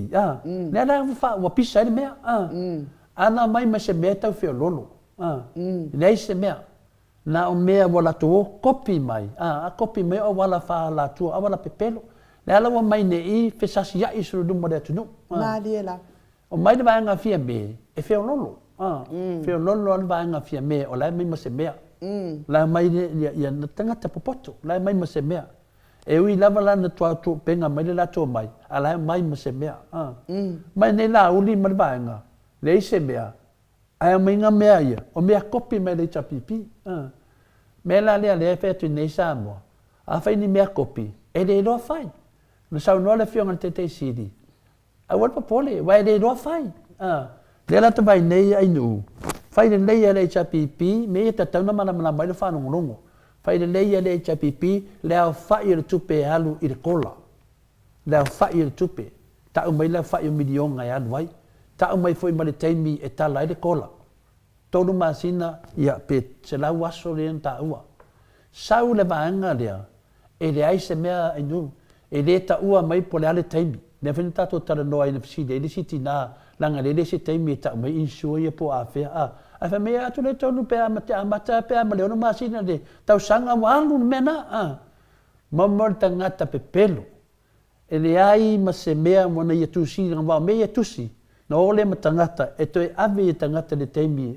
Le ala wa pisa le mea. Ana mai ma se mea tau feo lolo. Le se mea. Na o mea wala to kopi mai. A kopi mai o wala fa la tu a wala pepelo. Le ala wa mai ne i fesasi ya isuru dumo le tunu. Ma liela. O mai le vaenga fia me e feo lolo. Feo lolo al vaenga fia me o lai mai ma se mea. La mai ia na tangata popoto. La mai ma se mea. E ui lava lana tua tu penga mai le la tu mai. Ala mai ma se mea. Mai ne la uli ma le vaenga. Le se mea. Ai mai nga mea ia. O mea kopi mai le HRPP. Mea la lea le fetu nei Samoa. A fai ni mea kopi. E le roa fai. Na sau noa le fionga te siri. A wad papole. Wai le roa fai. Le la tabai nei ai nu. Fai le nei le HRPP. Me e tatauna mana mai le whanongonongo. Fai le leia le HRPP, leo fai le tupe alu i le kola. Leo fai le tupe. Tau mai leo fai o milionga e alu ai. Tau mai foi ma le teimi e tala i le kola. tolu masina ia pe se lau aso le ta ua sau le vaanga lea e le ai se mea inu e le ta ua mai po le ale taimi le fina tato tala noa ina pisi le si tina langa le se taimi e ta mai insua ia po a fea a fa mea atu le tonu pe amata pe ama le ono masina le tau sanga walu mena mamor tangata pe pelo e le ai ma se mea mona ia tusi ngā mea tusi na ole ma tangata e toi ave i tangata le taimi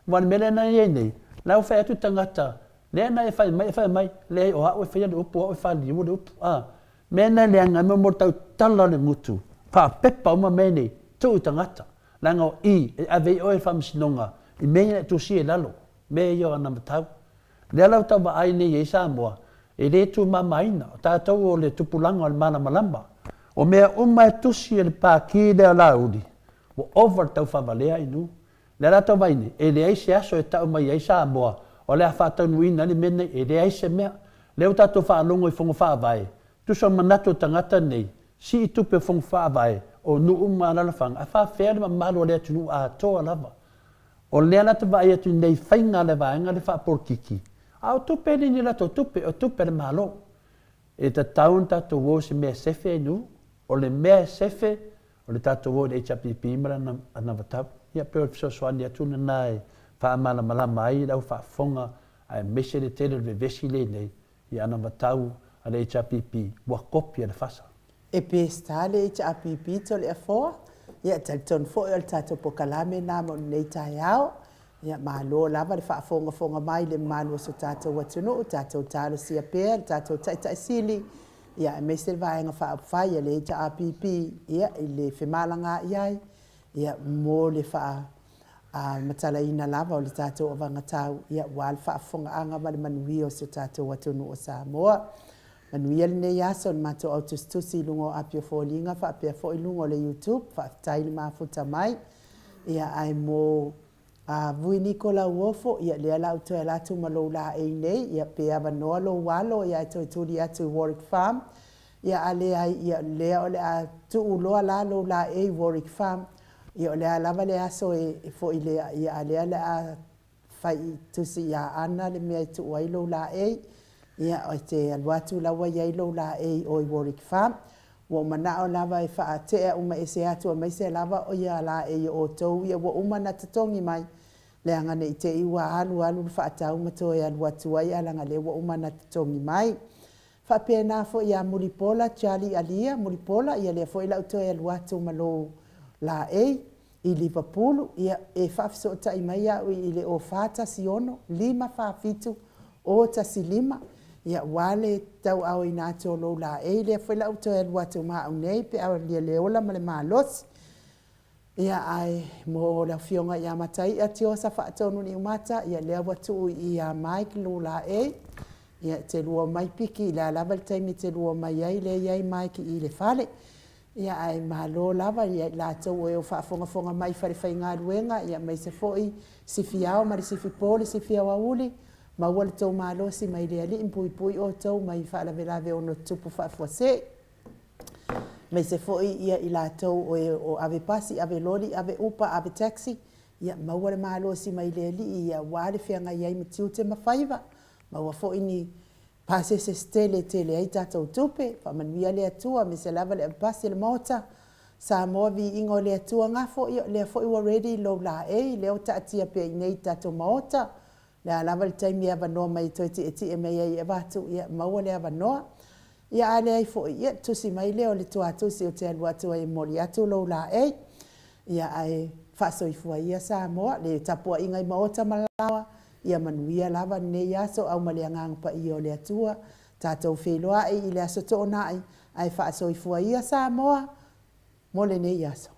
wan mele na ye nei lau fa atu tangata le na e fai mai le o a o fa le upu o fa li mo le upu mena le nga mo tau tala le mutu pa pepa o ma mene tu tangata langa o i ave o e fa msinonga i me tu si e lalo me yo ana matau le lau tau ba ai nei e Samoa e le tu mamaina ta tau o le tupulanga o le mana malamba o mea uma e tusi e le pāki le alauri o over tau whavalea inu le rata vaine e le aise aso e tau mai ai Samoa o le a whātau nuina le mene e le aise mea leo tato whaalongo i whongo whaavae tu so manato tangata nei si i tupe whongo whaavae o nu uma alalafanga a whaafea le mamalo o le atunu a toa lava o le alata vai atu nei whainga le vaenga le whaaporkiki au tupe ni lato tupe o tupe le malo e ta taun tato wo se mea sefe nu o le mea sefe o le tato wo le HRPP mara na vatau ia pe o fiso swani atu na nai fa mala mala mai lau fa fonga ai mese le tele le vesi le nei ia na vatau a le HRPP wa kopia le fasa e pe sta le HRPP to le afo ia talton fo el tato po kalame na mo nei taiao ia malo lava le fa fonga mai le malo so tato watuno tato talo sia pe tato tai sili ia me se vai nga fa fai le HRPP ia le femalanga ia mo le fa matala ina lava o le tato o vanga tau ia wal fa fonga anga vale manuio so tato watuno o Samoa manuia le nei aso mato autostusi lungo apio folinga fa pe fo lungo le YouTube fa tai ma futa mai ia ai mo vui Nicola Uofo ia le ala uto ala tu malo la e nei ia pe ava no lo walo ia to tuli atu Warwick Farm ia ale ia le ole a tu lo ala lo la e Warwick Farm ia le ala vale aso e fo ile ia ale ala fai tu si ia ana le me tu wai lo la e ia o te alwatu la wa ia lo la e o Warwick Farm wo mana o lava e fa te uma ese atu mai se lava o ia la e o to ia wo uma na tongi mai le anga nei te iwa alu fa ta uma to ia watu ai ala nga le wo uma na tongi mai fa pena fo ia Muripola Charlie Alia Muripola ia le fo ila to ia watu malo la e i Liverpool ia e fa so ta mai ia i le o fata siono lima fa fitu o ta silima ia wale tau au ina to lo la e le foi la auto el watu ma nei pe au le ola male malos ia ai mo la fionga ia matai a tio sa fa tonu ni mata ia le watu ia Mike lo la e ia te lo mai piki la lava te mi te lo mai ai le ia Mike i le fale ia ai malo lava ia la to o fa fonga mai fa fa nga luenga ia mai se foi si fiao ma si fi poli si fiao uli ma wal tau malo si mai le ali pui o tau mai fa la vela ve ono tupu fa fose mai se foi ia ila tau o ave pasi ave lori ave upa ave taxi ia ma wal malo si mai le ali ia wale fianga ia i mitiu te mafaiva ma wa foi ni pase se stele tele ai tata tupe fa man via le atua me se lava le pasi le mota Samoa vi ingo le atua ngafo ia le foi already lo la e le o tatia pe nei tata mota la lava le taimi ava noa mai toi ti e mei ai e watu ia maua le ava noa ia ale ai fo ia tusi mai leo le tua tusi o te alu atu ai mori atu lo la e ia ai faso i fua ia Samoa le tapua inga i maota malawa ia manuia lava nei aso au male angang pa i o le atua tatou wheloa i le aso tōna ai faso i fua ia Samoa mo le nei aso